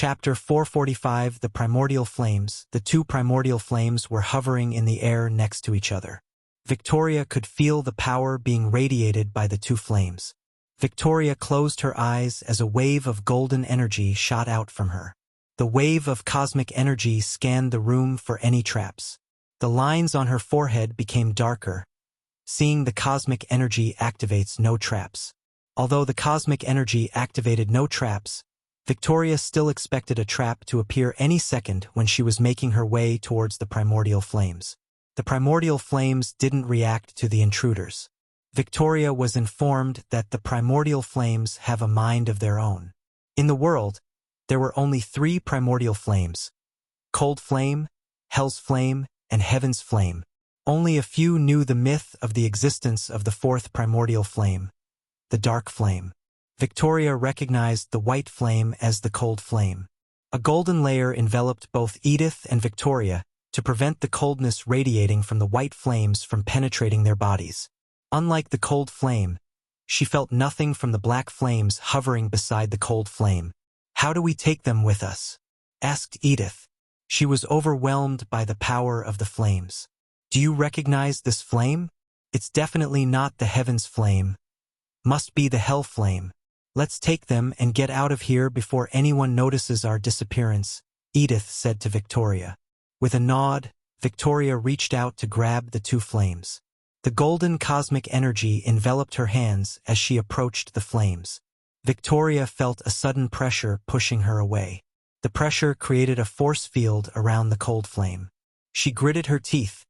Chapter 445 The Primordial Flames. The two primordial flames were hovering in the air next to each other. Victoria could feel the power being radiated by the two flames. Victoria closed her eyes as a wave of golden energy shot out from her. The wave of cosmic energy scanned the room for any traps. The lines on her forehead became darker. Seeing the cosmic energy activates no traps. Although the cosmic energy activated no traps, Victoria still expected a trap to appear any second when she was making her way towards the primordial flames. The primordial flames didn't react to the intruders. Victoria was informed that the primordial flames have a mind of their own. In the world, there were only 3 primordial flames: Cold Flame, Hell's Flame, and Heaven's Flame. Only a few knew the myth of the existence of the 4th primordial flame, the Dark Flame. Victoria recognized the white flame as the cold flame. A golden layer enveloped both Edith and Victoria to prevent the coldness radiating from the white flames from penetrating their bodies. Unlike the cold flame, she felt nothing from the black flames hovering beside the cold flame. "How do we take them with us?" asked Edith. She was overwhelmed by the power of the flames. "Do you recognize this flame? It's definitely not the Heaven's Flame. Must be the Hell Flame. Let's take them and get out of here before anyone notices our disappearance," Edith said to Victoria. With a nod, Victoria reached out to grab the two flames. The golden cosmic energy enveloped her hands as she approached the flames. Victoria felt a sudden pressure pushing her away. The pressure created a force field around the cold flame. She gritted her teeth,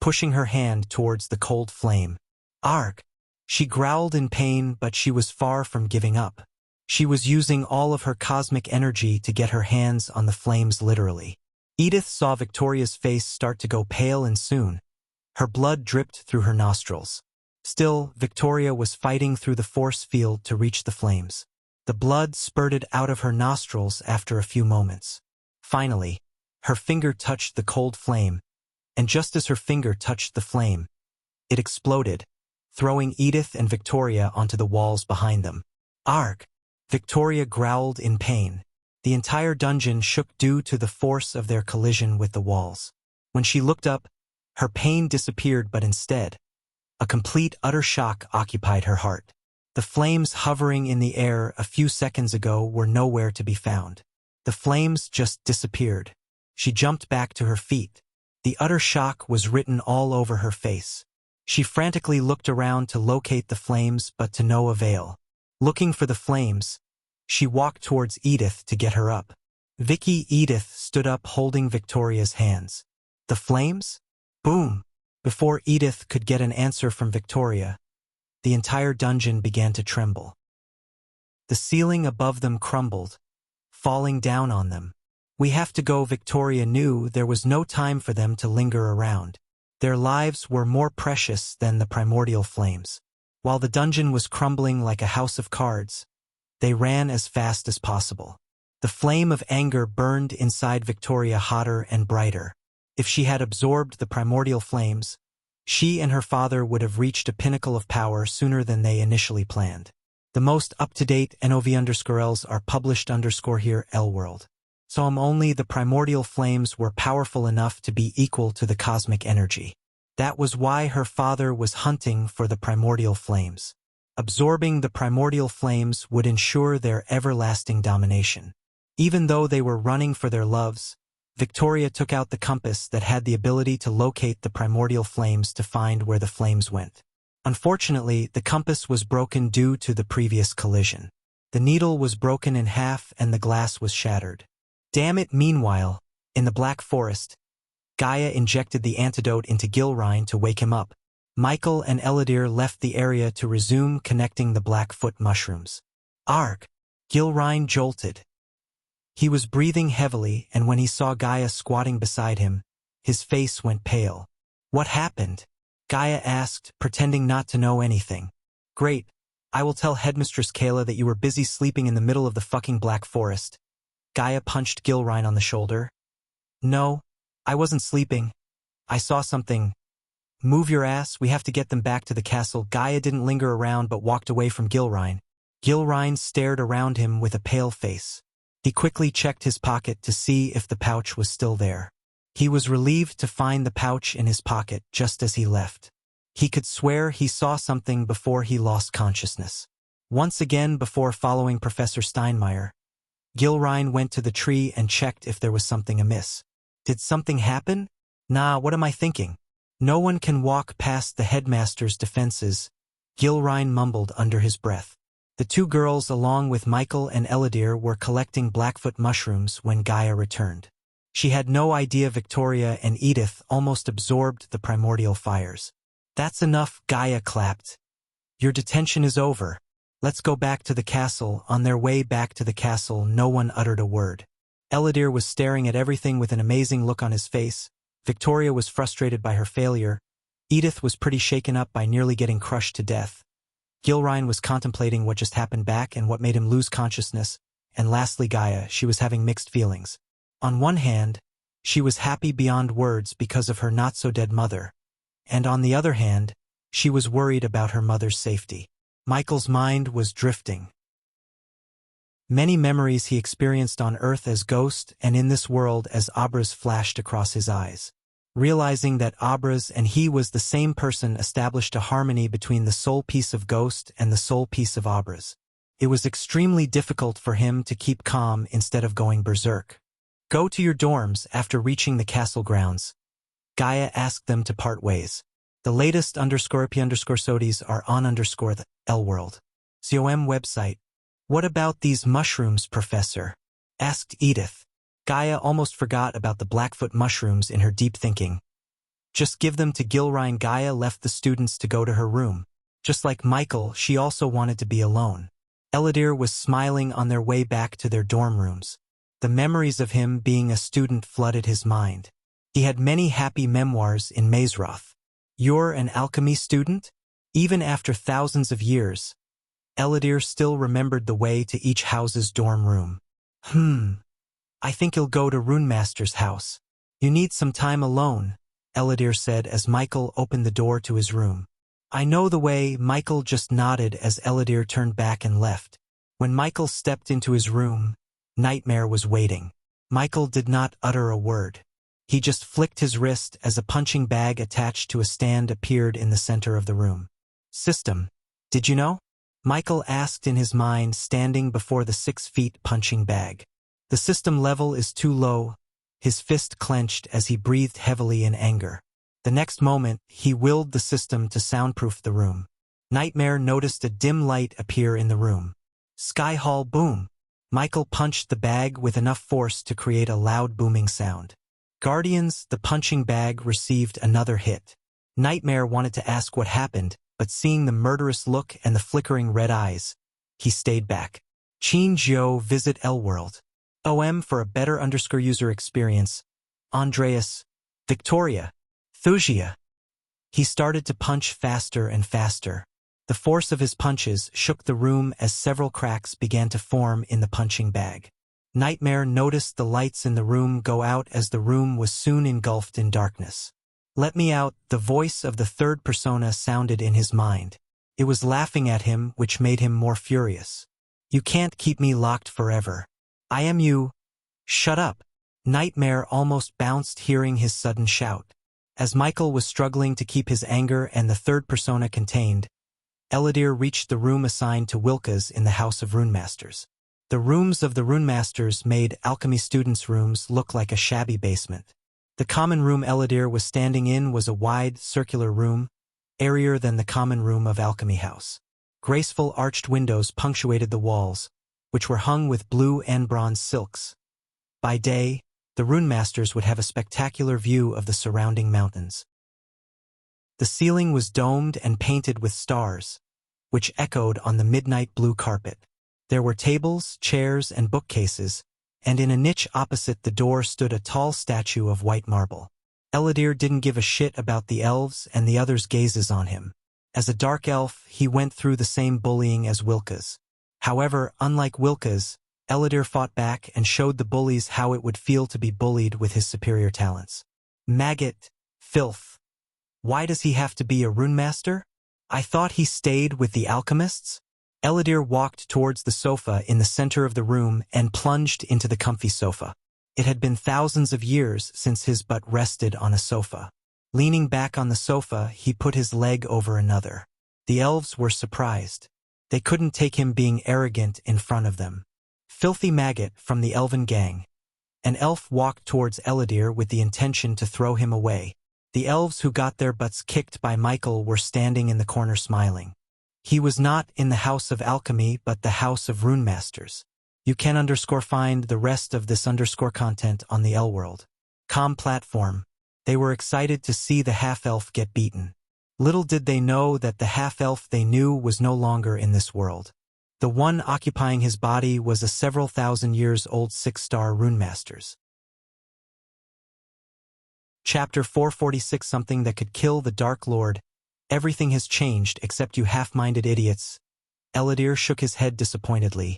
pushing her hand towards the cold flame. "Arg!" She growled in pain, but she was far from giving up. She was using all of her cosmic energy to get her hands on the flames literally. Edith saw Victoria's face start to go pale, and soon, her blood dripped through her nostrils. Still, Victoria was fighting through the force field to reach the flames. The blood spurted out of her nostrils after a few moments. Finally, her finger touched the cold flame, and just as her finger touched the flame, it exploded, throwing Edith and Victoria onto the walls behind them. "Arg!" Victoria growled in pain. The entire dungeon shook due to the force of their collision with the walls. When she looked up, her pain disappeared, but instead, a complete utter shock occupied her heart. The flames hovering in the air a few seconds ago were nowhere to be found. The flames just disappeared. She jumped back to her feet. The utter shock was written all over her face. She frantically looked around to locate the flames, but to no avail. Looking for the flames, she walked towards Edith to get her up. Edith stood up holding Victoria's hands. "The flames?" Boom! Before Edith could get an answer from Victoria, the entire dungeon began to tremble. The ceiling above them crumbled, falling down on them. "We have to go." Victoria knew there was no time for them to linger around. Their lives were more precious than the primordial flames. While the dungeon was crumbling like a house of cards, they ran as fast as possible. The flame of anger burned inside Victoria hotter and brighter. If she had absorbed the primordial flames, she and her father would have reached a pinnacle of power sooner than they initially planned. The most up-to-date NOV_Ls are published _here L-World. So only the primordial flames were powerful enough to be equal to the cosmic energy. That was why her father was hunting for the primordial flames. Absorbing the primordial flames would ensure their everlasting domination. Even though they were running for their loves, Victoria took out the compass that had the ability to locate the primordial flames to find where the flames went. Unfortunately, the compass was broken due to the previous collision. The needle was broken in half and the glass was shattered. Damn it! Meanwhile, in the Black Forest, Gaia injected the antidote into Gilrine to wake him up. Michael and Eladir left the area to resume connecting the Blackfoot mushrooms. "Arg!" Gilrine jolted. He was breathing heavily, and when he saw Gaia squatting beside him, his face went pale. "What happened?" Gaia asked, pretending not to know anything. "Great. I will tell Headmistress Kayla that you were busy sleeping in the middle of the fucking Black Forest." Gaia punched Gilrine on the shoulder. "No, I wasn't sleeping. I saw something." "Move your ass, we have to get them back to the castle." Gaia didn't linger around but walked away from Gilrine. Gilrine stared around him with a pale face. He quickly checked his pocket to see if the pouch was still there. He was relieved to find the pouch in his pocket just as he left. He could swear he saw something before he lost consciousness. Once again, before following Professor Steinmeier, Gilrine went to the tree and checked if there was something amiss. Did something happen? Nah, what am I thinking? No one can walk past the headmaster's defenses, Gilrine mumbled under his breath. The two girls, along with Michael and Eladir, were collecting Blackfoot mushrooms when Gaia returned. She had no idea Victoria and Edith almost absorbed the primordial fires. That's enough, Gaia clapped. Your detention is over. Let's go back to the castle. On their way back to the castle, no one uttered a word. Eladir was staring at everything with an amazing look on his face. Victoria was frustrated by her failure. Edith was pretty shaken up by nearly getting crushed to death. Gilrine was contemplating what just happened back and what made him lose consciousness. And lastly, Gaia, she was having mixed feelings. On one hand, she was happy beyond words because of her not-so-dead mother. And on the other hand, she was worried about her mother's safety. Michael's mind was drifting. Many memories he experienced on Earth as Ghost and in this world as Abras flashed across his eyes. Realizing that Abras and he was the same person established a harmony between the soul piece of Ghost and the soul piece of Abras. It was extremely difficult for him to keep calm instead of going berserk. Go to your dorms after reaching the castle grounds. Gaia asked them to part ways. The latest _EP_SODIes are on _the L-World. COM website. What about these mushrooms, Professor? Asked Edith. Gaia almost forgot about the Blackfoot mushrooms in her deep thinking. Just give them to Gilrine. Gaia left the students to go to her room. Just like Michael, she also wanted to be alone. Eladir was smiling on their way back to their dorm rooms. The memories of him being a student flooded his mind. He had many happy memoirs in Mazeroth. You're an alchemy student? Even after thousands of years, Eladir still remembered the way to each house's dorm room. I think you'll go to Runemaster's house. You need some time alone, Eladir said as Michael opened the door to his room. I know the way. Michael just nodded as Eladir turned back and left. When Michael stepped into his room, Nightmare was waiting. Michael did not utter a word. He just flicked his wrist as a punching bag attached to a stand appeared in the center of the room. System. Did you know? Michael asked in his mind, standing before the 6-feet punching bag. The system level is too low. His fist clenched as he breathed heavily in anger. The next moment, he willed the system to soundproof the room. Nightmare noticed a dim light appear in the room. Sky Hall boom. Michael punched the bag with enough force to create a loud booming sound. Guardians, the punching bag received another hit. Nightmare wanted to ask what happened, but seeing the murderous look and the flickering red eyes, he stayed back. Chin Jiu visit L-World. OM for a better _user experience. Andreas. Victoria. Thusia. He started to punch faster and faster. The force of his punches shook the room as several cracks began to form in the punching bag. Nightmare noticed the lights in the room go out as the room was soon engulfed in darkness. Let me out, the voice of the third persona sounded in his mind. It was laughing at him, which made him more furious. You can't keep me locked forever. I am you. Shut up. Nightmare almost bounced hearing his sudden shout. As Michael was struggling to keep his anger and the third persona contained, Eladir reached the room assigned to Wilkas in the House of Runemasters. The rooms of the Runemasters made alchemy students' rooms look like a shabby basement. The common room Eladir was standing in was a wide, circular room, airier than the common room of Alchemy House. Graceful arched windows punctuated the walls, which were hung with blue and bronze silks. By day, the Runemasters would have a spectacular view of the surrounding mountains. The ceiling was domed and painted with stars, which echoed on the midnight blue carpet. There were tables, chairs, and bookcases, and in a niche opposite the door stood a tall statue of white marble. Eladir didn't give a shit about the elves and the others' gazes on him. As a dark elf, he went through the same bullying as Wilkas. However, unlike Wilkas, Eladir fought back and showed the bullies how it would feel to be bullied with his superior talents. Maggot, filth. Why does he have to be a runemaster? I thought he stayed with the alchemists? Eladir walked towards the sofa in the center of the room and plunged into the comfy sofa. It had been thousands of years since his butt rested on a sofa. Leaning back on the sofa, he put his leg over another. The elves were surprised. They couldn't take him being arrogant in front of them. Filthy maggot from the elven gang. An elf walked towards Eladir with the intention to throw him away. The elves who got their butts kicked by Michael were standing in the corner smiling. He was not in the House of Alchemy but the House of Runemasters. You can find the rest of this content on the L-World platform. They were excited to see the half-elf get beaten. Little did they know that the half-elf they knew was no longer in this world. The one occupying his body was a several thousand years old 6-star Runemasters. Chapter 446. Something that could kill the Dark Lord. Everything has changed except you half-minded idiots. Eladir shook his head disappointedly.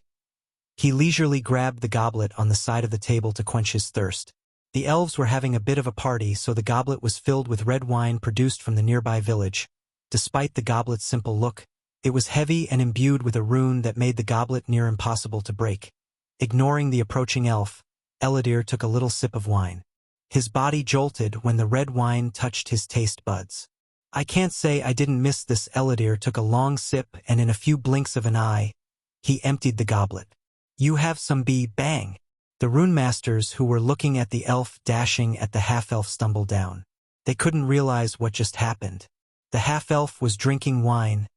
He leisurely grabbed the goblet on the side of the table to quench his thirst. The elves were having a bit of a party, so the goblet was filled with red wine produced from the nearby village. Despite the goblet's simple look, it was heavy and imbued with a rune that made the goblet near impossible to break. Ignoring the approaching elf, Eladir took a little sip of wine. His body jolted when the red wine touched his taste buds. I can't say I didn't miss this. Eladir took a long sip and in a few blinks of an eye, he emptied the goblet. You have some bang. The Runemasters who were looking at the elf dashing at the half-elf stumbled down. They couldn't realize what just happened. The half-elf was drinking wine.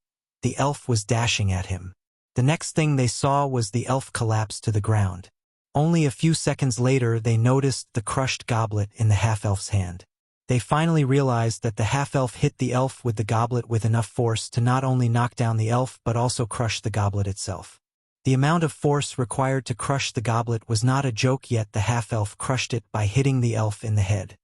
The elf was dashing at him. The next thing they saw was the elf collapse to the ground. Only a few seconds later they noticed the crushed goblet in the half-elf's hand. They finally realized that the half-elf hit the elf with the goblet with enough force to not only knock down the elf but also crush the goblet itself. The amount of force required to crush the goblet was not a joke, yet the half-elf crushed it by hitting the elf in the head.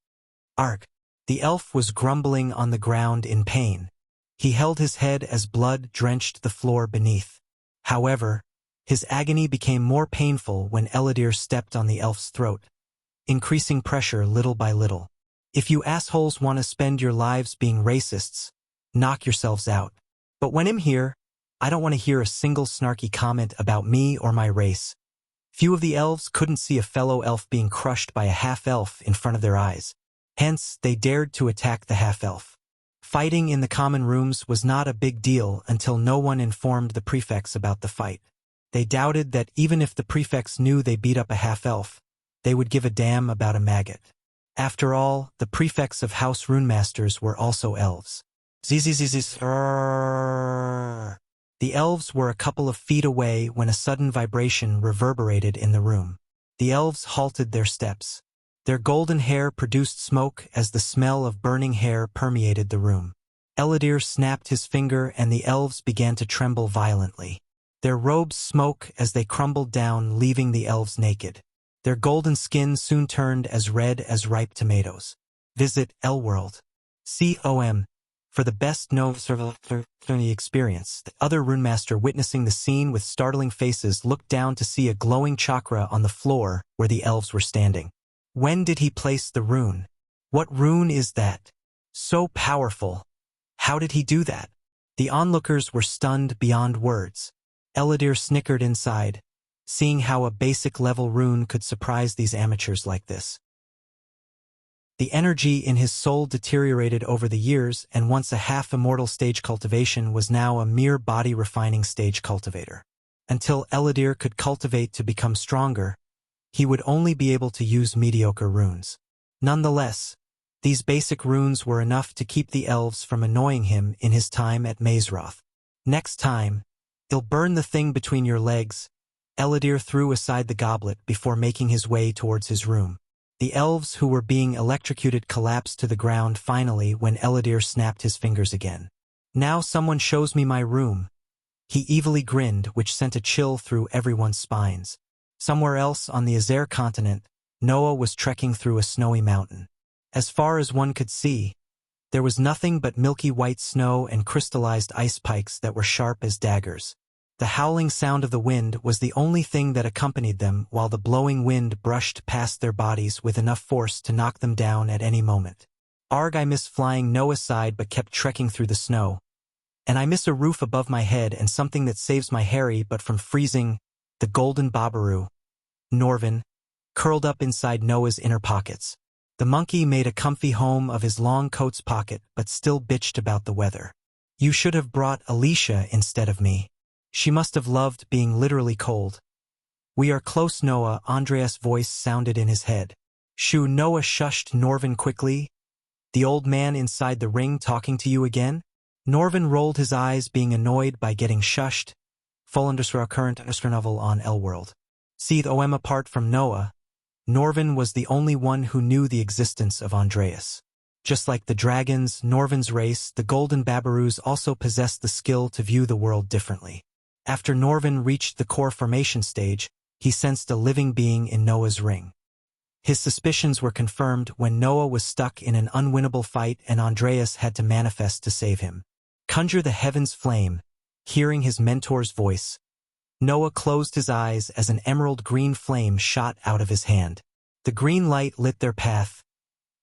Arg! The elf was grumbling on the ground in pain. He held his head as blood drenched the floor beneath. However, his agony became more painful when Eladir stepped on the elf's throat, increasing pressure little by little. If you assholes want to spend your lives being racists, knock yourselves out. But when I'm here, I don't want to hear a single snarky comment about me or my race. Few of the elves couldn't see a fellow elf being crushed by a half-elf in front of their eyes. Hence, they dared to attack the half-elf. Fighting in the common rooms was not a big deal until no one informed the prefects about the fight. They doubted that even if the prefects knew they beat up a half-elf, they would give a damn about a maggot. After all, the prefects of House Runemasters were also elves. The elves were a couple of feet away when a sudden vibration reverberated in the room. The elves halted their steps. Their golden hair produced smoke as the smell of burning hair permeated the room. Eladir snapped his finger and the elves began to tremble violently. Their robes smoke as they crumbled down, leaving the elves naked. Their golden skin soon turned as red as ripe tomatoes. Visit L-World. .com for the best no-survey experience. The other Runemaster, witnessing the scene with startling faces, looked down to see a glowing chakra on the floor where the elves were standing. When did he place the rune? What rune is that? So powerful. How did he do that? The onlookers were stunned beyond words. Eladir snickered inside, seeing how a basic-level rune could surprise these amateurs like this. The energy in his soul deteriorated over the years, and once a half-immortal stage cultivation was now a mere body-refining stage cultivator. Until Eladir could cultivate to become stronger, he would only be able to use mediocre runes. Nonetheless, these basic runes were enough to keep the elves from annoying him in his time at Mazeroth. Next time, "I'll burn the thing between your legs." Eladir threw aside the goblet before making his way towards his room. The elves who were being electrocuted collapsed to the ground finally when Eladir snapped his fingers again. "Now someone shows me my room." He evilly grinned, which sent a chill through everyone's spines. Somewhere else on the Azer continent, Noah was trekking through a snowy mountain. As far as one could see, there was nothing but milky white snow and crystallized ice pikes that were sharp as daggers. The howling sound of the wind was the only thing that accompanied them, while the blowing wind brushed past their bodies with enough force to knock them down at any moment. Arg! I missed flying. Noah sighed but kept trekking through the snow. And I miss a roof above my head and something that saves my Harry but from freezing, the golden babaroo. Norvin, curled up inside Noah's inner pockets. The monkey made a comfy home of his long coat's pocket but still bitched about the weather. You should have brought Alicia instead of me. She must have loved being literally cold. We are close, Noah, Andreas' voice sounded in his head. Shoo, Noah shushed Norvin quickly. The old man inside the ring talking to you again? Norvin rolled his eyes, being annoyed by getting shushed. Full underscore current underscore novel on L-World. See the OM apart from Noah, Norvin was the only one who knew the existence of Andreas. Just like the dragons, Norvin's race, the golden babaroos also possessed the skill to view the world differently. After Norvin reached the core formation stage, he sensed a living being in Noah's ring. His suspicions were confirmed when Noah was stuck in an unwinnable fight and Andreas had to manifest to save him. Conjure the heavens flame. Hearing his mentor's voice, Noah closed his eyes as an emerald green flame shot out of his hand. The green light lit their path.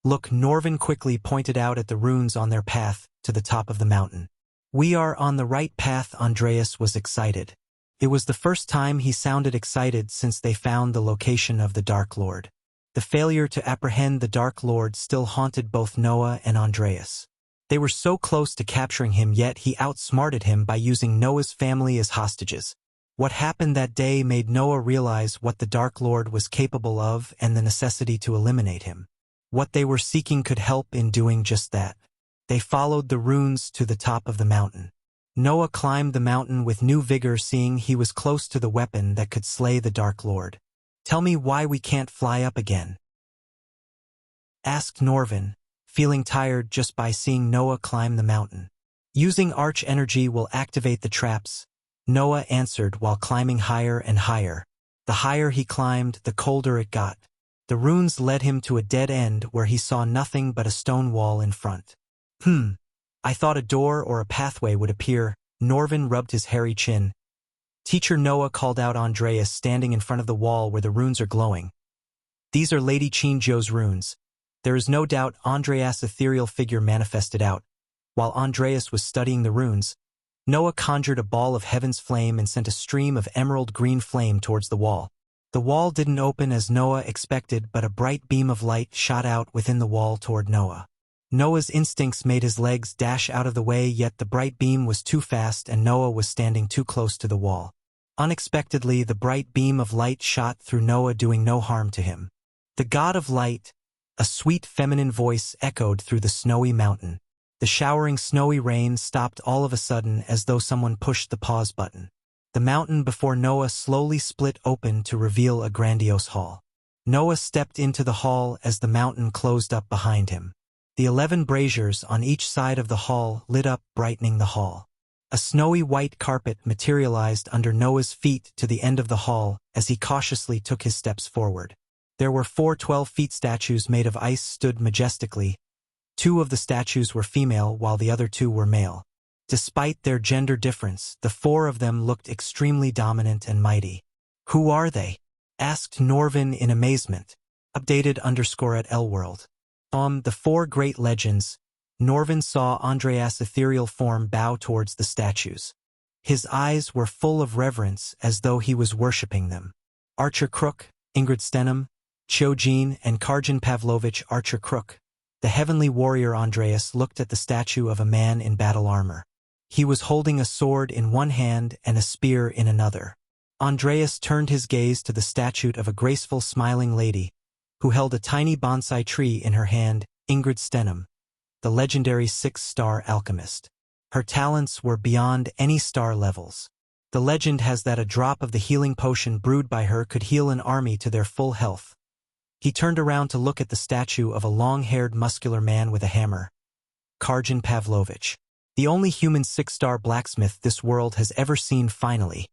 Look, Norvin quickly pointed out at the runes on their path to the top of the mountain. We are on the right path. Andreas was excited. It was the first time he sounded excited since they found the location of the Dark Lord. The failure to apprehend the Dark Lord still haunted both Noah and Andreas. They were so close to capturing him, yet he outsmarted him by using Noah's family as hostages. What happened that day made Noah realize what the Dark Lord was capable of and the necessity to eliminate him. What they were seeking could help in doing just that. They followed the runes to the top of the mountain. Noah climbed the mountain with new vigor, seeing he was close to the weapon that could slay the Dark Lord. Tell me why we can't fly up again? Asked Norvin, feeling tired just by seeing Noah climb the mountain. Using arch energy will activate the traps, Noah answered while climbing higher and higher. The higher he climbed, the colder it got. The runes led him to a dead end where he saw nothing but a stone wall in front. I thought a door or a pathway would appear. Norvin rubbed his hairy chin. Teacher, Noah called out Andreas standing in front of the wall where the runes are glowing. These are Lady Chinjo's runes. There is no doubt Andreas' ethereal figure manifested out. While Andreas was studying the runes, Noah conjured a ball of heaven's flame and sent a stream of emerald green flame towards the wall. The wall didn't open as Noah expected, but a bright beam of light shot out within the wall toward Noah. Noah's instincts made his legs dash out of the way, yet the bright beam was too fast and Noah was standing too close to the wall. Unexpectedly, the bright beam of light shot through Noah, doing no harm to him. The God of Light, a sweet feminine voice echoed through the snowy mountain. The showering snowy rain stopped all of a sudden as though someone pushed the pause button. The mountain before Noah slowly split open to reveal a grandiose hall. Noah stepped into the hall as the mountain closed up behind him. The 11 braziers on each side of the hall lit up, brightening the hall. A snowy white carpet materialized under Noah's feet to the end of the hall as he cautiously took his steps forward. There were 4 12-feet statues made of ice stood majestically. 2 of the statues were female while the other 2 were male. Despite their gender difference, the 4 of them looked extremely dominant and mighty. Who are they? Asked Norvin in amazement. Updated _ at L-World. The 4 great legends. Norvin saw Andreas' ethereal form bow towards the statues. His eyes were full of reverence as though he was worshipping them. Archer Crook, Ingrid Stenham, Chojin, and Karjan Pavlovich. Archer Crook, the heavenly warrior. Andreas looked at the statue of a man in battle armor. He was holding a sword in one hand and a spear in another. Andreas turned his gaze to the statue of a graceful, smiling lady, who held a tiny bonsai tree in her hand. Ingrid Stenham, the legendary 6-star alchemist. Her talents were beyond any star levels. The legend has that a drop of the healing potion brewed by her could heal an army to their full health. He turned around to look at the statue of a long-haired, muscular man with a hammer. Karjan Pavlovich, the only human 6-star blacksmith this world has ever seen. Finally,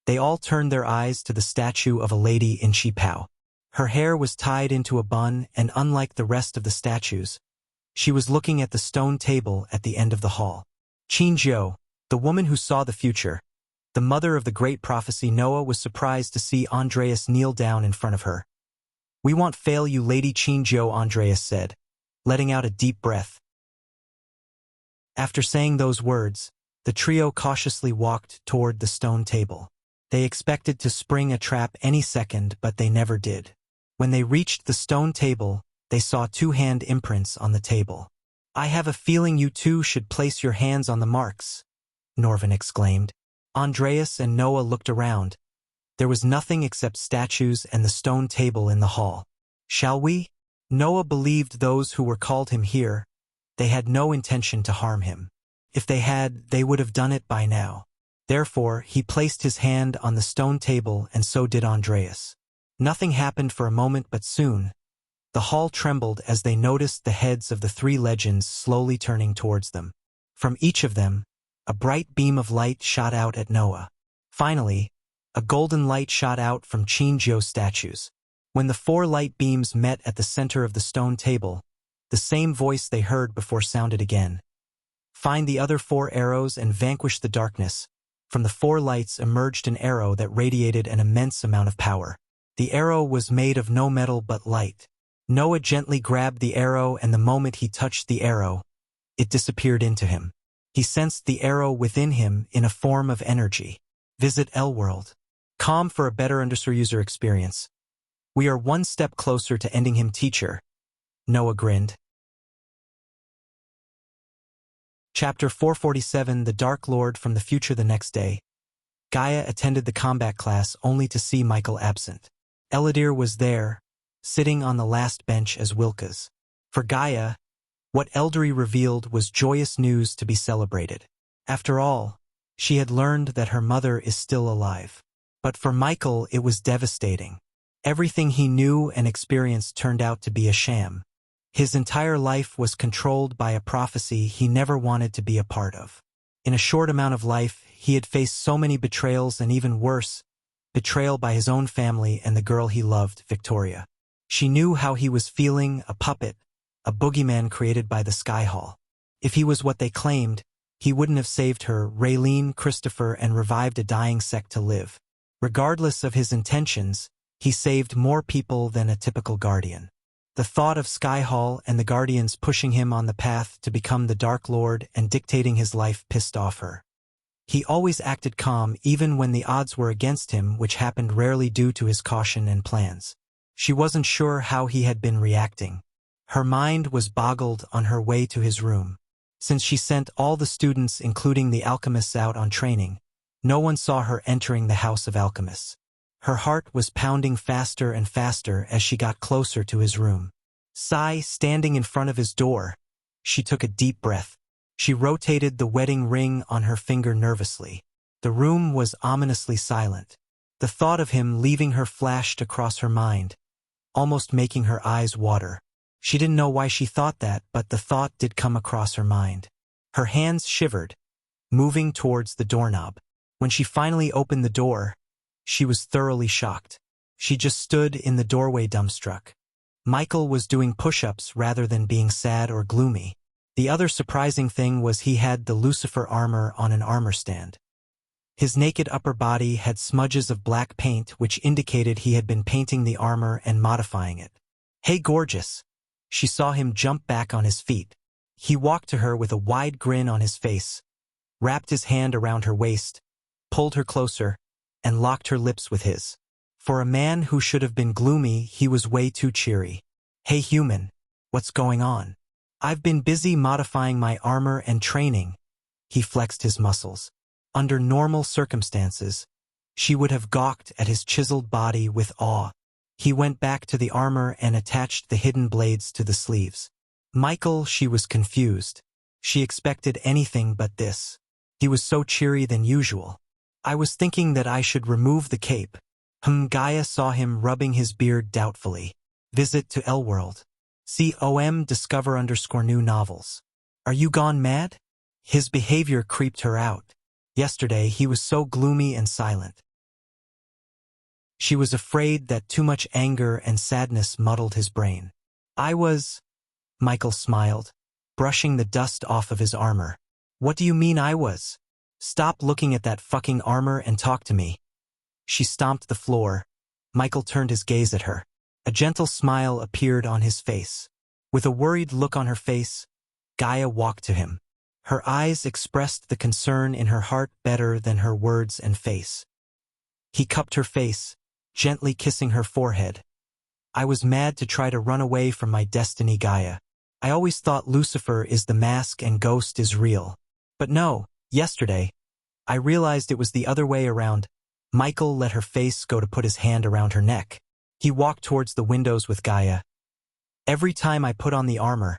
they all turned their eyes to the statue of a lady in Chipao. Her hair was tied into a bun, and unlike the rest of the statues, she was looking at the stone table at the end of the hall. Chinjo, the woman who saw the future, the mother of the great prophecy. Noah was surprised to see Andreas kneel down in front of her. We won't fail you, Lady Chinjo, Andreas said, letting out a deep breath. After saying those words, The trio cautiously walked toward the stone table. They expected to spring a trap any second, but they never did. When they reached the stone table, they saw 2 hand imprints on the table. "I have a feeling you two should place your hands on the marks," Norvin exclaimed. Andreas and Noah looked around. There was nothing except statues and the stone table in the hall. "Shall we?" Noah believed those who were called him here. They had no intention to harm him. If they had, they would have done it by now. Therefore, he placed his hand on the stone table, and so did Andreas. Nothing happened for a moment, but soon, the hall trembled as they noticed the heads of the 3 legends slowly turning towards them. From each of them, a bright beam of light shot out at Noah. Finally, a golden light shot out from Chinjio's statues. When the 4 light beams met at the center of the stone table, the same voice they heard before sounded again. "Find the other 4 arrows and vanquish the darkness." From the 4 lights emerged an arrow that radiated an immense amount of power. The arrow was made of no metal but light. Noah gently grabbed the arrow, and the moment he touched the arrow, it disappeared into him. He sensed the arrow within him in a form of energy. Visit L-World.com for a better user experience. "We are 1 step closer to ending him, teacher." Noah grinned. Chapter 447, The Dark Lord from the Future. The next day, Gaia attended the combat class only to see Michael absent. Eladir was there, sitting on the last bench as Wilka's. For Gaia, what Eldari revealed was joyous news to be celebrated. After all, she had learned that her mother is still alive. But for Michael, it was devastating. Everything he knew and experienced turned out to be a sham. His entire life was controlled by a prophecy he never wanted to be a part of. In a short amount of life, he had faced so many betrayals, and even worse, betrayal by his own family and the girl he loved, Victoria. She knew how he was feeling, a puppet, a boogeyman created by the Sky Hall. If he was what they claimed, he wouldn't have saved her, Raylene, Christopher, and revived a dying sect to live. Regardless of his intentions, he saved more people than a typical guardian. The thought of Sky Hall and the Guardians pushing him on the path to become the Dark Lord and dictating his life pissed off her. He always acted calm even when the odds were against him, which happened rarely due to his caution and plans. She wasn't sure how he had been reacting. Her mind was boggled on her way to his room. Since she sent all the students, including the alchemists, out on training, no one saw her entering the House of Alchemists. Her heart was pounding faster and faster as she got closer to his room. Standing in front of his door, she took a deep breath. She rotated the wedding ring on her finger nervously. The room was ominously silent. The thought of him leaving her flashed across her mind, almost making her eyes water. She didn't know why she thought that, but the thought did come across her mind. Her hands shivered, moving towards the doorknob. When she finally opened the door, she was thoroughly shocked. She just stood in the doorway dumbstruck. Michael was doing push-ups rather than being sad or gloomy. The other surprising thing was he had the Lucifer armor on an armor stand. His naked upper body had smudges of black paint, which indicated he had been painting the armor and modifying it. "Hey, gorgeous." She saw him jump back on his feet. He walked to her with a wide grin on his face, wrapped his hand around her waist, pulled her closer, and locked her lips with his. For a man who should have been gloomy, he was way too cheery. "Hey human, what's going on?" "I've been busy modifying my armor and training." He flexed his muscles. Under normal circumstances, she would have gawked at his chiseled body with awe. He went back to the armor and attached the hidden blades to the sleeves. Michael, she was confused. She expected anything but this. He was so cheery than usual. "I was thinking that I should remove the cape." Gaia saw him rubbing his beard doubtfully. Visit to L-World. com discover_new novels. "Are you gone mad?" His behavior creeped her out. Yesterday he was so gloomy and silent. She was afraid that too much anger and sadness muddled his brain. Michael smiled, brushing the dust off of his armor. "What do you mean I was? Stop looking at that fucking armor and talk to me." She stomped the floor. Michael turned his gaze at her. A gentle smile appeared on his face. With a worried look on her face, Gaia walked to him. Her eyes expressed the concern in her heart better than her words and face. He cupped her face, gently kissing her forehead. I was mad to try to run away from my destiny, Gaia. I always thought Lucifer is the mask and Ghost is real. But no, yesterday, I realized it was the other way around. Michael let her face go to put his hand around her neck. He walked towards the windows with Gaia. Every time I put on the armor,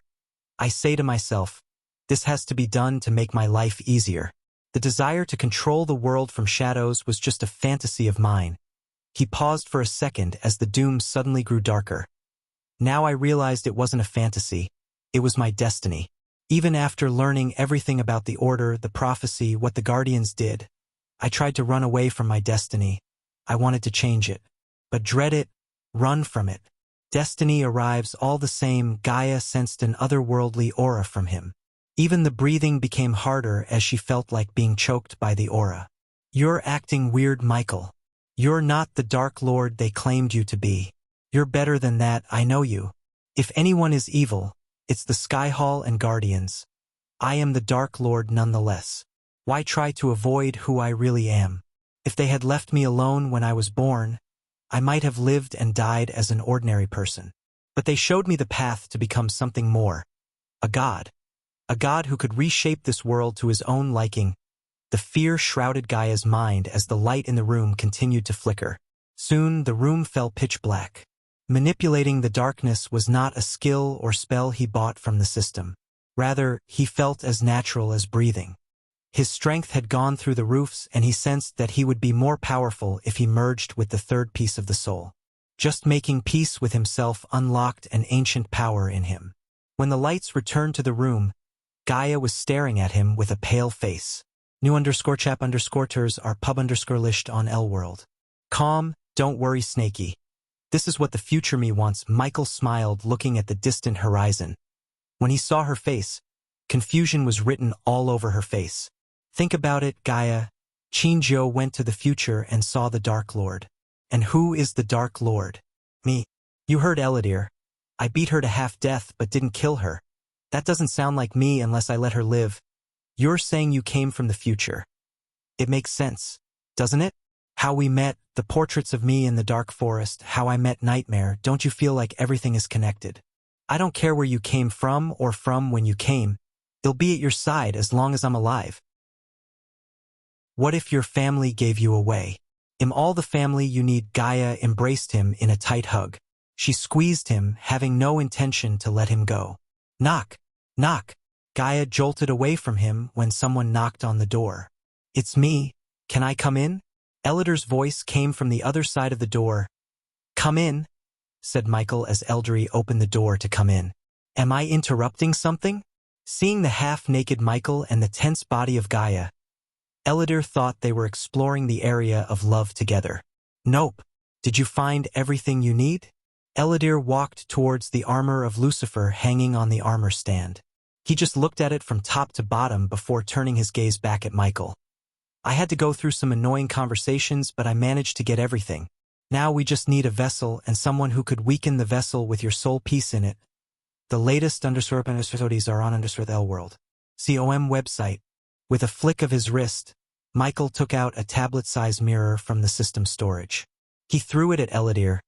I say to myself, this has to be done to make my life easier. The desire to control the world from shadows was just a fantasy of mine. He paused for a second as the doom suddenly grew darker. Now I realized it wasn't a fantasy. It was my destiny. Even after learning everything about the Order, the prophecy, what the Guardians did, I tried to run away from my destiny. I wanted to change it. But dread it, run from it. Destiny arrives all the same. Gaia sensed an otherworldly aura from him. Even the breathing became harder as she felt like being choked by the aura. You're acting weird, Michael. You're not the Dark Lord they claimed you to be. You're better than that, I know you. If anyone is evil, it's the Skyhall and Guardians. I am the Dark Lord nonetheless. Why try to avoid who I really am? If they had left me alone when I was born, I might have lived and died as an ordinary person. But they showed me the path to become something more. A god. A god who could reshape this world to his own liking. The fear shrouded Gaia's mind as the light in the room continued to flicker. Soon the room fell pitch black. Manipulating the darkness was not a skill or spell he bought from the system. Rather, he felt as natural as breathing. His strength had gone through the roofs, and he sensed that he would be more powerful if he merged with the third piece of the soul. Just making peace with himself unlocked an ancient power in him. When the lights returned to the room, Gaia was staring at him with a pale face. New_chap_ters are pub_lished on L-World. Calm, don't worry, Snakey. This is what the future me wants. Michael smiled, looking at the distant horizon. When he saw her face, confusion was written all over her face. Think about it, Gaia. Chinjo went to the future and saw the Dark Lord. And who is the Dark Lord? Me. You heard Eladir. I beat her to half-death but didn't kill her. That doesn't sound like me unless I let her live. You're saying you came from the future. It makes sense, doesn't it? How we met, the portraits of me in the dark forest, how I met Nightmare. Don't you feel like everything is connected? I don't care where you came from or from when you came. They'll be at your side as long as I'm alive. What if your family gave you away? In all the family you need. Gaia embraced him in a tight hug. She squeezed him, having no intention to let him go. Knock, knock. Gaia jolted away from him when someone knocked on the door. It's me. Can I come in? Elidar's voice came from the other side of the door. Come in, said Michael as Eldri opened the door to come in. Am I interrupting something? Seeing the half-naked Michael and the tense body of Gaia, Elidar thought they were exploring the area of love together. Nope. Did you find everything you need? Elidar walked towards the armor of Lucifer hanging on the armor stand. He just looked at it from top to bottom before turning his gaze back at Michael. I had to go through some annoying conversations, but I managed to get everything. Now we just need a vessel and someone who could weaken the vessel with your soul piece in it. The latest episodes are on L-World. COM website. With a flick of his wrist, Michael took out a tablet-sized mirror from the system storage. He threw it at Elidar.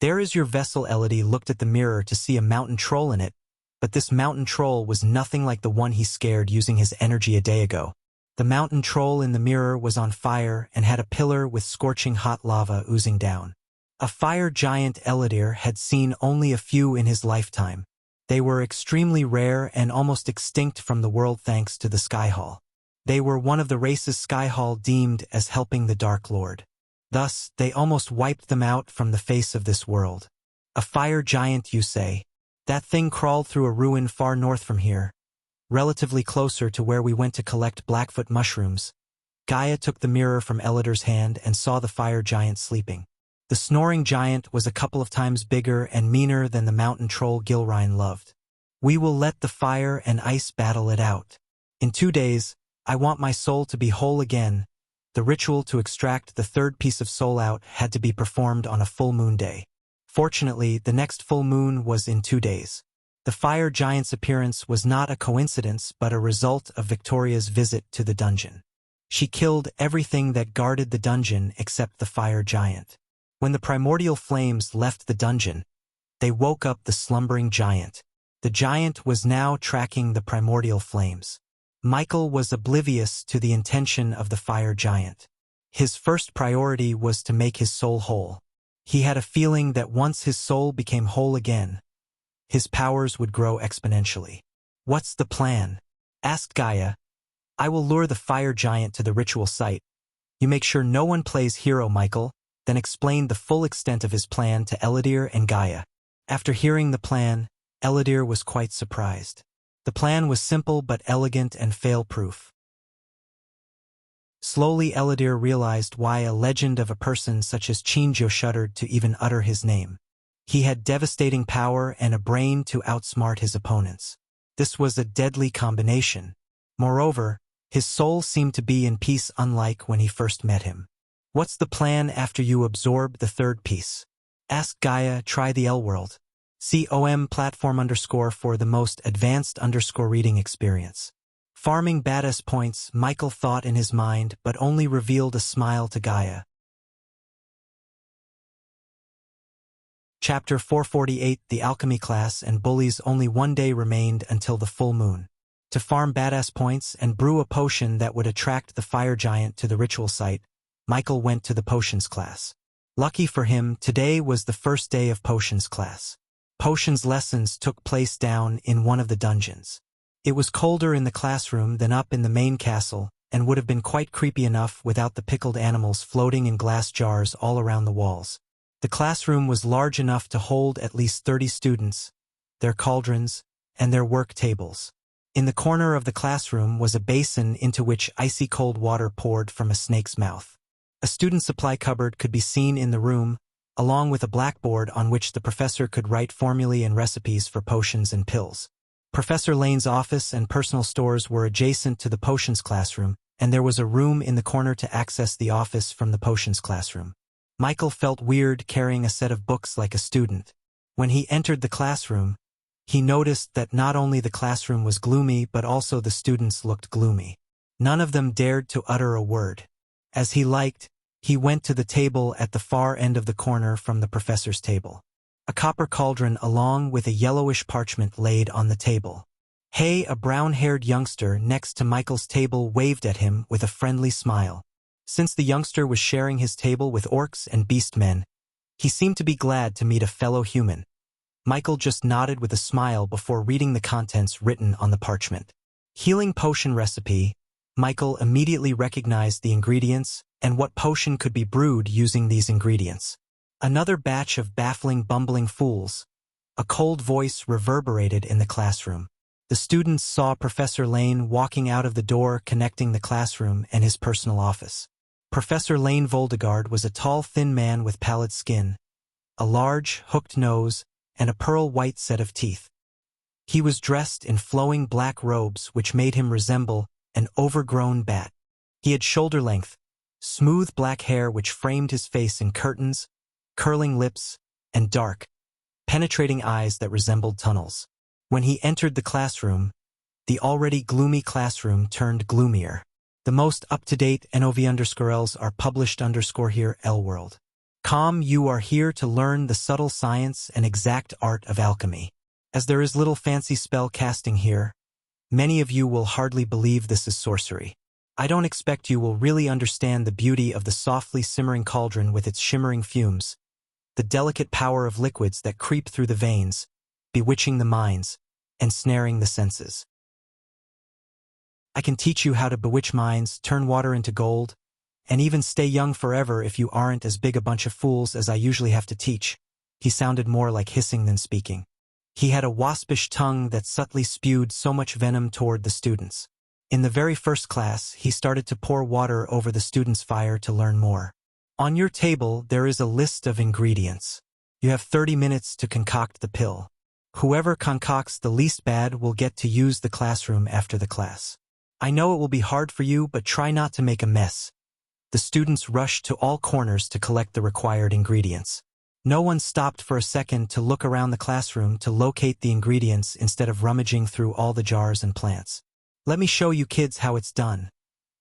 There is your vessel. Elidar looked at the mirror to see a mountain troll in it, but this mountain troll was nothing like the one he scared using his energy a day ago. The mountain troll in the mirror was on fire and had a pillar with scorching hot lava oozing down. A fire giant Elidar had seen only a few in his lifetime. They were extremely rare and almost extinct from the world thanks to the Skyhall. They were one of the races Skyhall deemed as helping the Dark Lord. Thus, they almost wiped them out from the face of this world. A fire giant, you say? That thing crawled through a ruin far north from here, relatively closer to where we went to collect Blackfoot mushrooms. Gaia took the mirror from Elidar's hand and saw the fire giant sleeping. The snoring giant was a couple of times bigger and meaner than the mountain troll Gilrine loved. We will let the fire and ice battle it out. In 2 days, I want my soul to be whole again. The ritual to extract the third piece of soul out had to be performed on a full moon day. Fortunately, the next full moon was in 2 days. The fire giant's appearance was not a coincidence but a result of Victoria's visit to the dungeon. She killed everything that guarded the dungeon except the fire giant. When the primordial flames left the dungeon, they woke up the slumbering giant. The giant was now tracking the primordial flames. Michael was oblivious to the intention of the fire giant. His first priority was to make his soul whole. He had a feeling that once his soul became whole again, his powers would grow exponentially. "What's the plan?" asked Gaia. "I will lure the fire giant to the ritual site. You make sure no one plays hero, Michael," then explained the full extent of his plan to Eladir and Gaia. After hearing the plan, Eladir was quite surprised. The plan was simple but elegant and fail-proof. Slowly Eladir realized why a legend of a person such as Chinjo shuddered to even utter his name. He had devastating power and a brain to outsmart his opponents. This was a deadly combination. Moreover, his soul seemed to be in peace unlike when he first met him. "What's the plan after you absorb the third piece?" asked Gaia. "Try the L-World. COM platform _ for the most advanced _ reading experience." Farming badass points, Michael thought in his mind, but only revealed a smile to Gaia. Chapter 448 The Alchemy Class and Bullies. Only one day remained until the full moon. To farm badass points and brew a potion that would attract the fire giant to the ritual site, Michael went to the potions class. Lucky for him, today was the first day of potions class. Potions lessons took place down in one of the dungeons. It was colder in the classroom than up in the main castle, and would have been quite creepy enough without the pickled animals floating in glass jars all around the walls. The classroom was large enough to hold at least 30 students, their cauldrons, and their work tables. In the corner of the classroom was a basin into which icy cold water poured from a snake's mouth. A student supply cupboard could be seen in the room, along with a blackboard on which the professor could write formulae and recipes for potions and pills. Professor Lane's office and personal stores were adjacent to the potions classroom, and there was a room in the corner to access the office from the potions classroom. Michael felt weird carrying a set of books like a student. When he entered the classroom, he noticed that not only the classroom was gloomy but also the students looked gloomy. None of them dared to utter a word. As he liked, he went to the table at the far end of the corner from the professor's table. A copper cauldron along with a yellowish parchment laid on the table. "Hey," a brown-haired youngster next to Michael's table waved at him with a friendly smile. Since the youngster was sharing his table with orcs and beastmen, he seemed to be glad to meet a fellow human. Michael just nodded with a smile before reading the contents written on the parchment. Healing potion recipe. Michael immediately recognized the ingredients and what potion could be brewed using these ingredients. Another batch of baffling, bumbling fools. A cold voice reverberated in the classroom. The students saw Professor Lane walking out of the door connecting the classroom and his personal office. Professor Lane Voldegard was a tall, thin man with pallid skin, a large, hooked nose, and a pearl-white set of teeth. He was dressed in flowing black robes which made him resemble an overgrown bat. He had shoulder-length, smooth black hair which framed his face in curtains, curling lips, and dark, penetrating eyes that resembled tunnels. When he entered the classroom, the already gloomy classroom turned gloomier. The most up-to-date NOV_Ls are published _here L-World. You are here to learn the subtle science and exact art of alchemy. As there is little fancy spell casting here, many of you will hardly believe this is sorcery. I don't expect you will really understand the beauty of the softly simmering cauldron with its shimmering fumes, the delicate power of liquids that creep through the veins, bewitching the minds, and snaring the senses. I can teach you how to bewitch minds, turn water into gold, and even stay young forever if you aren't as big a bunch of fools as I usually have to teach. He sounded more like hissing than speaking. He had a waspish tongue that subtly spewed so much venom toward the students. In the very first class, he started to pour water over the students' fire to learn more. On your table, there is a list of ingredients. You have 30 minutes to concoct the pill. Whoever concocts the least bad will get to use the classroom after the class. I know it will be hard for you, but try not to make a mess. The students rushed to all corners to collect the required ingredients. No one stopped for a second to look around the classroom to locate the ingredients instead of rummaging through all the jars and plants. Let me show you kids how it's done.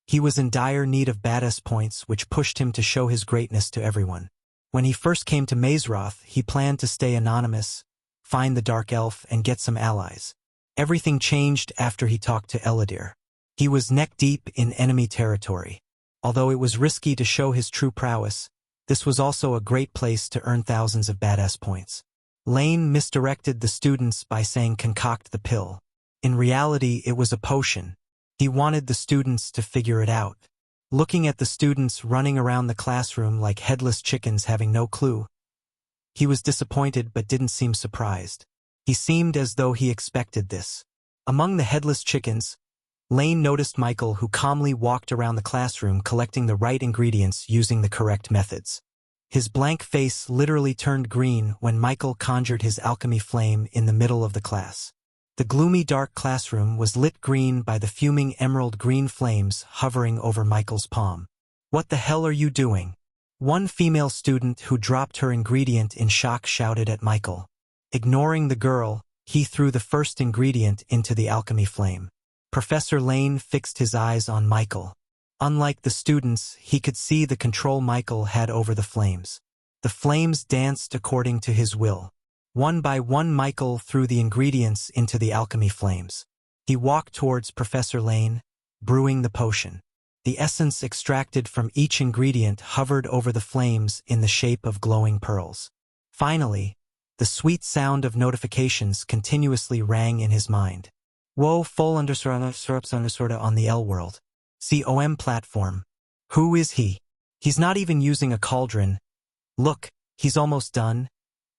He was in dire need of badass points, which pushed him to show his greatness to everyone. When he first came to Mazeroth, he planned to stay anonymous, find the Dark Elf, and get some allies. Everything changed after he talked to Eladir. He was neck-deep in enemy territory. Although it was risky to show his true prowess, this was also a great place to earn thousands of badass points. Lane misdirected the students by saying concoct the pill. In reality, it was a potion. He wanted the students to figure it out. Looking at the students running around the classroom like headless chickens having no clue, he was disappointed but didn't seem surprised. He seemed as though he expected this. Among the headless chickens, Lane noticed Michael, who calmly walked around the classroom collecting the right ingredients using the correct methods. His blank face literally turned green when Michael conjured his alchemy flame in the middle of the class. The gloomy dark classroom was lit green by the fuming emerald green flames hovering over Michael's palm. "What the hell are you doing?" One female student who dropped her ingredient in shock shouted at Michael. Ignoring the girl, he threw the first ingredient into the alchemy flame. Professor Lane fixed his eyes on Michael. Unlike the students, he could see the control Michael had over the flames. The flames danced according to his will. One by one, Michael threw the ingredients into the alchemy flames. He walked towards Professor Lane, brewing the potion. The essence extracted from each ingredient hovered over the flames in the shape of glowing pearls. Finally, the sweet sound of notifications continuously rang in his mind. Whoa, full _syrups on the L world. COM platform. Who is he? He's not even using a cauldron. Look, he's almost done.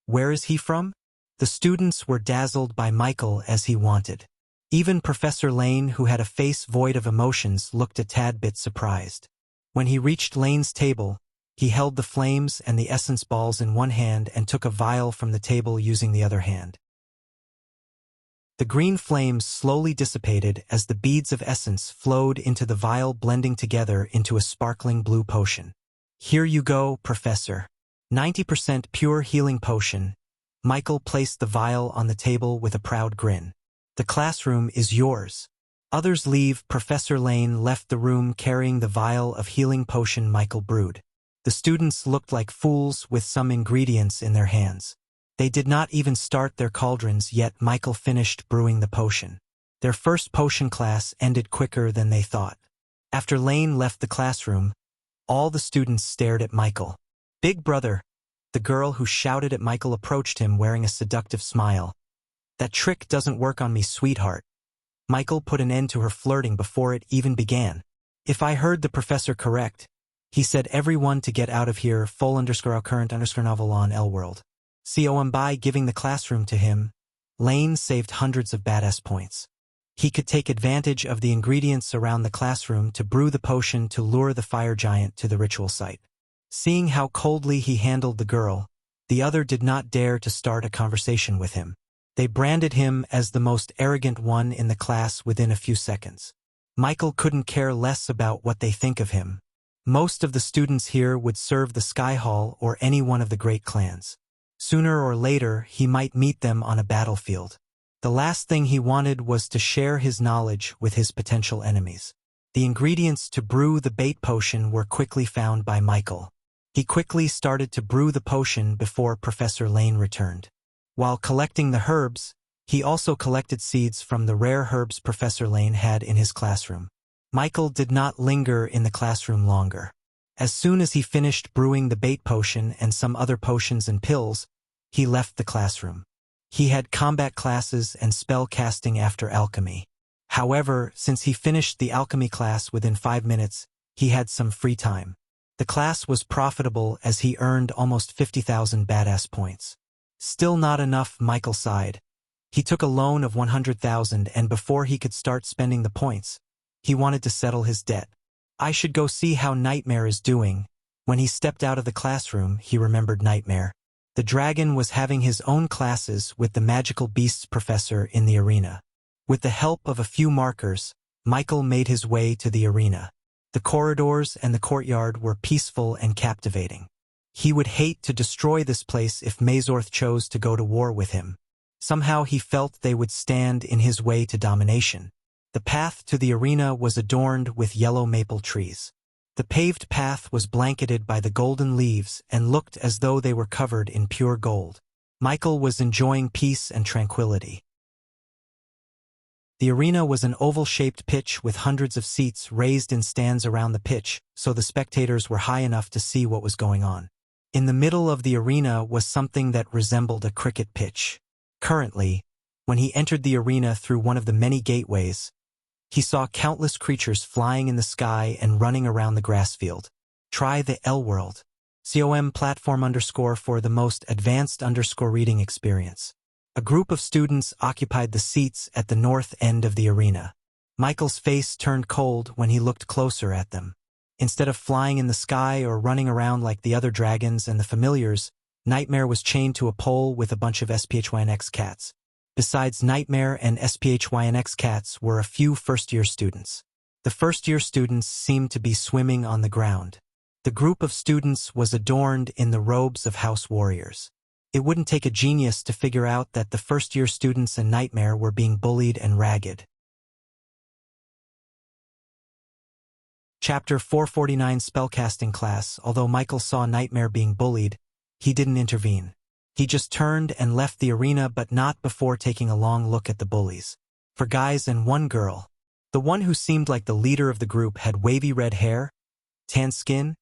Where is he from? The students were dazzled by Michael as he wanted. Even Professor Lane, who had a face void of emotions, looked a tad bit surprised. When he reached Lane's table, he held the flames and the essence balls in one hand and took a vial from the table using the other hand. The green flames slowly dissipated as the beads of essence flowed into the vial, blending together into a sparkling blue potion. Here you go, Professor. 90% pure healing potion. Michael placed the vial on the table with a proud grin. The classroom is yours. Others leave. Professor Lane left the room carrying the vial of healing potion Michael brewed. The students looked like fools with some ingredients in their hands. They did not even start their cauldrons yet Michael finished brewing the potion. Their first potion class ended quicker than they thought. After Lane left the classroom, all the students stared at Michael. Big brother. The girl who shouted at Michael approached him wearing a seductive smile. That trick doesn't work on me, sweetheart. Michael put an end to her flirting before it even began. If I heard the professor correct, he said everyone to get out of here, full _current_novel on L world. COM by giving the classroom to him, Lane saved hundreds of badass points. He could take advantage of the ingredients around the classroom to brew the potion to lure the fire giant to the ritual site. Seeing how coldly he handled the girl, the other did not dare to start a conversation with him. They branded him as the most arrogant one in the class within a few seconds. Michael couldn't care less about what they think of him. Most of the students here would serve the Sky Hall or any one of the great clans. Sooner or later, he might meet them on a battlefield. The last thing he wanted was to share his knowledge with his potential enemies. The ingredients to brew the bait potion were quickly found by Michael. He quickly started to brew the potion before Professor Lane returned. While collecting the herbs, he also collected seeds from the rare herbs Professor Lane had in his classroom. Michael did not linger in the classroom longer. As soon as he finished brewing the bait potion and some other potions and pills, he left the classroom. He had combat classes and spell casting after alchemy. However, since he finished the alchemy class within 5 minutes, he had some free time. The class was profitable as he earned almost 50,000 badass points. Still not enough, Michael sighed. He took a loan of 100,000 and before he could start spending the points, he wanted to settle his debt. I should go see how Nightmare is doing. When he stepped out of the classroom, he remembered Nightmare. The dragon was having his own classes with the magical beasts professor in the arena. With the help of a few markers, Michael made his way to the arena. The corridors and the courtyard were peaceful and captivating. He would hate to destroy this place if Mazorth chose to go to war with him. Somehow he felt they would stand in his way to domination. The path to the arena was adorned with yellow maple trees. The paved path was blanketed by the golden leaves and looked as though they were covered in pure gold. Michael was enjoying peace and tranquility. The arena was an oval-shaped pitch with hundreds of seats raised in stands around the pitch, so the spectators were high enough to see what was going on. In the middle of the arena was something that resembled a cricket pitch. Currently, when he entered the arena through one of the many gateways, he saw countless creatures flying in the sky and running around the grass field. Try the L World. COM platform _ for the most advanced _ reading experience. A group of students occupied the seats at the north end of the arena. Michael's face turned cold when he looked closer at them. Instead of flying in the sky or running around like the other dragons and the familiars, Nightmare was chained to a pole with a bunch of SPHYNX cats. Besides Nightmare and SPHYNX cats were a few first-year students. The first-year students seemed to be swimming on the ground. The group of students was adorned in the robes of house warriors. It wouldn't take a genius to figure out that the first-year students and Nightmare were being bullied and ragged. Chapter 449 Spellcasting Class. Although Michael saw Nightmare being bullied, he didn't intervene. He just turned and left the arena, but not before taking a long look at the bullies. 4 guys and 1 girl. The one who seemed like the leader of the group had wavy red hair, tan skin,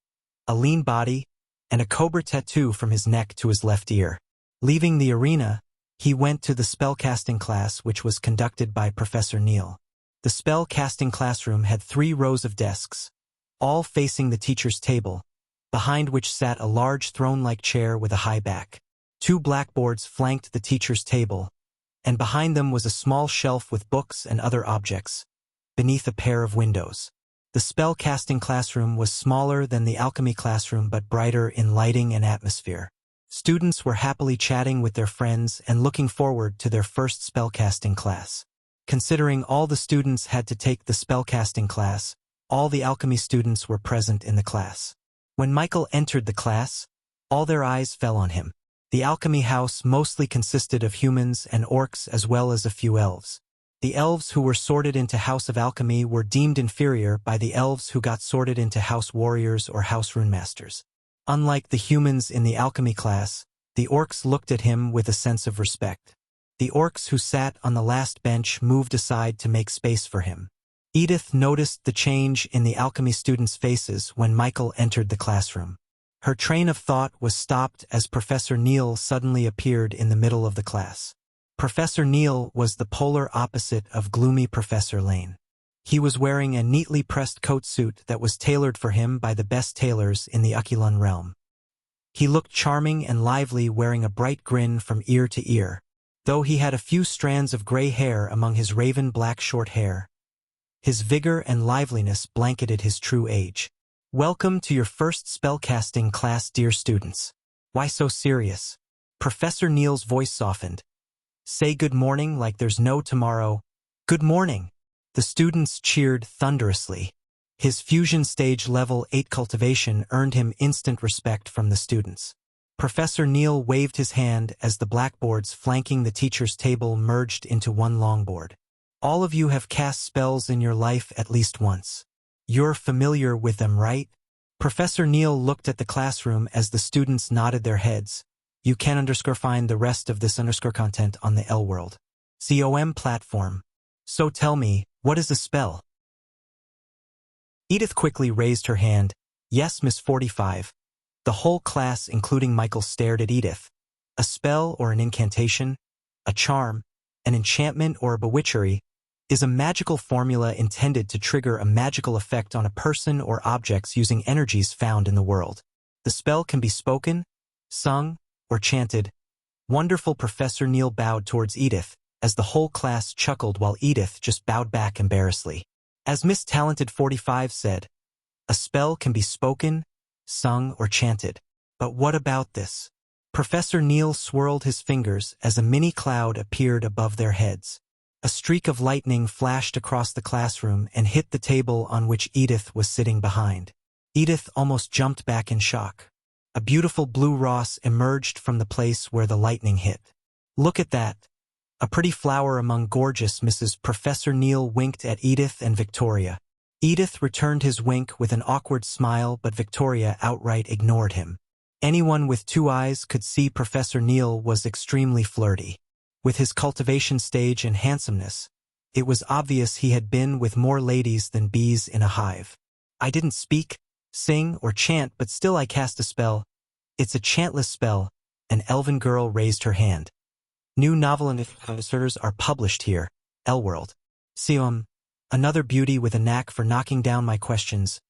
a lean body, and a cobra tattoo from his neck to his left ear. Leaving the arena, he went to the spellcasting class, which was conducted by Professor Neal. The spell-casting classroom had 3 rows of desks, all facing the teacher's table, behind which sat a large throne-like chair with a high back. 2 blackboards flanked the teacher's table, and behind them was a small shelf with books and other objects, beneath a pair of windows. The spell-casting classroom was smaller than the alchemy classroom but brighter in lighting and atmosphere. Students were happily chatting with their friends and looking forward to their first spellcasting class. Considering all the students had to take the spellcasting class, all the alchemy students were present in the class. When Michael entered the class, all their eyes fell on him. The alchemy house mostly consisted of humans and orcs as well as a few elves. The elves who were sorted into House of Alchemy were deemed inferior by the elves who got sorted into House Warriors or House Runemasters. Unlike the humans in the alchemy class, the orcs looked at him with a sense of respect. The orcs who sat on the last bench moved aside to make space for him. Edith noticed the change in the alchemy students' faces when Michael entered the classroom. Her train of thought was stopped as Professor Neal suddenly appeared in the middle of the class. Professor Neal was the polar opposite of gloomy Professor Lane. He was wearing a neatly pressed coat suit that was tailored for him by the best tailors in the Ukulun realm. He looked charming and lively, wearing a bright grin from ear to ear, though he had a few strands of gray hair among his raven black short hair. His vigor and liveliness blanketed his true age. "Welcome to your first spellcasting class, dear students." "Why so serious?" Professor Neal's voice softened. "Say good morning like there's no tomorrow." "Good morning." The students cheered thunderously. His fusion stage level 8 cultivation earned him instant respect from the students. Professor Neal waved his hand as the blackboards flanking the teacher's table merged into one longboard. "All of you have cast spells in your life at least once. You're familiar with them, right?" Professor Neal looked at the classroom as the students nodded their heads. You can _ find the rest of this _ content on the L World COM platform. So tell me, what is a spell? Edith quickly raised her hand. "Yes, Miss 45. The whole class, including Michael, stared at Edith. A spell or an incantation, a charm, an enchantment or a bewitchery, is a magical formula intended to trigger a magical effect on a person or objects using energies found in the world. The spell can be spoken, sung, or chanted." Wonderful. Professor Neal bowed towards Edith, as the whole class chuckled while Edith just bowed back embarrassedly. As Miss Talented 45 said, a spell can be spoken, sung, or chanted. But what about this? Professor Neal swirled his fingers as a mini cloud appeared above their heads. A streak of lightning flashed across the classroom and hit the table on which Edith was sitting behind. Edith almost jumped back in shock. A beautiful blue Ross emerged from the place where the lightning hit. Look at that. A pretty flower among gorgeous Mrs. Professor Neal winked at Edith and Victoria. Edith returned his wink with an awkward smile, but Victoria outright ignored him. Anyone with 2 eyes could see Professor Neal was extremely flirty. With his cultivation stage and handsomeness, it was obvious he had been with more ladies than bees in a hive. I didn't speak, sing, or chant, but still I cast a spell. It's a chantless spell. An elven girl raised her hand. New novel and inserters are published here. Elworld. Seom. Another beauty with a knack for knocking down my questions.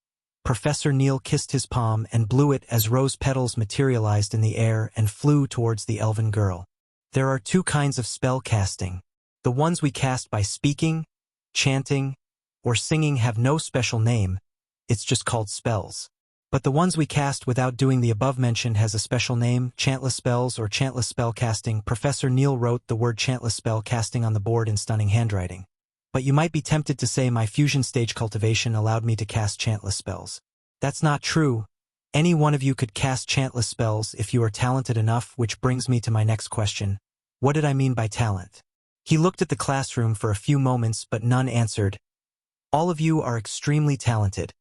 Professor Neal kissed his palm and blew it as rose petals materialized in the air and flew towards the elven girl. There are 2 kinds of spell casting. The ones we cast by speaking, chanting, or singing have no special name, it's just called spells. But the ones we cast without doing the above-mentioned has a special name, chantless spells or chantless spell casting. Professor Neal wrote the word chantless spell casting on the board in stunning handwriting. But you might be tempted to say my fusion stage cultivation allowed me to cast chantless spells. That's not true. Any one of you could cast chantless spells if you are talented enough, which brings me to my next question. What did I mean by talent? He looked at the classroom for a few moments, but none answered. All of you are extremely talented.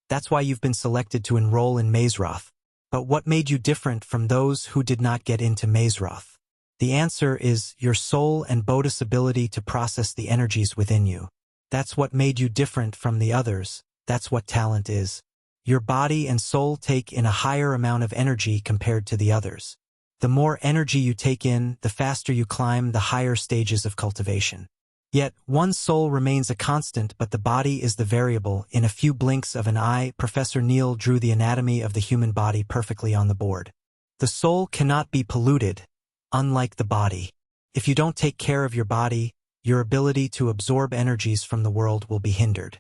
That's why you've been selected to enroll in Mazeroth. But what made you different from those who did not get into Mazeroth? The answer is your soul and Bodhi's ability to process the energies within you. That's what made you different from the others. That's what talent is. Your body and soul take in a higher amount of energy compared to the others. The more energy you take in, the faster you climb the higher stages of cultivation. Yet, one's soul remains a constant, but the body is the variable. In a few blinks of an eye, Professor Neal drew the anatomy of the human body perfectly on the board. The soul cannot be polluted, unlike the body. If you don't take care of your body, your ability to absorb energies from the world will be hindered.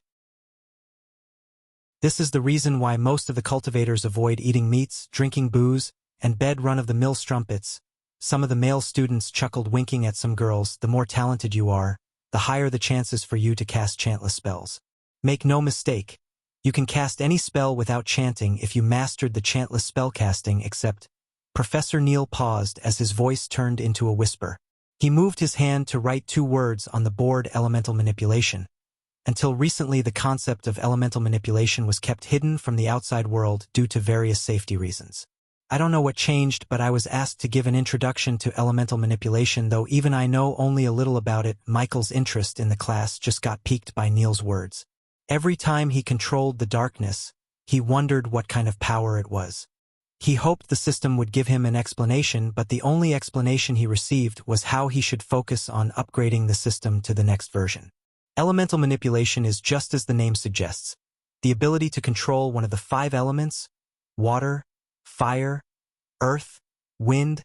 This is the reason why most of the cultivators avoid eating meats, drinking booze, and bed run-of-the-mill strumpets. Some of the male students chuckled, winking at some girls. The more talented you are, the higher the chances for you to cast chantless spells. Make no mistake, you can cast any spell without chanting if you mastered the chantless spellcasting, except Professor Neal paused as his voice turned into a whisper. He moved his hand to write 2 words on the board: elemental manipulation. Until recently, the concept of elemental manipulation was kept hidden from the outside world due to various safety reasons. I don't know what changed, but I was asked to give an introduction to elemental manipulation, though even I know only a little about it. Michael's interest in the class just got piqued by Neal's words. Every time he controlled the darkness, he wondered what kind of power it was. He hoped the system would give him an explanation, but the only explanation he received was how he should focus on upgrading the system to the next version. Elemental manipulation is just as the name suggests, the ability to control one of the 5 elements: water, fire, earth, wind,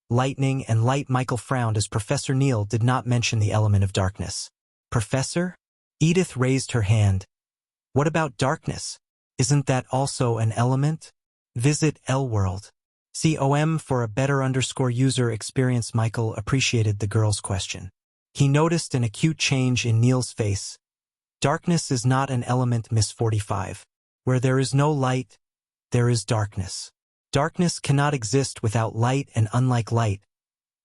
lightning, and light. Michael frowned as Professor Neal did not mention the element of darkness. Professor? Edith raised her hand. What about darkness? Isn't that also an element? Visit Elworld. COM for a better user experience. Michael appreciated the girl's question. He noticed an acute change in Neal's face. Darkness is not an element, Miss 45. Where there is no light, there is darkness. Darkness cannot exist without light, and unlike light,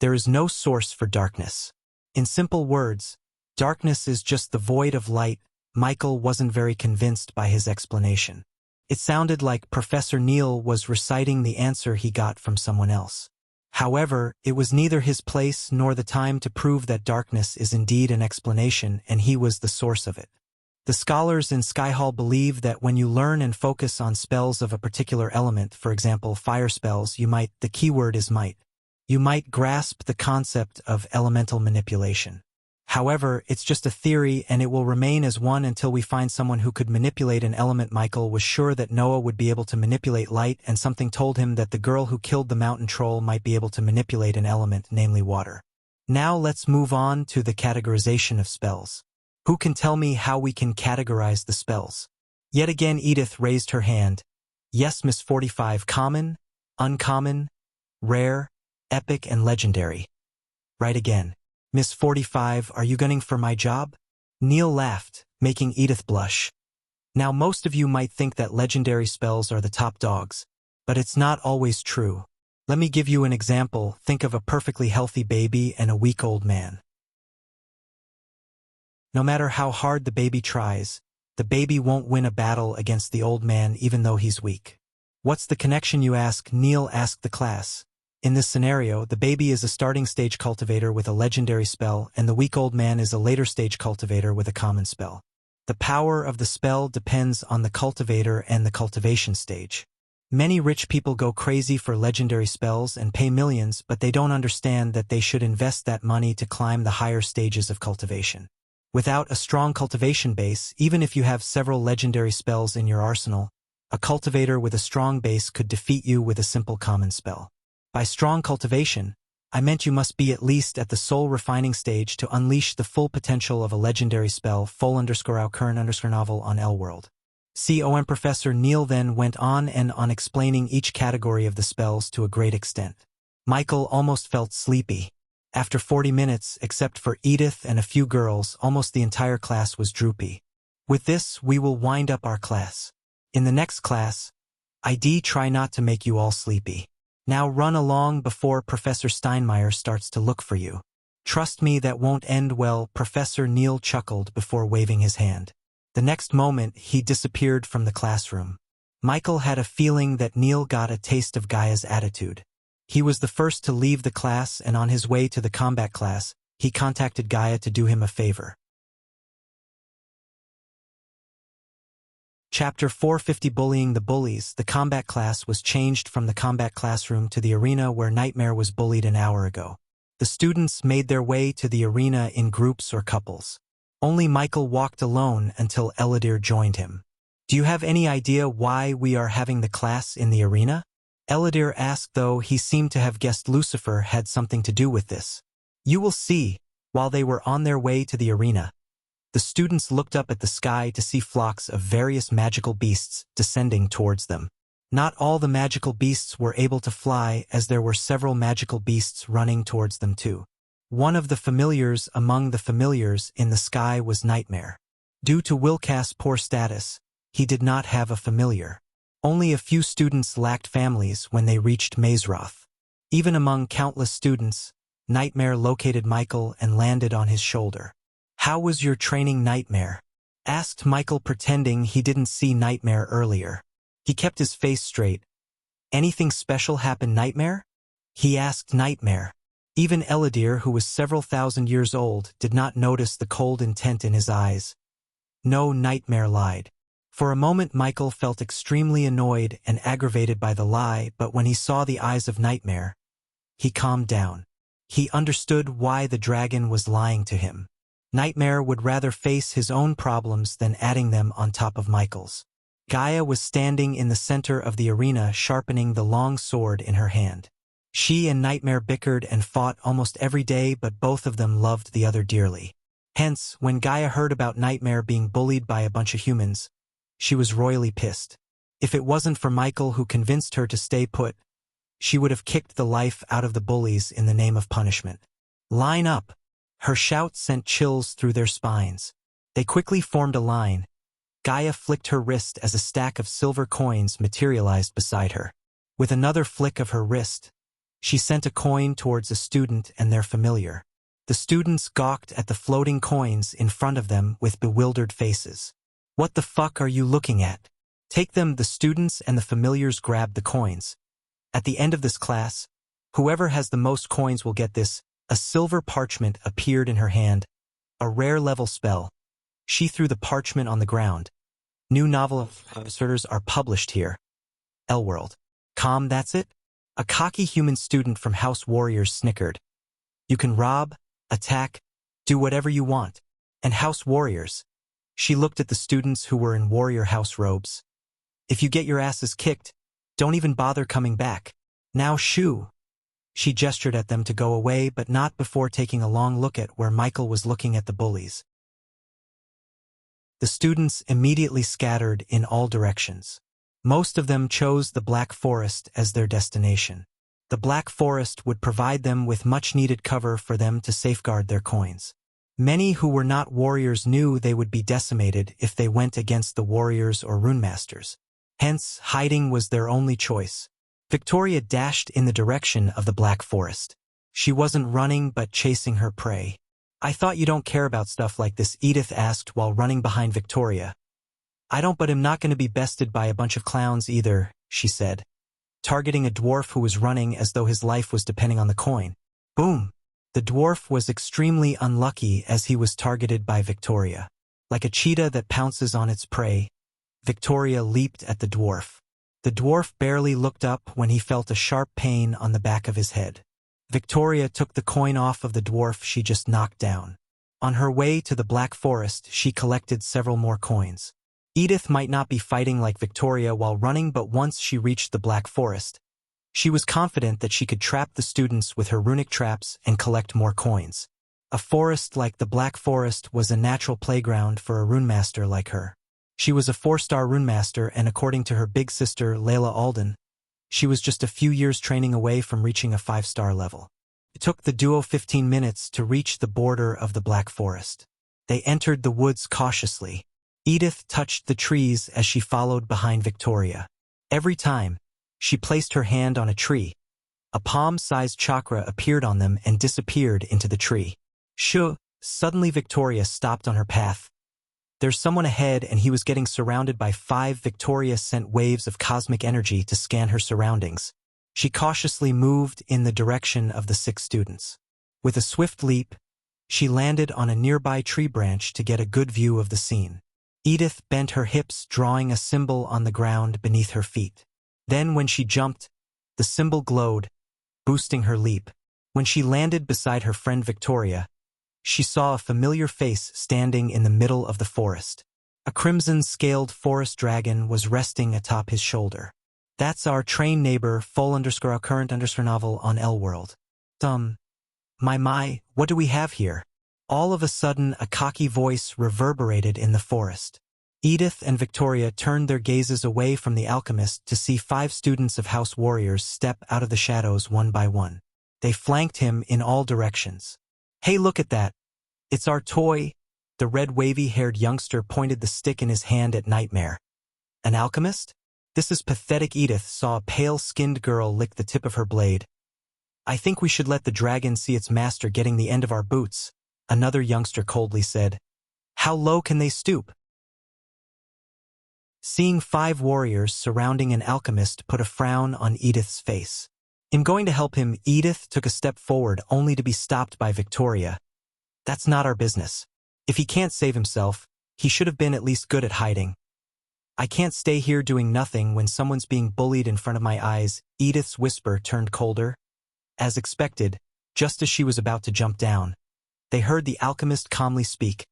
there is no source for darkness. In simple words, darkness is just the void of light. Michael wasn't very convinced by his explanation. It sounded like Professor Neal was reciting the answer he got from someone else. However, it was neither his place nor the time to prove that darkness is indeed an explanation, and he was the source of it. The scholars in Skyhall believe that when you learn and focus on spells of a particular element, for example fire spells, the keyword is might. You might grasp the concept of elemental manipulation. However, it's just a theory, and it will remain as one until we find someone who could manipulate an element. Michael was sure that Noah would be able to manipulate light, and something told him that the girl who killed the mountain troll might be able to manipulate an element, namely water. Now let's move on to the categorization of spells. Who can tell me how we can categorize the spells? Yet again Edith raised her hand. Yes, Miss 45. Common, uncommon, rare, epic, and legendary. Right again. Miss 45, are you gunning for my job? Neal laughed, making Edith blush. Now most of you might think that legendary spells are the top dogs, But it's not always true. Let me give you an example. Think of a perfectly healthy baby and a weak old man. No matter how hard the baby tries, the baby won't win a battle against the old man even though he's weak. What's the connection, you ask? Neil asked the class. In this scenario, the baby is a starting stage cultivator with a legendary spell, and the weak old man is a later stage cultivator with a common spell. The power of the spell depends on the cultivator and the cultivation stage. Many rich people go crazy for legendary spells and pay millions, but they don't understand that they should invest that money to climb the higher stages of cultivation. Without a strong cultivation base, even if you have several legendary spells in your arsenal, a cultivator with a strong base could defeat you with a simple common spell. By strong cultivation, I meant you must be at least at the soul refining stage to unleash the full potential of a legendary spell. Full_current_novel on L-World. COM Professor Neil then went on and on explaining each category of the spells to a great extent. Michael almost felt sleepy. After 40 minutes, except for Edith and a few girls, almost the entire class was droopy. With this, we will wind up our class. In the next class, ID try not to make you all sleepy. Now run along before Professor Steinmeier starts to look for you. Trust me, that won't end well. Professor Neil chuckled before waving his hand. The next moment, he disappeared from the classroom. Michael had a feeling that Neil got a taste of Gaia's attitude. He was the first to leave the class, and on his way to the combat class, he contacted Gaia to do him a favor. Chapter 450 Bullying the Bullies. The combat class was changed from the combat classroom to the arena where Nightmare was bullied an hour ago. The students made their way to the arena in groups or couples. Only Michael walked alone until Eladir joined him. Do you have any idea why we are having the class in the arena? Eladir asked, though he seemed to have guessed Lucifer had something to do with this. You will see. While they were on their way to the arena, the students looked up at the sky to see flocks of various magical beasts descending towards them. Not all the magical beasts were able to fly, as there were several magical beasts running towards them too. One of the familiars among the familiars in the sky was Nightmare. Due to Wilcast's poor status, he did not have a familiar. Only a few students lacked families when they reached Mazeroth. Even among countless students, Nightmare located Michael and landed on his shoulder. "How was your training, Nightmare?" asked Michael, pretending he didn't see Nightmare earlier. He kept his face straight. "Anything special happen, Nightmare?" he asked Nightmare. Even Eladir, who was several thousand years old, did not notice the cold intent in his eyes. No, Nightmare lied. For a moment Michael felt extremely annoyed and aggravated by the lie, but when he saw the eyes of Nightmare, he calmed down. He understood why the dragon was lying to him. Nightmare would rather face his own problems than adding them on top of Michael's. Gaia was standing in the center of the arena, sharpening the long sword in her hand. She and Nightmare bickered and fought almost every day, but both of them loved the other dearly. Hence, when Gaia heard about Nightmare being bullied by a bunch of humans, she was royally pissed. If it wasn't for Michael, who convinced her to stay put, she would have kicked the life out of the bullies in the name of punishment. "Line up!" Her shout sent chills through their spines. They quickly formed a line. Gaia flicked her wrist as a stack of silver coins materialized beside her. With another flick of her wrist, she sent a coin towards a student and their familiar. The students gawked at the floating coins in front of them with bewildered faces. "What the fuck are you looking at? Take them!" The students and the familiars grabbed the coins. At the end of this class, whoever has the most coins will get this. A silver parchment appeared in her hand, a rare level spell. She threw the parchment on the ground. New novel of asserters are published here. L-World. That's it? A cocky human student from House Warriors snickered. "You can rob, attack, do whatever you want. And House Warriors." She looked at the students who were in warrior house robes. "If you get your asses kicked, don't even bother coming back. Now shoo." She gestured at them to go away, but not before taking a long look at where Michael was looking at the bullies. The students immediately scattered in all directions. Most of them chose the Black Forest as their destination. The Black Forest would provide them with much-needed cover for them to safeguard their coins. Many who were not warriors knew they would be decimated if they went against the warriors or rune masters. Hence, hiding was their only choice. Victoria dashed in the direction of the Black Forest. She wasn't running but chasing her prey. "I thought you don't care about stuff like this," Edith asked while running behind Victoria. "I don't, but I'm not going to be bested by a bunch of clowns either," she said, targeting a dwarf who was running as though his life was depending on the coin. Boom! The dwarf was extremely unlucky as he was targeted by Victoria. Like a cheetah that pounces on its prey, Victoria leaped at the dwarf. The dwarf barely looked up when he felt a sharp pain on the back of his head. Victoria took the coin off of the dwarf she just knocked down. On her way to the Black Forest, she collected several more coins. Edith might not be fighting like Victoria while running, but once she reached the Black Forest, she was confident that she could trap the students with her runic traps and collect more coins. A forest like the Black Forest was a natural playground for a runemaster like her. She was a 4-star runemaster, and according to her big sister, Layla Alden, she was just a few years training away from reaching a 5-star level. It took the duo 15 minutes to reach the border of the Black Forest. They entered the woods cautiously. Edith touched the trees as she followed behind Victoria. Every time she placed her hand on a tree, a palm-sized chakra appeared on them and disappeared into the tree. Shoo! Suddenly Victoria stopped on her path. There's someone ahead, and he was getting surrounded by 5. Victoria sent waves of cosmic energy to scan her surroundings. She cautiously moved in the direction of the 6 students. With a swift leap, she landed on a nearby tree branch to get a good view of the scene. Edith bent her hips, drawing a symbol on the ground beneath her feet. Then when she jumped, the symbol glowed, boosting her leap. When she landed beside her friend Victoria, she saw a familiar face standing in the middle of the forest. A crimson-scaled forest dragon was resting atop his shoulder. "That's our train neighbor, full_current_novel on L-World. My, what do we have here?" All of a sudden, a cocky voice reverberated in the forest. Edith and Victoria turned their gazes away from the alchemist to see 5 students of House Warriors step out of the shadows one by one. They flanked him in all directions. "Hey, look at that! It's our toy!" The red wavy-haired youngster pointed the stick in his hand at Nightmare. "An alchemist? This is pathetic." Edith saw a pale-skinned girl lick the tip of her blade. "I think we should let the dragon see its master getting the end of our boots," another youngster coldly said. "How low can they stoop?" Seeing 5 warriors surrounding an alchemist put a frown on Edith's face. In going to help him, Edith took a step forward only to be stopped by Victoria. "That's not our business. If he can't save himself, he should have been at least good at hiding. I can't stay here doing nothing when someone's being bullied in front of my eyes." Edith's whisper turned colder. As expected, just as she was about to jump down, they heard the alchemist calmly speak.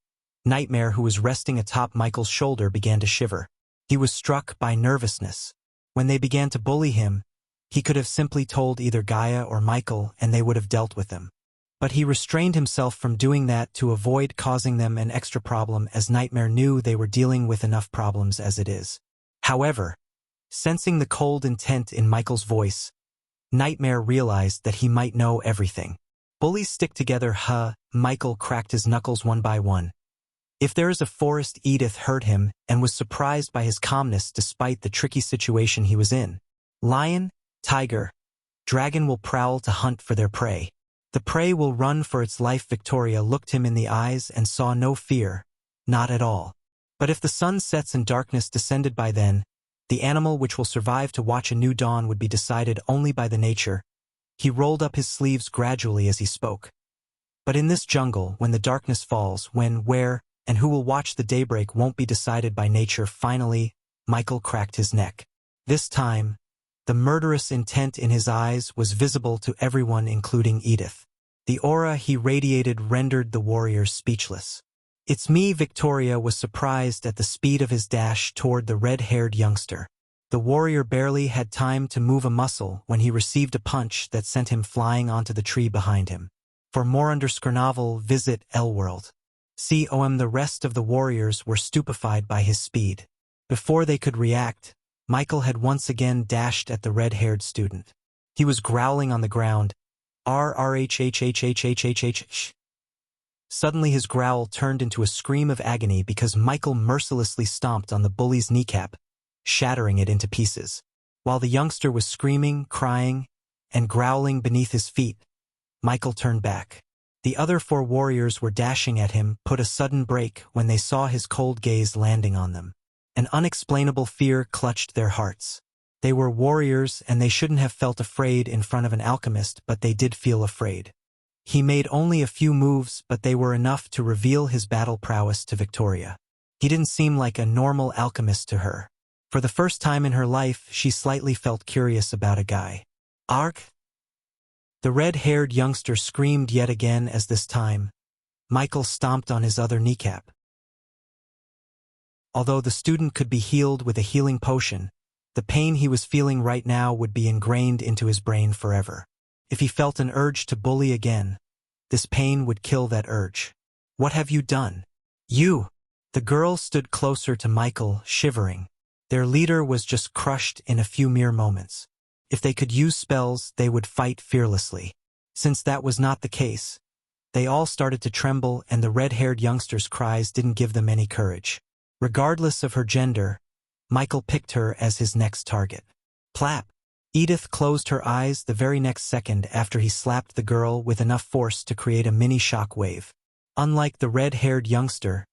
Nightmare, who was resting atop Michael's shoulder, began to shiver. He was struck by nervousness. When they began to bully him, he could have simply told either Gaia or Michael and they would have dealt with him. But he restrained himself from doing that to avoid causing them an extra problem, as Nightmare knew they were dealing with enough problems as it is. However, sensing the cold intent in Michael's voice, Nightmare realized that he might know everything. "Bullies stick together, huh?" Michael cracked his knuckles one by one. If there is a forest, Edith heard him and was surprised by his calmness despite the tricky situation he was in. "Lion, tiger, dragon will prowl to hunt for their prey. The prey will run for its life." Victoria looked him in the eyes and saw no fear, not at all. "But if the sun sets and darkness descended by then, the animal which will survive to watch a new dawn would be decided only by the nature." He rolled up his sleeves gradually as he spoke. "But in this jungle, when the darkness falls, when, where, and who will watch the daybreak won't be decided by nature." Finally, Michael cracked his neck. This time, the murderous intent in his eyes was visible to everyone, including Edith. The aura he radiated rendered the warriors speechless. "It's me." Victoria was surprised at the speed of his dash toward the red-haired youngster. The warrior barely had time to move a muscle when he received a punch that sent him flying onto the tree behind him. For more _novel, visit L-World. The rest of the warriors were stupefied by his speed. Before they could react, Michael had once again dashed at the red-haired student. He was growling on the ground. "RRHHHHHHH." Suddenly his growl turned into a scream of agony because Michael mercilessly stomped on the bully's kneecap, shattering it into pieces. While the youngster was screaming, crying, and growling beneath his feet, Michael turned back. The other 4 warriors were dashing at him, put a sudden break when they saw his cold gaze landing on them. An unexplainable fear clutched their hearts. They were warriors and they shouldn't have felt afraid in front of an alchemist, but they did feel afraid. He made only a few moves, but they were enough to reveal his battle prowess to Victoria. He didn't seem like a normal alchemist to her. For the first time in her life, she slightly felt curious about a guy. Arg? The red-haired youngster screamed yet again as this time Michael stomped on his other kneecap. Although the student could be healed with a healing potion, the pain he was feeling right now would be ingrained into his brain forever. If he felt an urge to bully again, this pain would kill that urge. What have you done? You! The girl stood closer to Michael, shivering. Their leader was just crushed in a few mere moments. If they could use spells, they would fight fearlessly. Since that was not the case, they all started to tremble, and the red-haired youngster's cries didn't give them any courage. Regardless of her gender, Michael picked her as his next target. Plap! Edith closed her eyes the very next second after he slapped the girl with enough force to create a mini shock wave. Unlike the red-haired youngster,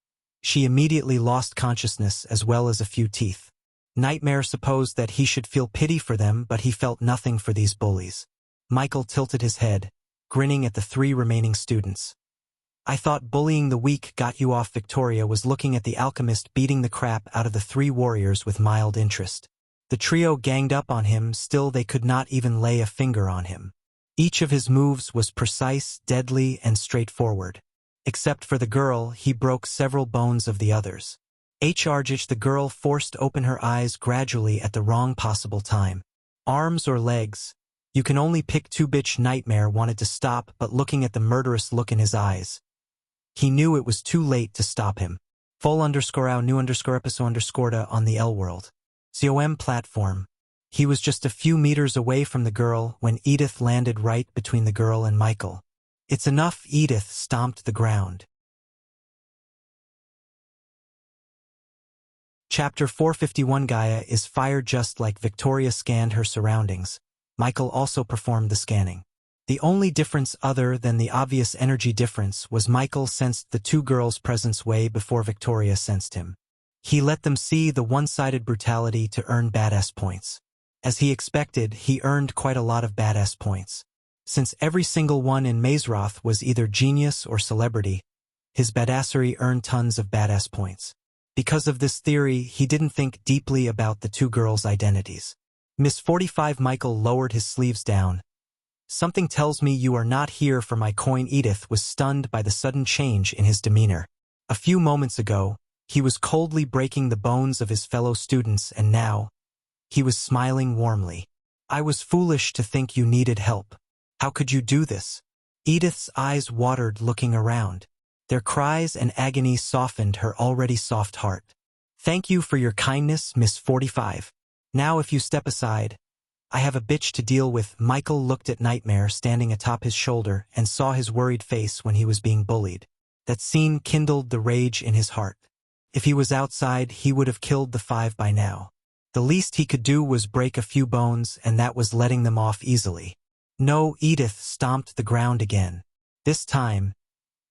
she immediately lost consciousness as well as a few teeth. Nightmare supposed that he should feel pity for them, but he felt nothing for these bullies. Michael tilted his head, grinning at the 3 remaining students. I thought bullying the weak got you off. Victoria was looking at the alchemist beating the crap out of the 3 warriors with mild interest. The trio ganged up on him, still they could not even lay a finger on him. Each of his moves was precise, deadly, and straightforward. Except for the girl, he broke several bones of the others. The girl forced open her eyes gradually at the wrong possible time. Arms or legs? You can only pick 2. Nightmare wanted to stop, but looking at the murderous look in his eyes, he knew it was too late to stop him. Full_out new_episode_ on the L World. COM platform. He was just a few meters away from the girl when Edith landed right between the girl and Michael. It's enough. Edith stomped the ground. Chapter 451. Gaia is fired. Just like Victoria scanned her surroundings, Michael also performed the scanning. The only difference other than the obvious energy difference was Michael sensed the 2 girls' presence way before Victoria sensed him. He let them see the one-sided brutality to earn badass points. As he expected, he earned quite a lot of badass points. Since every single one in Mazeroth was either genius or celebrity, his badassery earned tons of badass points. Because of this theory, he didn't think deeply about the 2 girls' identities. Miss 45. Michael lowered his sleeves down. Something tells me you are not here for my coin. Edith was stunned by the sudden change in his demeanor. A few moments ago, he was coldly breaking the bones of his fellow students, and now, he was smiling warmly. I was foolish to think you needed help. How could you do this? Edith's eyes watered looking around. Their cries and agony softened her already soft heart. Thank you for your kindness, Miss 45. Now if you step aside, I have a bitch to deal with. Michael looked at Nightmare standing atop his shoulder and saw his worried face when he was being bullied. That scene kindled the rage in his heart. If he was outside, he would have killed the 5 by now. The least he could do was break a few bones, and that was letting them off easily. No, Edith stomped the ground again. This time,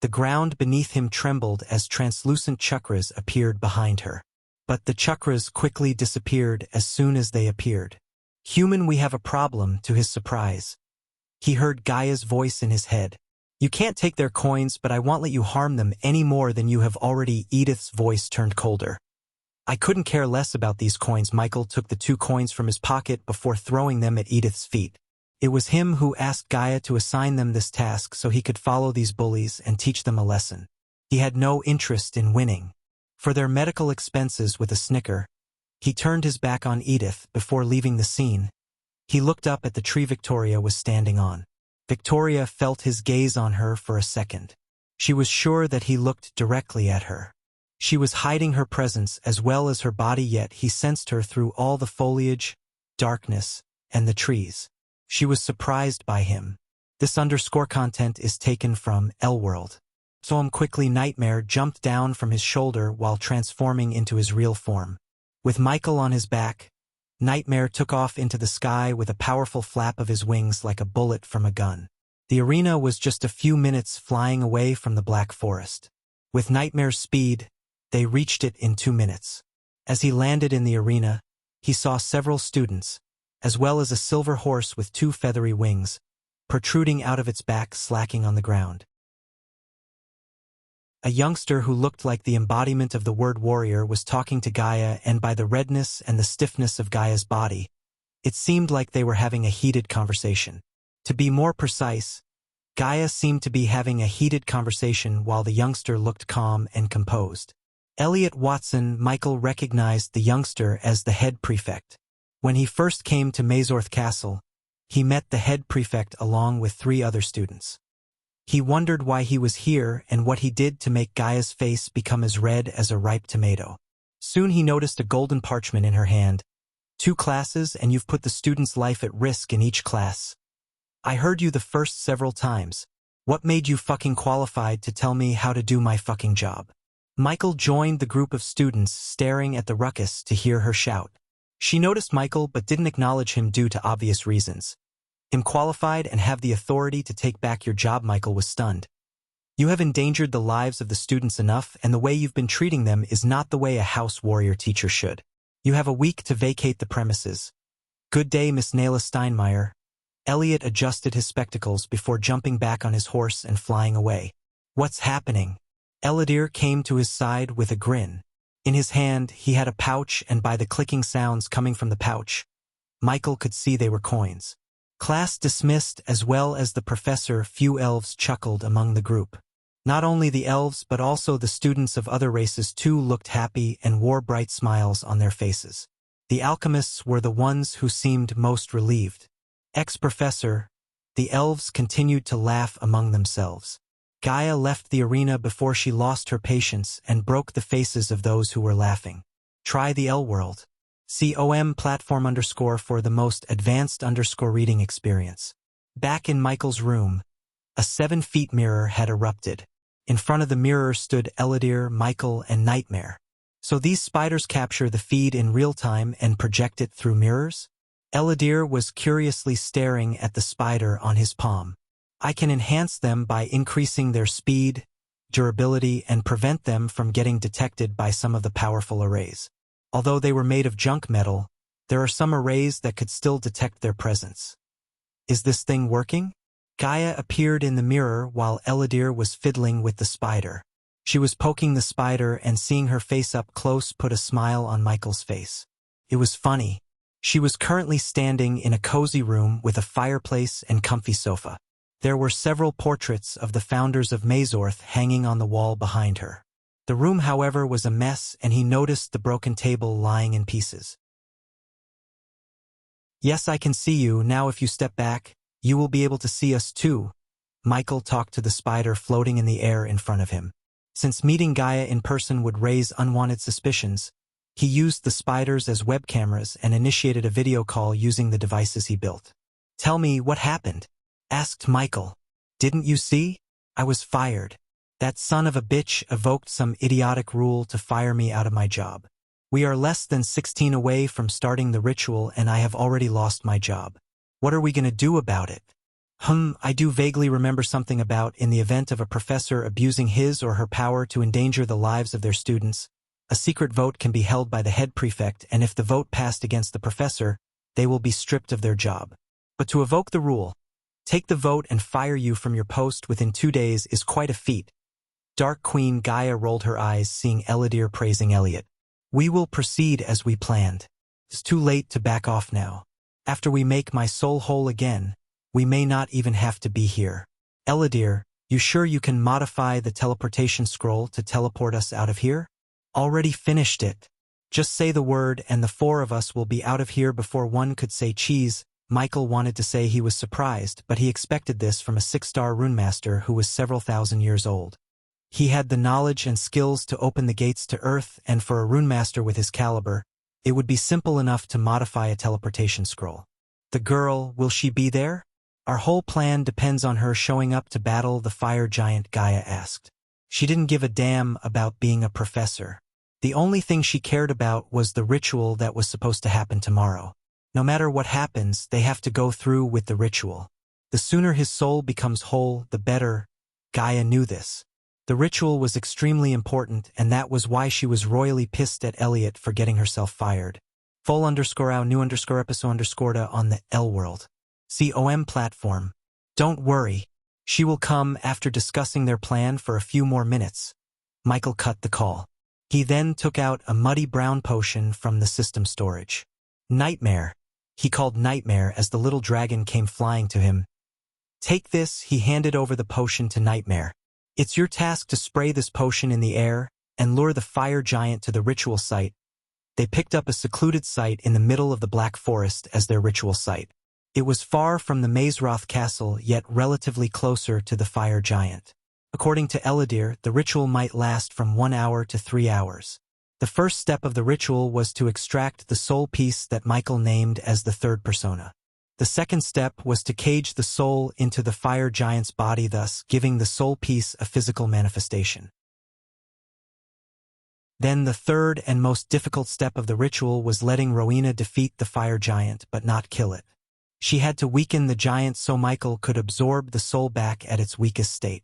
the ground beneath him trembled as translucent chakras appeared behind her. But the chakras quickly disappeared as soon as they appeared. Human, we have a problem. To his surprise, he heard Gaia's voice in his head. You can't take their coins, but I won't let you harm them any more than you have already. Edith's voice turned colder. I couldn't care less about these coins. Michael took the 2 coins from his pocket before throwing them at Edith's feet. It was him who asked Gaia to assign them this task so he could follow these bullies and teach them a lesson. He had no interest in winning. For their medical expenses, with a snicker, he turned his back on Edith before leaving the scene. He looked up at the tree Victoria was standing on. Victoria felt his gaze on her for a second. She was sure that he looked directly at her. She was hiding her presence as well as her body, yet he sensed her through all the foliage, darkness, and the trees. She was surprised by him. This _ content is taken from L World. Quickly Nightmare jumped down from his shoulder while transforming into his real form. With Michael on his back, Nightmare took off into the sky with a powerful flap of his wings like a bullet from a gun. The arena was just a few minutes flying away from the Black Forest. With Nightmare's speed, they reached it in 2 minutes. As he landed in the arena, he saw several students, as well as a silver horse with 2 feathery wings, protruding out of its back slacking on the ground. A youngster who looked like the embodiment of the word warrior was talking to Gaia, and by the redness and the stiffness of Gaia's body, it seemed like they were having a heated conversation. To be more precise, Gaia seemed to be having a heated conversation while the youngster looked calm and composed. Elliot Watson Michael recognized the youngster as the head prefect. When he first came to Mazorth Castle, he met the head prefect along with 3 other students. He wondered why he was here and what he did to make Gaia's face become as red as a ripe tomato. Soon he noticed a golden parchment in her hand. 2 classes, and you've put the student's life at risk in each class. I heard you the first several times. What made you fucking qualified to tell me how to do my fucking job? Michael joined the group of students staring at the ruckus to hear her shout. She noticed Michael but didn't acknowledge him due to obvious reasons. "I'm qualified and have the authority to take back your job." Michael was stunned. "You have endangered the lives of the students enough, and the way you've been treating them is not the way a house warrior teacher should. You have a week to vacate the premises." "Good day, Miss Nayla Steinmeier." Elliot adjusted his spectacles before jumping back on his horse and flying away. "What's happening?" Eladir came to his side with a grin. In his hand, he had a pouch, and by the clicking sounds coming from the pouch, Michael could see they were coins. Class dismissed, as well as the professor. Few elves chuckled among the group. Not only the elves but also the students of other races too looked happy and wore bright smiles on their faces. The alchemists were the ones who seemed most relieved. Ex-professor, the elves continued to laugh among themselves. Gaia left the arena before she lost her patience and broke the faces of those who were laughing. Try the L-World. COM platform _ for the most advanced _ reading experience. Back in Michael's room, a 7-foot mirror had erupted. In front of the mirror stood Eladir, Michael, and Nightmare. So these spiders capture the feed in real time and project it through mirrors? Eladir was curiously staring at the spider on his palm. "I can enhance them by increasing their speed, durability, and prevent them from getting detected by some of the powerful arrays. Although they were made of junk metal, there are some arrays that could still detect their presence. Is this thing working?" Gaia appeared in the mirror while Eladir was fiddling with the spider. She was poking the spider, and seeing her face up close put a smile on Michael's face. It was funny. She was currently standing in a cozy room with a fireplace and comfy sofa. There were several portraits of the founders of Mazorth hanging on the wall behind her. The room, however, was a mess, and he noticed the broken table lying in pieces. "Yes, I can see you. Now if you step back, you will be able to see us too." Michael talked to the spider floating in the air in front of him. Since meeting Gaia in person would raise unwanted suspicions, he used the spiders as web cameras and initiated a video call using the devices he built. "Tell me what happened?" asked Michael. "Didn't you see? I was fired. That son of a bitch evoked some idiotic rule to fire me out of my job. We are less than 16 away from starting the ritual, and I have already lost my job. What are we going to do about it?" I do vaguely remember something about, in the event of a professor abusing his or her power to endanger the lives of their students, a secret vote can be held by the head prefect, and if the vote passed against the professor, they will be stripped of their job. But to evoke the rule, take the vote and fire you from your post within 2 days is quite a feat. Dark Queen Gaia rolled her eyes, seeing Eladir praising Elliot. "We will proceed as we planned. It's too late to back off now. After we make my soul whole again, we may not even have to be here. Eladir, you sure you can modify the teleportation scroll to teleport us out of here?" "Already finished it. Just say the word and the 4 of us will be out of here before one could say cheese." Michael wanted to say he was surprised, but he expected this from a 6-star runemaster who was several thousand years old. He had the knowledge and skills to open the gates to Earth, and for a runemaster with his caliber, it would be simple enough to modify a teleportation scroll. "The girl, will she be there?" "Our whole plan depends on her showing up to battle the fire giant," Gaia asked. She didn't give a damn about being a professor. The only thing she cared about was the ritual that was supposed to happen tomorrow. No matter what happens, they have to go through with the ritual. The sooner his soul becomes whole, the better. Gaia knew this. The ritual was extremely important, and that was why she was royally pissed at Elliot for getting herself fired. Full_out new _episode_ on the L World. COM platform. Don't worry. She will come after discussing their plan for a few more minutes. Michael cut the call. He then took out a muddy brown potion from the system storage. Nightmare. He called Nightmare as the little dragon came flying to him. Take this, he handed over the potion to Nightmare. It's your task to spray this potion in the air and lure the fire giant to the ritual site. They picked up a secluded site in the middle of the Black Forest as their ritual site. It was far from the Mazeroth castle, yet relatively closer to the fire giant. According to Eladir, the ritual might last from 1 hour to 3 hours. The first step of the ritual was to extract the soul piece that Michael named as the third persona. The second step was to cage the soul into the fire giant's body, thus giving the soul piece a physical manifestation. Then the third and most difficult step of the ritual was letting Rowena defeat the fire giant but not kill it. She had to weaken the giant so Michael could absorb the soul back at its weakest state.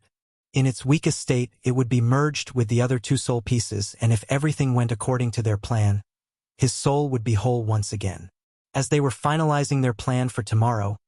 In its weakest state, it would be merged with the other 2 soul pieces, and if everything went according to their plan, his soul would be whole once again. As they were finalizing their plan for tomorrow,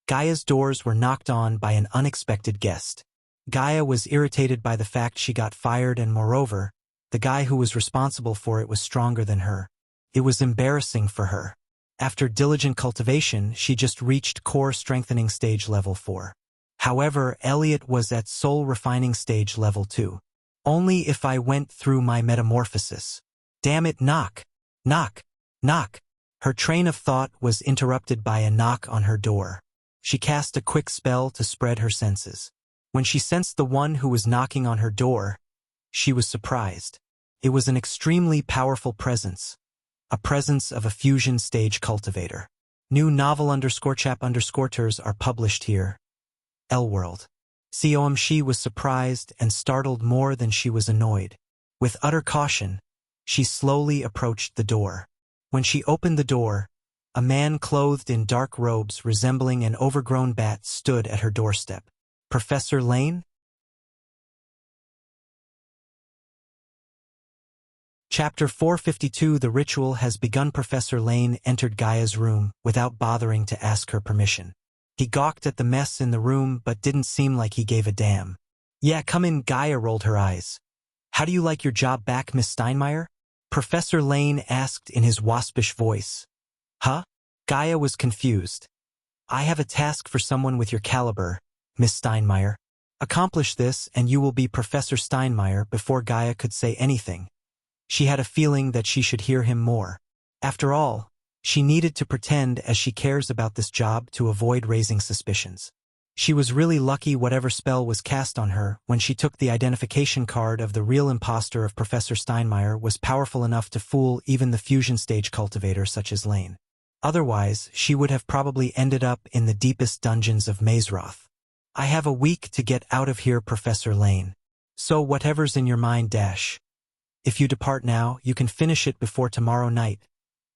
Gaia's doors were knocked on by an unexpected guest. Gaia was irritated by the fact she got fired, and moreover, the guy who was responsible for it was stronger than her. It was embarrassing for her. After diligent cultivation, she just reached core strengthening stage level 4. However, Elliot was at soul refining stage level 2. Only if I went through my metamorphosis. Damn it, knock. Knock. Knock. Her train of thought was interrupted by a knock on her door. She cast a quick spell to spread her senses. When she sensed the one who was knocking on her door, she was surprised. It was an extremely powerful presence. A presence of a fusion stage cultivator. New novel _chap_ters are published here. L World. Com. She was surprised and startled more than she was annoyed. With utter caution, she slowly approached the door. When she opened the door, a man clothed in dark robes resembling an overgrown bat stood at her doorstep. Professor Lane? Chapter 452. The ritual has begun. Professor Lane entered Gaia's room without bothering to ask her permission. He gawked at the mess in the room but didn't seem like he gave a damn. Yeah, come in. Gaia rolled her eyes. How do you like your job back, Miss Steinmeier? Professor Lane asked in his waspish voice. Huh? Gaia was confused. I have a task for someone with your caliber, Miss Steinmeier. Accomplish this and you will be Professor Steinmeier. Before Gaia could say anything, she had a feeling that she should hear him more. After all, she needed to pretend as she cares about this job to avoid raising suspicions. She was really lucky whatever spell was cast on her when she took the identification card of the real imposter of Professor Steinmeier was powerful enough to fool even the fusion stage cultivator such as Lane. Otherwise, she would have probably ended up in the deepest dungeons of Mazeroth. I have a week to get out of here, Professor Lane. So whatever's in your mind dash. If you depart now, you can finish it before tomorrow night.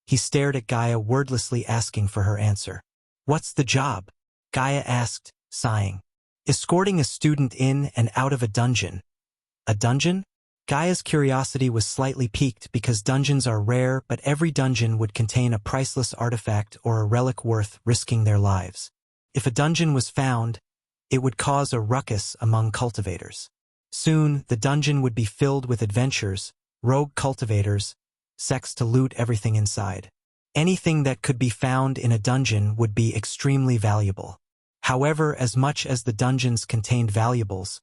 He stared at Gaia wordlessly, asking for her answer. What's the job? Gaia asked, sighing. Escorting a student in and out of a dungeon. A dungeon? Gaia's curiosity was slightly piqued because dungeons are rare, but every dungeon would contain a priceless artifact or a relic worth risking their lives. If a dungeon was found, it would cause a ruckus among cultivators. Soon, the dungeon would be filled with adventurers, rogue cultivators, sects to loot everything inside. Anything that could be found in a dungeon would be extremely valuable. However, as much as the dungeons contained valuables,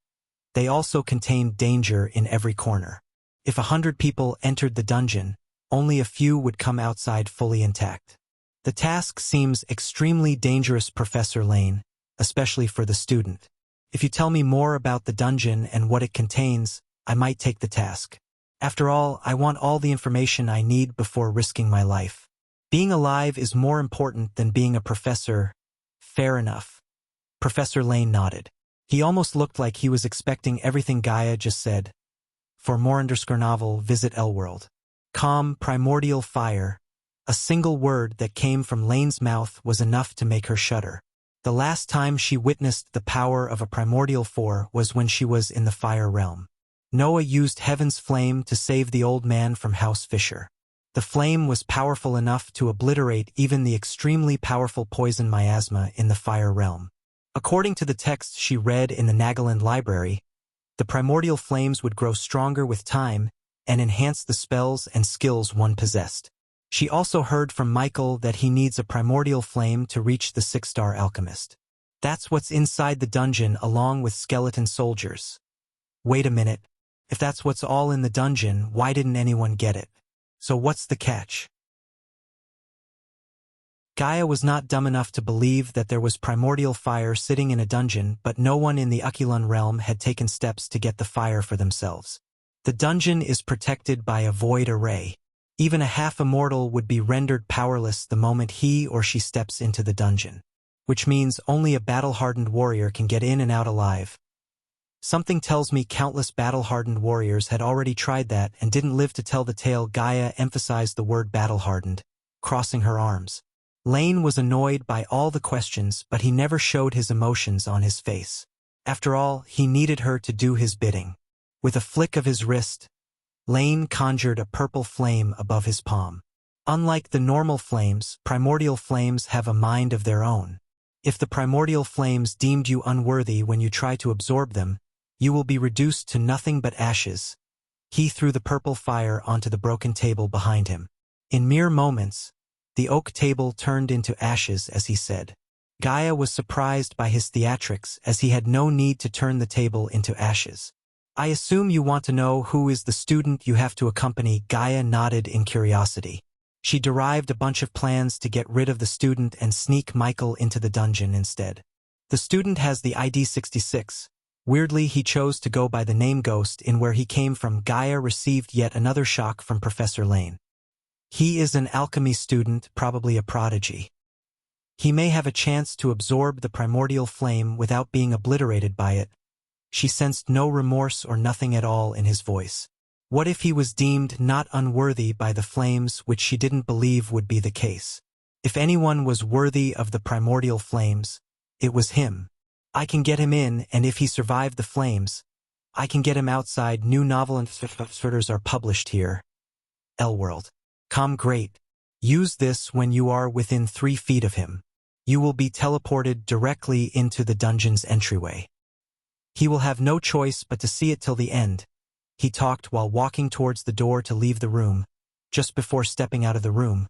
they also contained danger in every corner. If 100 people entered the dungeon, only a few would come outside fully intact. The task seems extremely dangerous, Professor Lane, especially for the student. If you tell me more about the dungeon and what it contains, I might take the task. After all, I want all the information I need before risking my life. Being alive is more important than being a professor. Fair enough. Professor Lane nodded. He almost looked like he was expecting everything Gaia just said. For more _novel, visit L World. Calm, primordial fire. A single word that came from Lane's mouth was enough to make her shudder. The last time she witnessed the power of a primordial four was when she was in the fire realm. Noah used heaven's flame to save the old man from House Fisher. The flame was powerful enough to obliterate even the extremely powerful poison miasma in the fire realm. According to the text she read in the Nagaland library, the primordial flames would grow stronger with time and enhance the spells and skills one possessed. She also heard from Michael that he needs a primordial flame to reach the 6-star alchemist. That's what's inside the dungeon along with skeleton soldiers. Wait a minute. If that's what's all in the dungeon, why didn't anyone get it? So what's the catch? Gaia was not dumb enough to believe that there was primordial fire sitting in a dungeon, but no one in the Aquilan realm had taken steps to get the fire for themselves. The dungeon is protected by a void array. Even a half-immortal would be rendered powerless the moment he or she steps into the dungeon, which means only a battle-hardened warrior can get in and out alive. Something tells me countless battle-hardened warriors had already tried that and didn't live to tell the tale. Gaia emphasized the word battle-hardened, crossing her arms. Lane was annoyed by all the questions, but he never showed his emotions on his face. After all, he needed her to do his bidding. With a flick of his wrist, Lane conjured a purple flame above his palm. Unlike the normal flames, primordial flames have a mind of their own. If the primordial flames deemed you unworthy when you try to absorb them, you will be reduced to nothing but ashes. He threw the purple fire onto the broken table behind him. In mere moments, the oak table turned into ashes as he said. Gaia was surprised by his theatrics as he had no need to turn the table into ashes. I assume you want to know who is the student you have to accompany. Gaia nodded in curiosity. She derived a bunch of plans to get rid of the student and sneak Michael into the dungeon instead. The student has the ID 66. Weirdly, he chose to go by the name Ghost in where he came from. Gaia received yet another shock from Professor Lane. He is an alchemy student, probably a prodigy. He may have a chance to absorb the primordial flame without being obliterated by it. She sensed no remorse or nothing at all in his voice. What if he was deemed not unworthy by the flames, which she didn't believe would be the case? If anyone was worthy of the primordial flames, it was him. I can get him in, and if he survived the flames, I can get him outside. New novel and sorters are published here. L-World. Great. Use this when you are within 3 feet of him. You will be teleported directly into the dungeon's entryway. He will have no choice but to see it till the end. He talked while walking towards the door to leave the room. Just before stepping out of the room,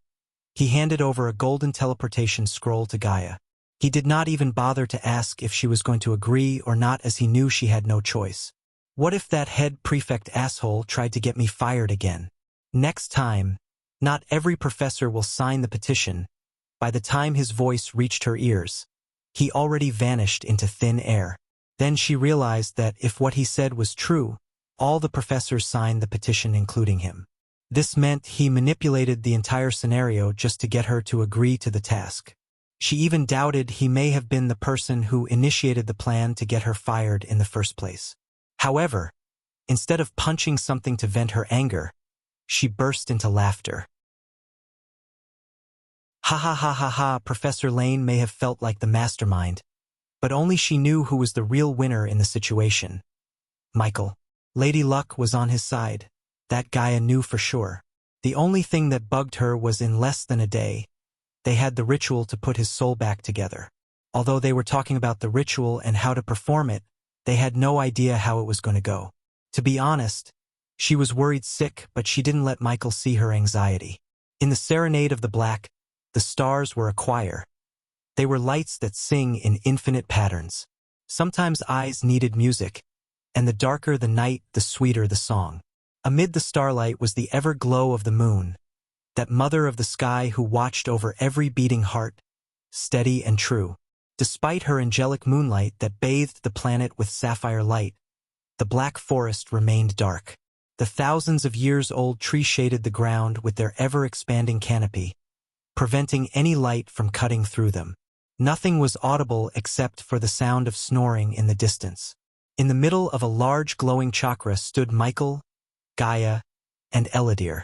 he handed over a golden teleportation scroll to Gaia. He did not even bother to ask if she was going to agree or not, as he knew she had no choice. What if that head prefect asshole tried to get me fired again? Next time, not every professor will sign the petition. By the time his voice reached her ears, he already vanished into thin air. Then she realized that if what he said was true, all the professors signed the petition, including him. This meant he manipulated the entire scenario just to get her to agree to the task. She even doubted he may have been the person who initiated the plan to get her fired in the first place. However, instead of punching something to vent her anger, she burst into laughter. Ha ha ha ha ha. Professor Lane may have felt like the mastermind, but only she knew who was the real winner in the situation. Michael. Lady Luck was on his side. That Gaia knew for sure. The only thing that bugged her was in less than a day, they had the ritual to put his soul back together. Although they were talking about the ritual and how to perform it, they had no idea how it was going to go. To be honest, she was worried sick, but she didn't let Michael see her anxiety. In the Serenade of the Black, the stars were a choir. They were lights that sing in infinite patterns. Sometimes eyes needed music, and the darker the night, the sweeter the song. Amid the starlight was the ever-glow of the moon, that mother of the sky who watched over every beating heart, steady and true. Despite her angelic moonlight that bathed the planet with sapphire light, the black forest remained dark. The thousands of years-old trees shaded the ground with their ever-expanding canopy, preventing any light from cutting through them. Nothing was audible except for the sound of snoring in the distance. In the middle of a large glowing chakra stood Michael, Gaia, and Eladir.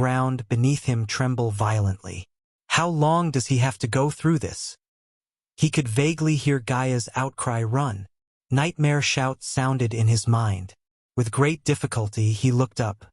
ground beneath him tremble violently. How long does he have to go through this? He could vaguely hear Gaia's outcry run. Nightmare shouts sounded in his mind. With great difficulty he looked up.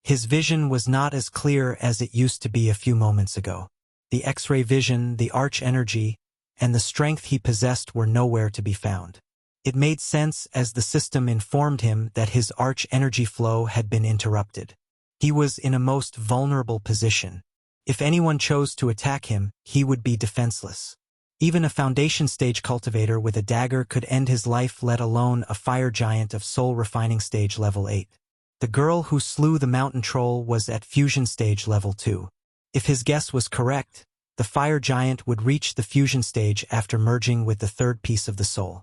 His vision was not as clear as it used to be a few moments ago. The X-ray vision, the arch-energy, and the strength he possessed were nowhere to be found. It made sense as the system informed him that his arch-energy flow had been interrupted. He was in a most vulnerable position. If anyone chose to attack him, he would be defenseless. Even a foundation-stage cultivator with a dagger could end his life, let alone a fire giant of soul-refining stage level 8. The girl who slew the mountain troll was at fusion stage level 2. If his guess was correct, the fire giant would reach the fusion stage after merging with the third piece of the soul.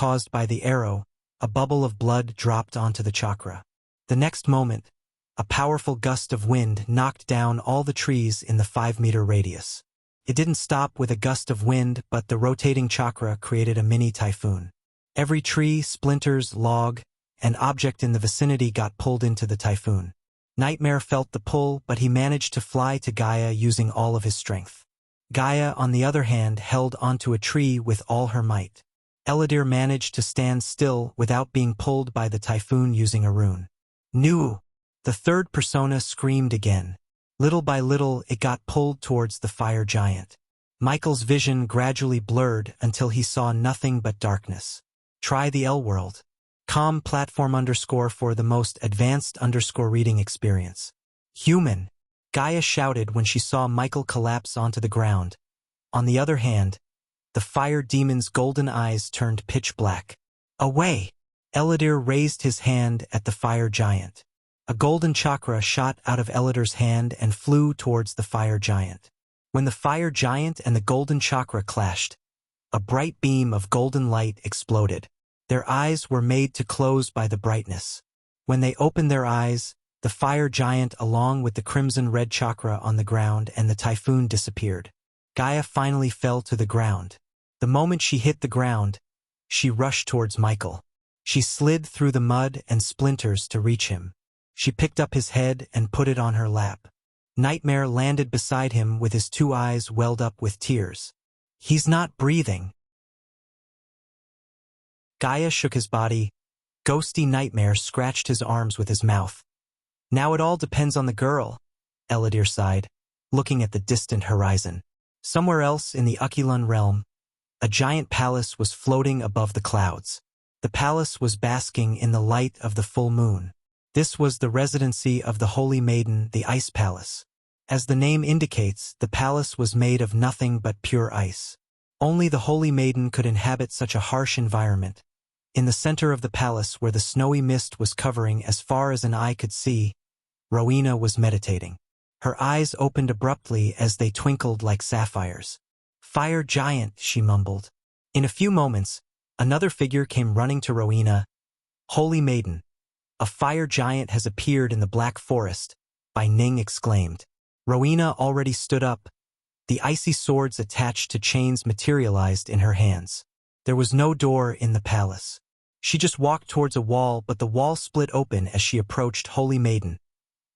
caused by the arrow, a bubble of blood dropped onto the chakra. The next moment, a powerful gust of wind knocked down all the trees in the 5-meter radius. It didn't stop with a gust of wind, but the rotating chakra created a mini typhoon. Every tree, splinters, log, and object in the vicinity got pulled into the typhoon. Nightmare felt the pull, but he managed to fly to Gaia using all of his strength. Gaia, on the other hand, held onto a tree with all her might. Eladir managed to stand still without being pulled by the typhoon using a rune. Nu! The third persona screamed again. Little by little, it got pulled towards the fire giant. Michael's vision gradually blurred until he saw nothing but darkness. Try the L-World. Com platform _ for the most advanced _ reading experience. Human! Gaia shouted when she saw Michael collapse onto the ground. On the other hand, the fire demon's golden eyes turned pitch black. Away! Eladir raised his hand at the fire giant. A golden chakra shot out of Eladir's hand and flew towards the fire giant. When the fire giant and the golden chakra clashed, a bright beam of golden light exploded. Their eyes were made to close by the brightness. When they opened their eyes, the fire giant along with the crimson-red chakra on the ground and the typhoon disappeared. Gaia finally fell to the ground. The moment she hit the ground, she rushed towards Michael. She slid through the mud and splinters to reach him. She picked up his head and put it on her lap. Nightmare landed beside him with his 2 eyes welled up with tears. He's not breathing. Gaia shook his body. Ghosty Nightmare scratched his arms with his mouth. Now it all depends on the girl, Eladir sighed, looking at the distant horizon. Somewhere else in the Akilan realm, a giant palace was floating above the clouds. The palace was basking in the light of the full moon. This was the residency of the Holy Maiden, the Ice Palace. As the name indicates, the palace was made of nothing but pure ice. Only the Holy Maiden could inhabit such a harsh environment. In the center of the palace, where the snowy mist was covering as far as an eye could see, Rowena was meditating. Her eyes opened abruptly as they twinkled like sapphires. "Fire giant," she mumbled. In a few moments, another figure came running to Rowena. "Holy Maiden, a fire giant has appeared in the Black Forest," Bai Ning exclaimed. Rowena already stood up. The icy swords attached to chains materialized in her hands. There was no door in the palace. She just walked towards a wall, but the wall split open as she approached Holy Maiden.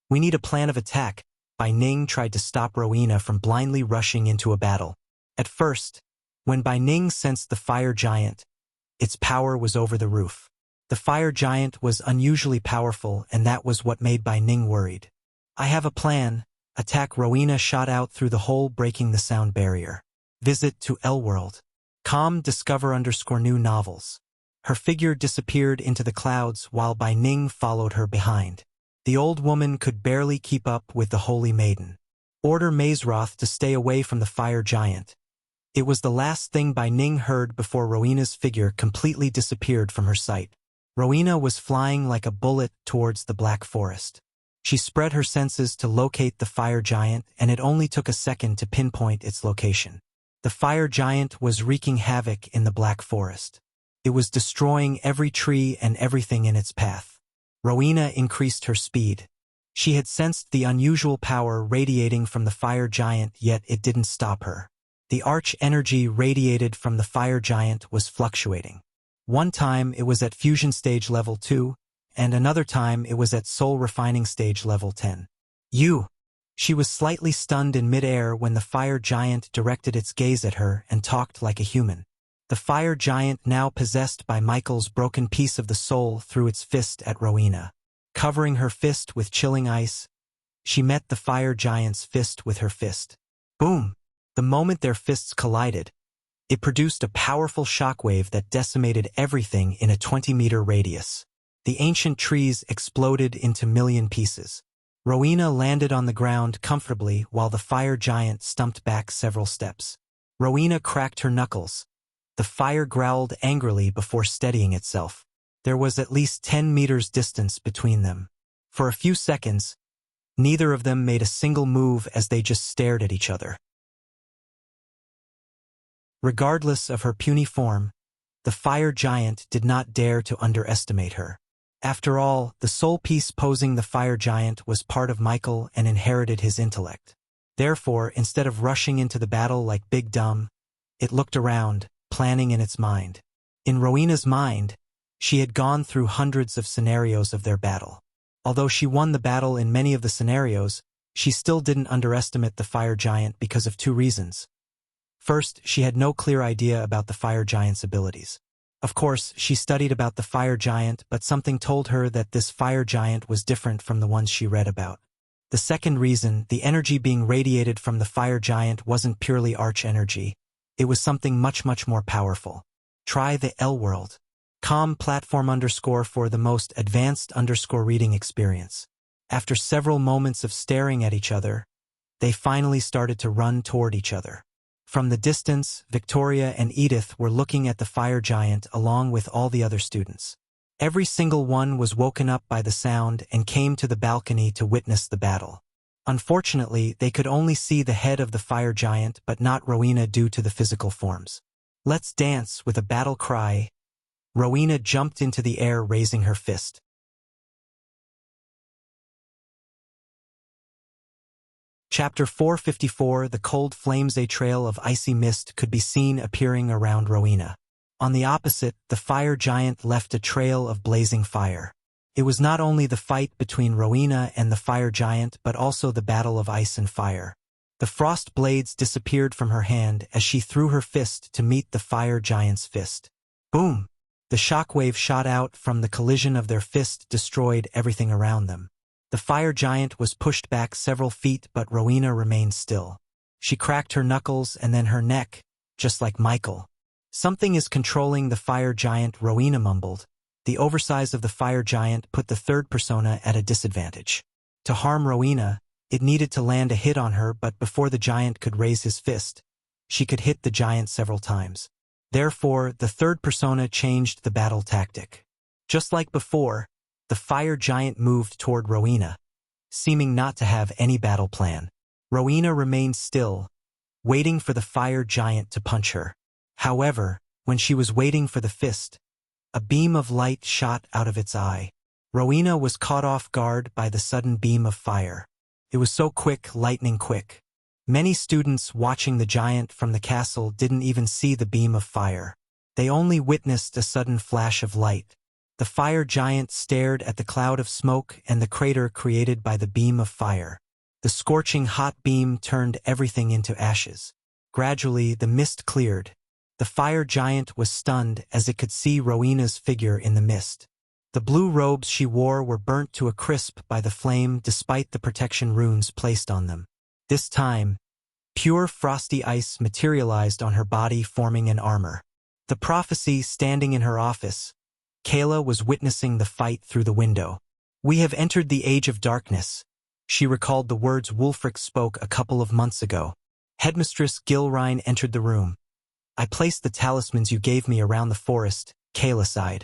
"We need a plan of attack." Bai Ning tried to stop Rowena from blindly rushing into a battle. At first, when Bai Ning sensed the fire giant, its power was over the roof. The fire giant was unusually powerful, and that was what made Bai Ning worried. "I have a plan." Attack. Rowena shot out through the hole, breaking the sound barrier. Visit to Elworld. Discover_new novels. Her figure disappeared into the clouds while Bai Ning followed her behind. The old woman could barely keep up with the Holy Maiden. Order Mazeroth to stay away from the fire giant. It was the last thing Bai Ning heard before Rowena's figure completely disappeared from her sight. Rowena was flying like a bullet towards the Black Forest. She spread her senses to locate the fire giant, and it only took a second to pinpoint its location. The fire giant was wreaking havoc in the Black Forest. It was destroying every tree and everything in its path. Rowena increased her speed. She had sensed the unusual power radiating from the fire giant, yet it didn't stop her. The arch energy radiated from the fire giant was fluctuating. One time it was at fusion stage level 2, and another time it was at soul refining stage level 10. She was slightly stunned in midair when the fire giant directed its gaze at her and talked like a human. The fire giant, now possessed by Michael's broken piece of the soul, threw its fist at Rowena. Covering her fist with chilling ice, she met the fire giant's fist with her fist. Boom! The moment their fists collided, it produced a powerful shockwave that decimated everything in a 20-meter radius. The ancient trees exploded into million pieces. Rowena landed on the ground comfortably while the fire giant stumped back several steps. Rowena cracked her knuckles. The fire growled angrily before steadying itself. There was at least 10 meters distance between them. For a few seconds, neither of them made a single move as they just stared at each other. Regardless of her puny form, the fire giant did not dare to underestimate her. After all, the soul piece posing the fire giant was part of Michael and inherited his intellect. Therefore, instead of rushing into the battle like Big Dumb, it looked around, planning in its mind. In Rowena's mind, she had gone through hundreds of scenarios of their battle. Although she won the battle in many of the scenarios, she still didn't underestimate the fire giant because of two reasons. First, she had no clear idea about the fire giant's abilities. Of course, she studied about the fire giant, but something told her that this fire giant was different from the ones she read about. The second reason, the energy being radiated from the fire giant wasn't purely arch energy. It was something much more powerful. Try the Elworld. Platform_ for the most advanced reading experience. After several moments of staring at each other, they finally started to run toward each other. From the distance, Victoria and Edith were looking at the fire giant along with all the other students. Every single one was woken up by the sound and came to the balcony to witness the battle. Unfortunately, they could only see the head of the fire giant but not Rowena due to the physical forms. "Let's dance!" With a battle cry, Rowena jumped into the air, raising her fist. Chapter 454. The cold flames. A trail of icy mist could be seen appearing around Rowena. On the opposite, the fire giant left a trail of blazing fire. It was not only the fight between Rowena and the fire giant but also the battle of ice and fire. The frost blades disappeared from her hand as she threw her fist to meet the fire giant's fist. Boom! The shockwave shot out from the collision of their fist destroyed everything around them. The fire giant was pushed back several feet, but Rowena remained still. She cracked her knuckles and then her neck, just like Michael. Something is controlling the fire giant, Rowena mumbled. The oversize of the fire giant put the third persona at a disadvantage. To harm Rowena, it needed to land a hit on her, but before the giant could raise his fist, she could hit the giant several times. Therefore, the third persona changed the battle tactic. Just like before, the fire giant moved toward Rowena, seeming not to have any battle plan. Rowena remained still, waiting for the fire giant to punch her. However, when she was waiting for the fist, a beam of light shot out of its eye. Rowena was caught off guard by the sudden beam of fire. It was so quick, lightning quick. Many students watching the giant from the castle didn't even see the beam of fire. They only witnessed a sudden flash of light. The fire giant stared at the cloud of smoke and the crater created by the beam of fire. The scorching hot beam turned everything into ashes. Gradually, the mist cleared. The fire giant was stunned as it could see Rowena's figure in the mist. The blue robes she wore were burnt to a crisp by the flame despite the protection runes placed on them. This time, pure frosty ice materialized on her body, forming an armor. The prophecy standing in her office. Kayla was witnessing the fight through the window. "We have entered the age of darkness." She recalled the words Wulfric spoke a couple of months ago. Headmistress Gilrine entered the room. "I placed the talismans you gave me around the forest," Kayla sighed.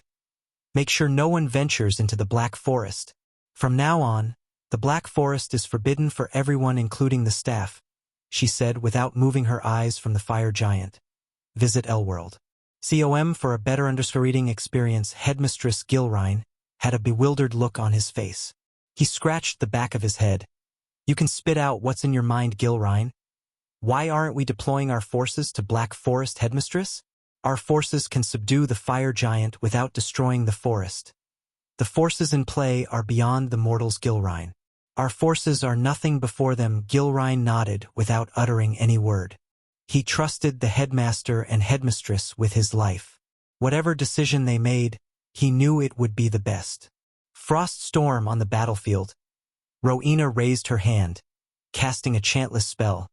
"Make sure no one ventures into the Black Forest. From now on, the Black Forest is forbidden for everyone, including the staff," she said without moving her eyes from the fire giant. Visit Elworld. COM for a better reading experience. Headmistress Gilrine had a bewildered look on his face. He scratched the back of his head. "You can spit out what's in your mind, Gilrine. Why aren't we deploying our forces to Black Forest, Headmistress? Our forces can subdue the fire giant without destroying the forest. The forces in play are beyond the mortals, Gilrine. Our forces are nothing before them." Gilrine nodded without uttering any word. He trusted the headmaster and headmistress with his life. Whatever decision they made, he knew it would be the best. Frost storm on the battlefield. Rowena raised her hand, casting a chantless spell.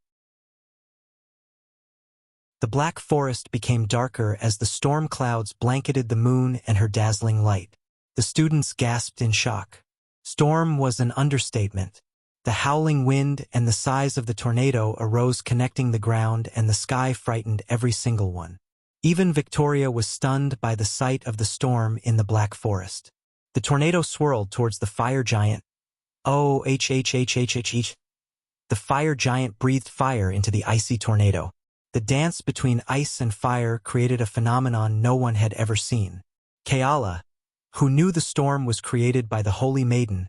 The Black Forest became darker as the storm clouds blanketed the moon and her dazzling light. The students gasped in shock. Storm was an understatement. The howling wind and the size of the tornado arose, connecting the ground and the sky, frightened every single one. Even Victoria was stunned by the sight of the storm in the Black Forest. The tornado swirled towards the fire giant. Oh, The fire giant breathed fire into the icy tornado. The dance between ice and fire created a phenomenon no one had ever seen. Kayala, who knew the storm was created by the Holy Maiden,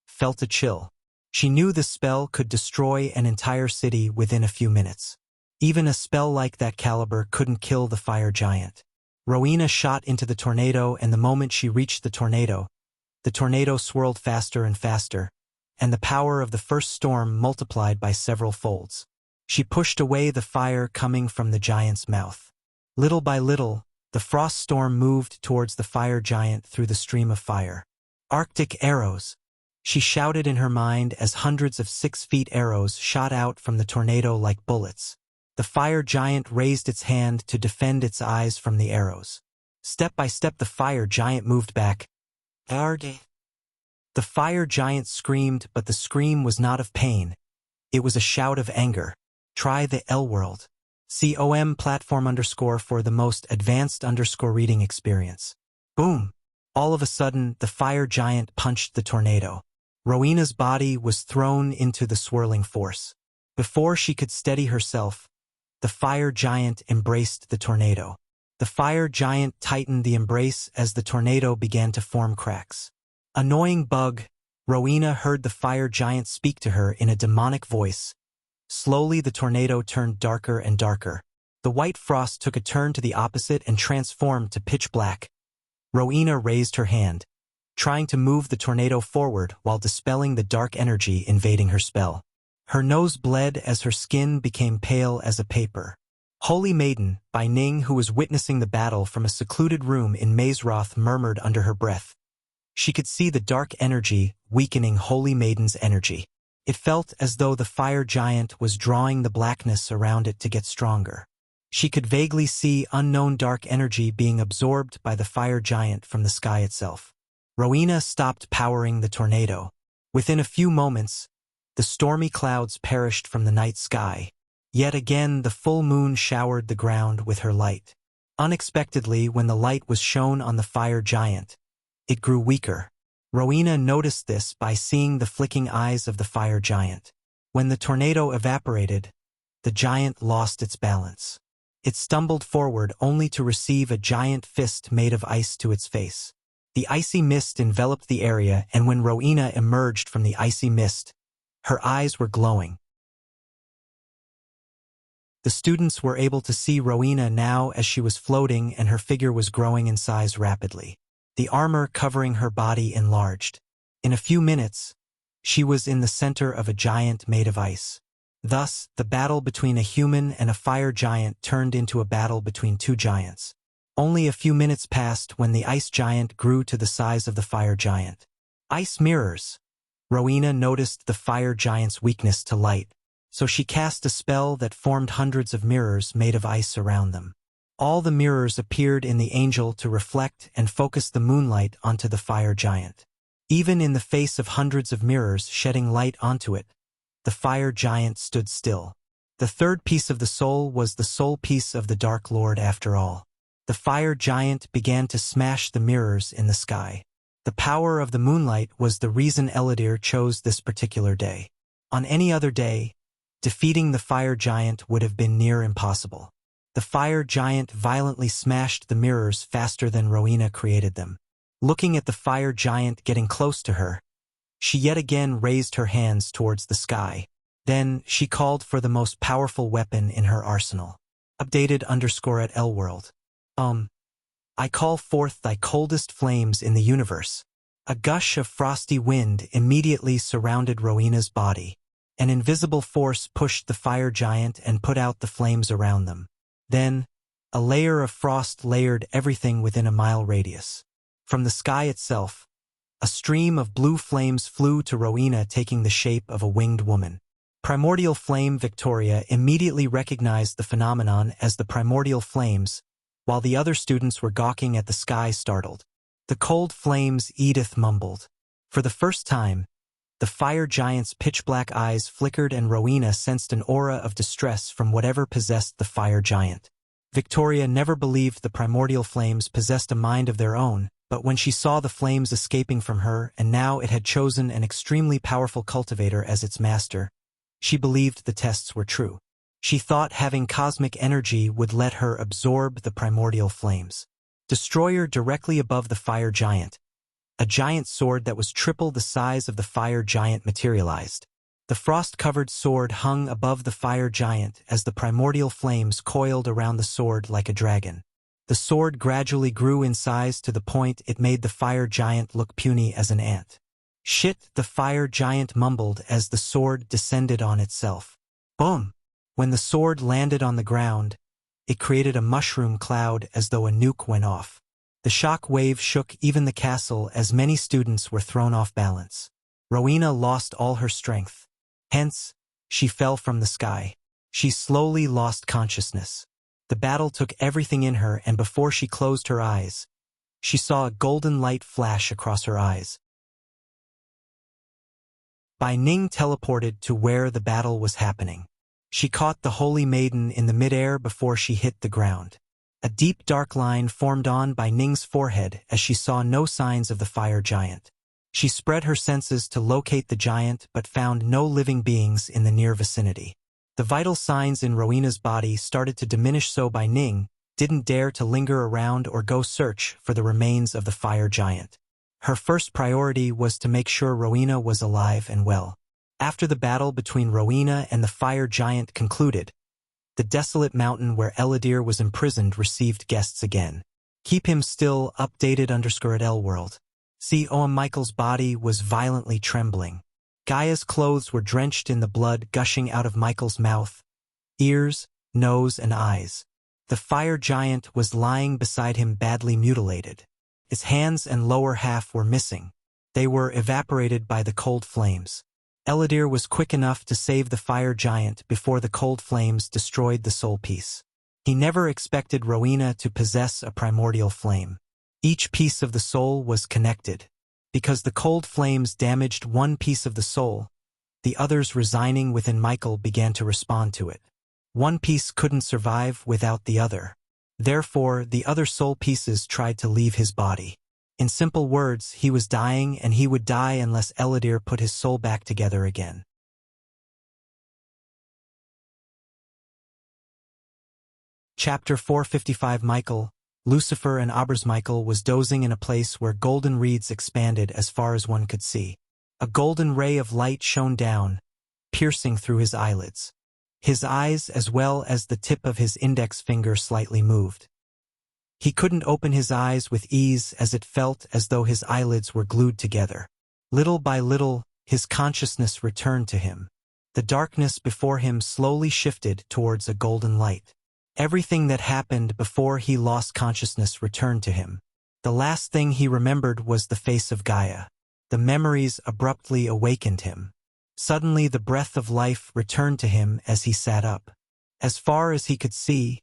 felt a chill. She knew the spell could destroy an entire city within a few minutes. Even a spell like that caliber couldn't kill the fire giant. Rowena shot into the tornado, and the moment she reached the tornado swirled faster and faster, and the power of the first storm multiplied by several folds. She pushed away the fire coming from the giant's mouth. Little by little, the frost storm moved towards the fire giant through the stream of fire. "Arctic arrows!" she shouted in her mind as hundreds of 6-foot arrows shot out from the tornado like bullets. The fire giant raised its hand to defend its eyes from the arrows. Step by step, the fire giant moved back. "Arde!" The fire giant screamed, but the scream was not of pain. It was a shout of anger. Try the Elworld. COM platform for the most advanced reading experience. Boom! All of a sudden, the fire giant punched the tornado. Rowena's body was thrown into the swirling force. Before she could steady herself, the fire giant embraced the tornado. The fire giant tightened the embrace as the tornado began to form cracks. "Annoying bug," Rowena heard the fire giant speak to her in a demonic voice. Slowly, the tornado turned darker and darker. The white frost took a turn to the opposite and transformed to pitch black. Rowena raised her hand, trying to move the tornado forward while dispelling the dark energy invading her spell. Her nose bled as her skin became pale as a paper. Holy Maiden, by Ning, who was witnessing the battle from a secluded room in Mazeroth, murmured under her breath. She could see the dark energy weakening Holy Maiden's energy. It felt as though the fire giant was drawing the blackness around it to get stronger. She could vaguely see unknown dark energy being absorbed by the fire giant from the sky itself. Rowena stopped powering the tornado. Within a few moments, the stormy clouds perished from the night sky. Yet again the full moon showered the ground with her light. Unexpectedly, when the light was shone on the fire giant, it grew weaker. Rowena noticed this by seeing the flicking eyes of the fire giant. When the tornado evaporated, the giant lost its balance. It stumbled forward only to receive a giant fist made of ice to its face. The icy mist enveloped the area, and when Rowena emerged from the icy mist, her eyes were glowing. The students were able to see Rowena now as she was floating, and her figure was growing in size rapidly. The armor covering her body enlarged. In a few minutes, she was in the center of a giant made of ice. Thus, the battle between a human and a fire giant turned into a battle between two giants. Only a few minutes passed when the ice giant grew to the size of the fire giant. Ice mirrors. Rowena noticed the fire giant's weakness to light, so she cast a spell that formed hundreds of mirrors made of ice around them. All the mirrors appeared in the angel to reflect and focus the moonlight onto the fire giant. Even in the face of hundreds of mirrors shedding light onto it, the fire giant stood still. The third piece of the soul was the soul piece of the Dark Lord after all. The fire giant began to smash the mirrors in the sky. The power of the moonlight was the reason Eladir chose this particular day. On any other day, defeating the fire giant would have been near impossible. The fire giant violently smashed the mirrors faster than Rowena created them. Looking at the fire giant getting close to her, she yet again raised her hands towards the sky. Then she called for the most powerful weapon in her arsenal. _@Lworld. I call forth thy coldest flames in the universe. A gush of frosty wind immediately surrounded Rowena's body. An invisible force pushed the fire giant and put out the flames around them. Then, a layer of frost layered everything within a mile radius. From the sky itself, a stream of blue flames flew to Rowena, taking the shape of a winged woman. Primordial Flame Victoria immediately recognized the phenomenon as the primordial flames, while the other students were gawking at the sky, startled. The cold flames, Edith mumbled. For the first time, the fire giant's pitch-black eyes flickered, and Rowena sensed an aura of distress from whatever possessed the fire giant. Victoria never believed the primordial flames possessed a mind of their own, but when she saw the flames escaping from her, and now it had chosen an extremely powerful cultivator as its master, she believed the tests were true. She thought having cosmic energy would let her absorb the primordial flames. Destroyer directly above the fire giant. A giant sword that was triple the size of the fire giant materialized. The frost-covered sword hung above the fire giant as the primordial flames coiled around the sword like a dragon. The sword gradually grew in size to the point it made the fire giant look puny as an ant. Shit, the fire giant mumbled as the sword descended on itself. Boom! When the sword landed on the ground, it created a mushroom cloud as though a nuke went off. The shock wave shook even the castle as many students were thrown off balance. Rowena lost all her strength. Hence, she fell from the sky. She slowly lost consciousness. The battle took everything in her, and before she closed her eyes, she saw a golden light flash across her eyes. Bai Ning teleported to where the battle was happening. She caught the Holy Maiden in the midair before she hit the ground. A deep dark line formed on Bai Ning's forehead as she saw no signs of the fire giant. She spread her senses to locate the giant but found no living beings in the near vicinity. The vital signs in Rowena's body started to diminish, so Bai Ning didn't dare to linger around or go search for the remains of the fire giant. Her first priority was to make sure Rowena was alive and well. After the battle between Rowena and the fire giant concluded, the desolate mountain where Eladir was imprisoned received guests again. Keep him still, _@Lworld. See, Michael's body was violently trembling. Gaia's clothes were drenched in the blood gushing out of Michael's mouth, ears, nose, and eyes. The fire giant was lying beside him badly mutilated. His hands and lower half were missing. They were evaporated by the cold flames. Eladir was quick enough to save the fire giant before the cold flames destroyed the soul piece. He never expected Rowena to possess a primordial flame. Each piece of the soul was connected. Because the cold flames damaged one piece of the soul, the others resigning within Michael began to respond to it. One piece couldn't survive without the other. Therefore, the other soul pieces tried to leave his body. In simple words, he was dying, and he would die unless Eladir put his soul back together again. Chapter 455. Michael, Lucifer and Aubr's Michael was dozing in a place where golden reeds expanded as far as one could see. A golden ray of light shone down, piercing through his eyelids. His eyes, as well as the tip of his index finger, slightly moved. He couldn't open his eyes with ease, as it felt as though his eyelids were glued together. Little by little, his consciousness returned to him. The darkness before him slowly shifted towards a golden light. Everything that happened before he lost consciousness returned to him. The last thing he remembered was the face of Gaia. The memories abruptly awakened him. Suddenly the breath of life returned to him as he sat up. As far as he could see,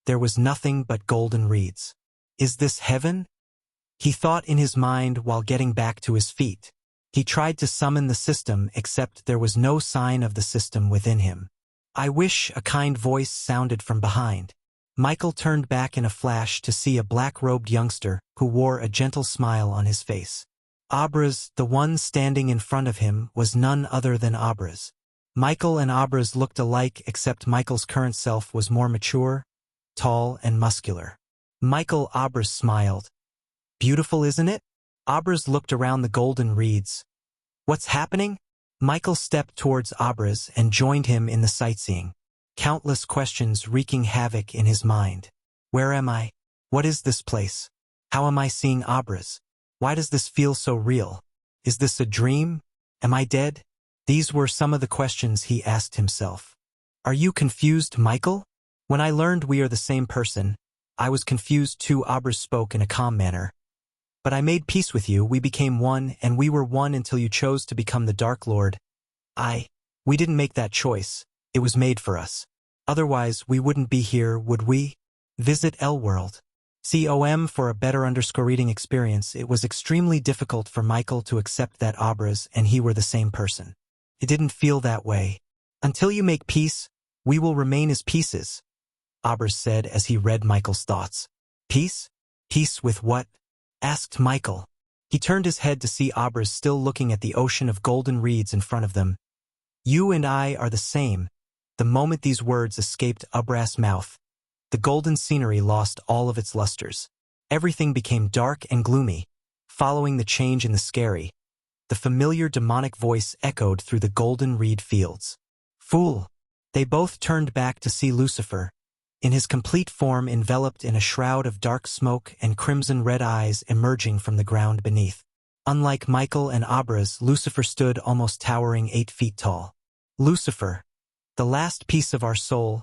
there was nothing but golden reeds. Is this heaven? He thought in his mind while getting back to his feet. He tried to summon the system, except there was no sign of the system within him. I wish, a kind voice sounded from behind. Michael turned back in a flash to see a black-robed youngster who wore a gentle smile on his face. Aubr's, the one standing in front of him, was none other than Aubr's. Michael and Aubr's looked alike, except Michael's current self was more mature, tall, and muscular. Aubr's smiled. Beautiful, isn't it? Aubr's looked around the golden reeds. What's happening? Michael stepped towards Aubr's and joined him in the sightseeing. Countless questions wreaking havoc in his mind. Where am I? What is this place? How am I seeing Aubr's? Why does this feel so real? Is this a dream? Am I dead? These were some of the questions he asked himself. Are you confused, Michael? When I learned we are the same person, I was confused too. Aubr's spoke in a calm manner. But I made peace with you, we became one, and we were one until you chose to become the Dark Lord. We didn't make that choice, it was made for us. Otherwise, we wouldn't be here, would we? Visit L-World. COM for a better_reading experience. It was extremely difficult for Michael to accept that Aubr's and he were the same person. It didn't feel that way. Until you make peace, we will remain as pieces, Aubr's said as he read Michael's thoughts. Peace? Peace with what? Asked Michael. He turned his head to see Aubr's still looking at the ocean of golden reeds in front of them. You and I are the same. The moment these words escaped Aubr's mouth, the golden scenery lost all of its lusters. Everything became dark and gloomy. Following the change in the scary, the familiar demonic voice echoed through the golden reed fields. Fool! They both turned back to see Lucifer, in his complete form enveloped in a shroud of dark smoke and crimson-red eyes emerging from the ground beneath. Unlike Michael and Aubr's, Lucifer stood almost towering 8 feet tall. Lucifer, the last piece of our soul.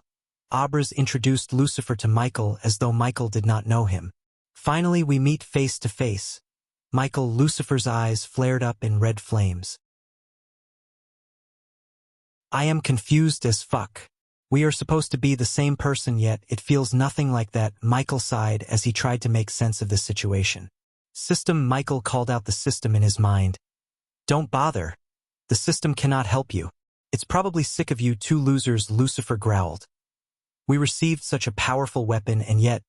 Aubr's introduced Lucifer to Michael as though Michael did not know him. Finally we meet face to face. Michael, Lucifer's eyes flared up in red flames. I am confused as fuck. We are supposed to be the same person, yet it feels nothing like that, Michael sighed as he tried to make sense of the situation. System. Michael called out the system in his mind. Don't bother. The system cannot help you. It's probably sick of you two losers, Lucifer growled. We received such a powerful weapon, and yet,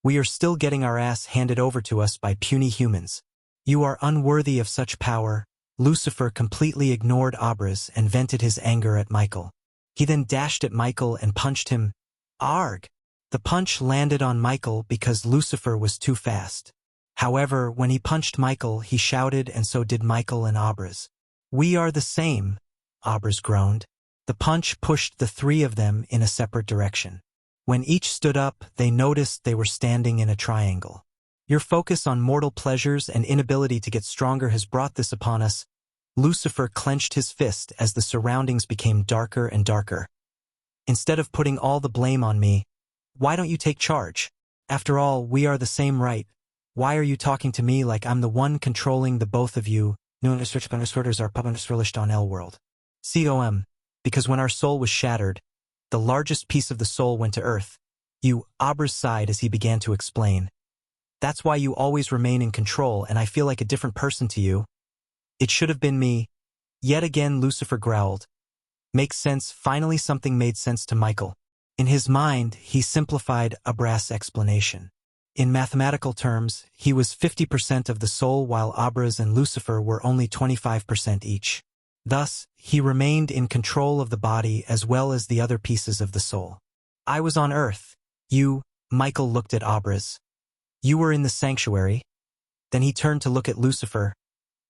we are still getting our ass handed over to us by puny humans. You are unworthy of such power. Lucifer completely ignored Aubr's and vented his anger at Michael. He then dashed at Michael and punched him. Arg! The punch landed on Michael because Lucifer was too fast. However, when he punched Michael, he shouted, and so did Michael and Aubr's. We are the same, Aubr's groaned. The punch pushed the 3 of them in a separate direction. When each stood up, they noticed they were standing in a triangle. Your focus on mortal pleasures and inability to get stronger has brought this upon us. Lucifer clenched his fist as the surroundings became darker and darker. Instead of putting all the blame on me, why don't you take charge? After all, we are the same, right? Why are you talking to me like I'm the one controlling the both of you? Nun sorters are published on L world. Com. Because when our soul was shattered, the largest piece of the soul went to Earth. You, Abras sighed as he began to explain. That's why you always remain in control, and I feel like a different person to you. It should have been me. Yet again Lucifer growled. Makes sense. Finally something made sense to Michael. In his mind, he simplified Abras' explanation. In mathematical terms, he was 50% of the soul while Abras and Lucifer were only 25% each. Thus, he remained in control of the body as well as the other pieces of the soul. I was on Earth. You, Michael looked at Abras. You were in the sanctuary. Then he turned to look at Lucifer.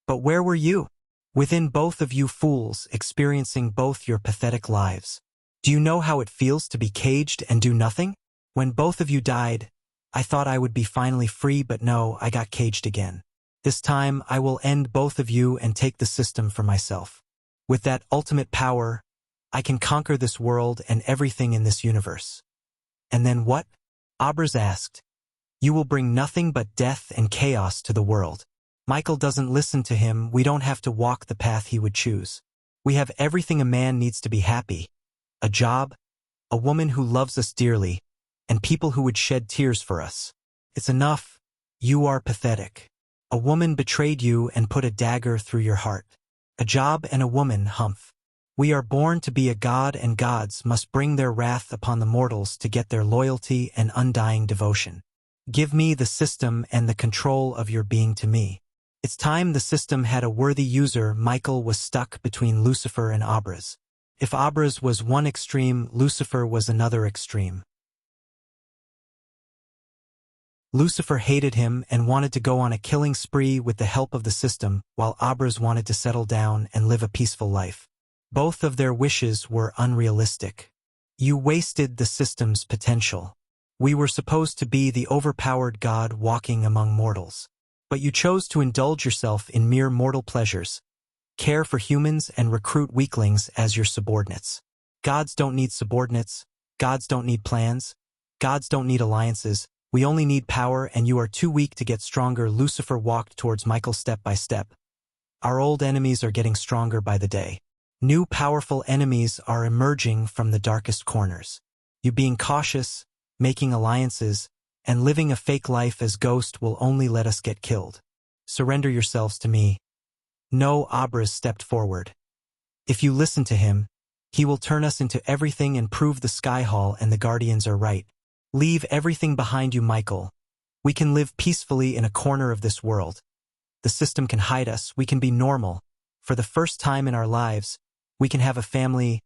But where were you? Within both of you fools, experiencing both your pathetic lives. Do you know how it feels to be caged and do nothing? When both of you died, I thought I would be finally free, but no, I got caged again. This time, I will end both of you and take the system for myself. With that ultimate power, I can conquer this world and everything in this universe. And then what? Abras asked. You will bring nothing but death and chaos to the world. Michael doesn't listen to him. We don't have to walk the path he would choose. We have everything a man needs to be happy. A job, a woman who loves us dearly, and people who would shed tears for us. It's enough. You are pathetic. A woman betrayed you and put a dagger through your heart. A job and a woman, humph. We are born to be a god, and gods must bring their wrath upon the mortals to get their loyalty and undying devotion. Give me the system and the control of your being to me. It's time the system had a worthy user. Michael was stuck between Lucifer and Abras. If Abras was one extreme, Lucifer was another extreme. Lucifer hated him and wanted to go on a killing spree with the help of the system, while Abras wanted to settle down and live a peaceful life. Both of their wishes were unrealistic. You wasted the system's potential. We were supposed to be the overpowered god walking among mortals. But you chose to indulge yourself in mere mortal pleasures, care for humans, and recruit weaklings as your subordinates. Gods don't need subordinates. Gods don't need plans. Gods don't need alliances. We only need power, and you are too weak to get stronger. Lucifer walked towards Michael step by step. Our old enemies are getting stronger by the day. New powerful enemies are emerging from the darkest corners. You being cautious, making alliances, and living a fake life as ghost will only let us get killed. Surrender yourselves to me. No, Abras stepped forward. If you listen to him, he will turn us into everything and prove the Sky Hall and the Guardians are right. Leave everything behind you, Michael. We can live peacefully in a corner of this world. The system can hide us. We can be normal. For the first time in our lives, we can have a family.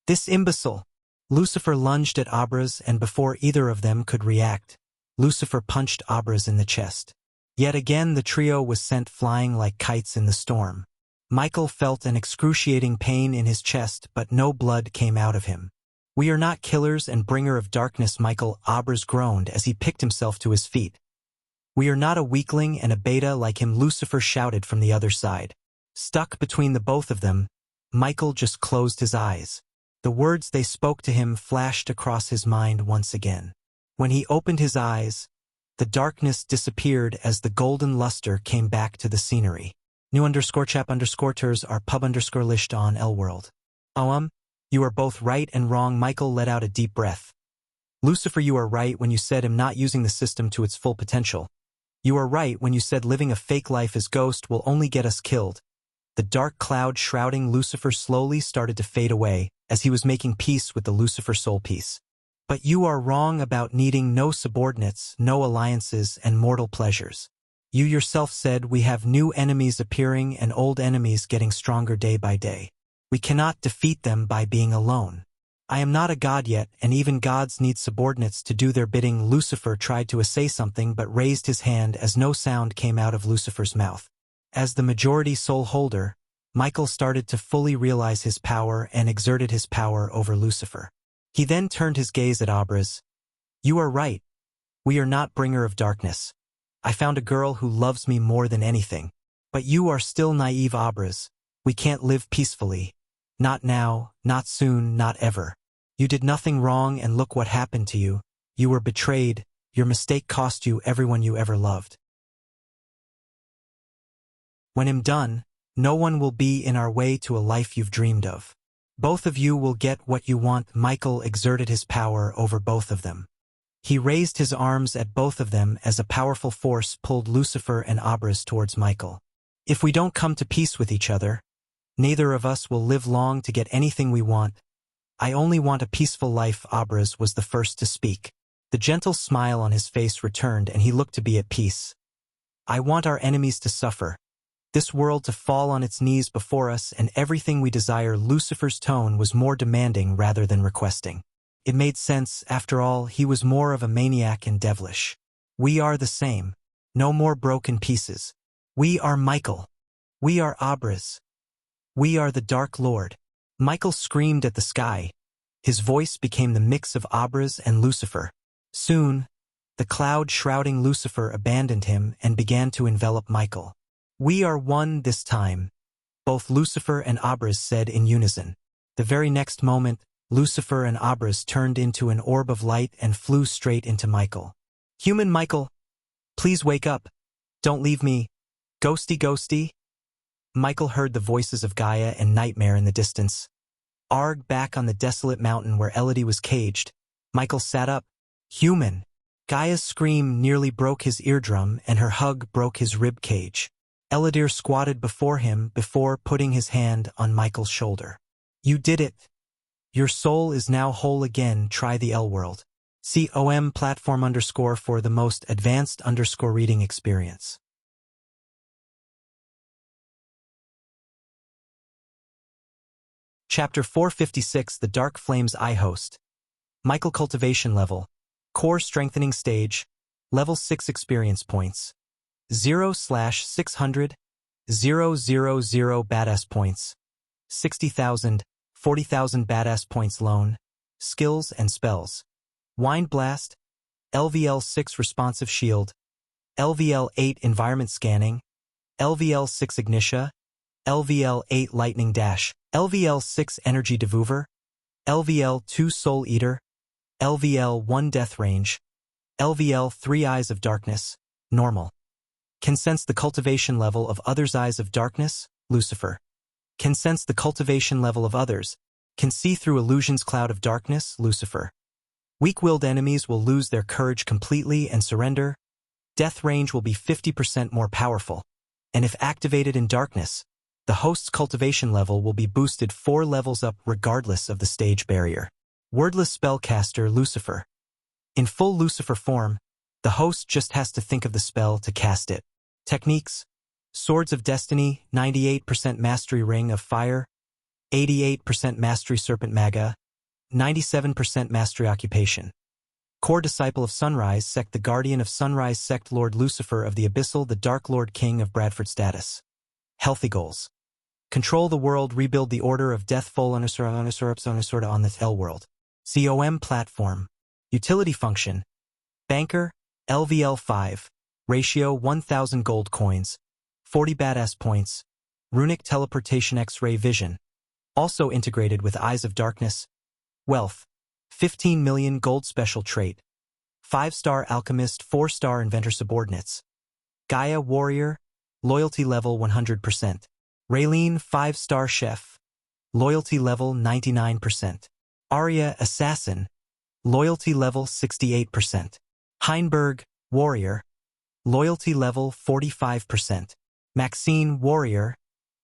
This imbecile! Lucifer lunged at Abras, and before either of them could react, Lucifer punched Abras in the chest. Yet again the trio was sent flying like kites in the storm. Michael felt an excruciating pain in his chest, but no blood came out of him. We are not killers and bringer of darkness, Michael, Abras groaned as he picked himself to his feet. We are not a weakling and a beta like him, Lucifer shouted from the other side. Stuck between the both of them, Michael just closed his eyes. The words they spoke to him flashed across his mind once again. When he opened his eyes, the darkness disappeared as the golden luster came back to the scenery. New_chap_ters are pub_lished on L world. You are both right and wrong. Michael let out a deep breath. Lucifer, you are right when you said I'm not using the system to its full potential. You are right when you said living a fake life as ghost will only get us killed. The dark cloud shrouding Lucifer slowly started to fade away as he was making peace with the Lucifer soul piece. But you are wrong about needing no subordinates, no alliances, and mortal pleasures. You yourself said we have new enemies appearing and old enemies getting stronger day by day. We cannot defeat them by being alone. I am not a god yet, and even gods need subordinates to do their bidding. Lucifer tried to say something but raised his hand as no sound came out of Lucifer's mouth. As the majority soul holder, Michael started to fully realize his power and exerted his power over Lucifer. He then turned his gaze at Abras. You are right. We are not bringer of darkness. I found a girl who loves me more than anything. But you are still naive, Abras. We can't live peacefully. Not now, not soon, not ever. You did nothing wrong and look what happened to you. You were betrayed. Your mistake cost you everyone you ever loved. When I'm done, no one will be in our way to a life you've dreamed of. Both of you will get what you want. Michael exerted his power over both of them. He raised his arms at both of them as a powerful force pulled Lucifer and Abras towards Michael. If we don't come to peace with each other, neither of us will live long to get anything we want. I only want a peaceful life. Abras was the first to speak. The gentle smile on his face returned and he looked to be at peace. I want our enemies to suffer, this world to fall on its knees before us and everything we desire. Lucifer's tone was more demanding rather than requesting. It made sense, after all, he was more of a maniac and devilish. We are the same. No more broken pieces. We are Michael. We are Abras. We are the Dark Lord. Michael screamed at the sky. His voice became the mix of Abras and Lucifer. Soon, the cloud shrouding Lucifer abandoned him and began to envelop Michael. We are one this time, both Lucifer and Abras said in unison. The very next moment, Lucifer and Abras turned into an orb of light and flew straight into Michael. Human Michael, please wake up. Don't leave me. Ghosty, ghosty. Michael heard the voices of Gaia and Nightmare in the distance. Arg, back on the desolate mountain where Elodie was caged, Michael sat up. Human. Gaia's scream nearly broke his eardrum and her hug broke his rib cage. Elodie squatted before him before putting his hand on Michael's shoulder. You did it. Your soul is now whole again. Try the L world. COM platform _ for the most advanced _ reading experience. Chapter 456 The Dark Flames I Host. Michael Cultivation Level. Core Strengthening Stage. Level 6 Experience Points. 0/600. 000 Badass Points. 60,000. 40,000 Badass Points Loan. Skills and Spells. Wind Blast. LVL 6 Responsive Shield. LVL 8 Environment Scanning. LVL 6 Ignitia. LVL 8 Lightning Dash. LVL 6 Energy Devour. LVL 2 Soul Eater. LVL 1 Death Range. LVL 3 Eyes of Darkness. Normal. Can sense the cultivation level of others. Eyes of Darkness. Lucifer. Can sense the cultivation level of others. Can see through illusions. Cloud of Darkness. Lucifer. Weak-willed enemies will lose their courage completely and surrender. Death range will be 50% more powerful. And if activated in darkness, the host's cultivation level will be boosted 4 levels up regardless of the stage barrier. Wordless Spellcaster. Lucifer. In full Lucifer form, the host just has to think of the spell to cast it. Techniques. Swords of Destiny, 98% Mastery Ring of Fire, 88% Mastery Serpent Maga, 97% Mastery Occupation. Core Disciple of Sunrise Sect. The Guardian of Sunrise Sect. Lord Lucifer of the Abyssal, the Dark Lord King of Bradford status. Healthy goals. Control the world, rebuild the Order of Death. Full on the L world. COM platform. Utility function. Banker, LVL 5. Ratio 1000 gold coins. 40 badass points. Runic teleportation X-ray vision. Also integrated with Eyes of Darkness. Wealth. 15 million gold special trait. 5-star alchemist, 4-star inventor subordinates. Gaia warrior. Loyalty level 100%. Raylene 5-star chef. Loyalty level 99%. Arya assassin. Loyalty level 68%. Heinberg warrior. Loyalty level 45%. Maxine warrior.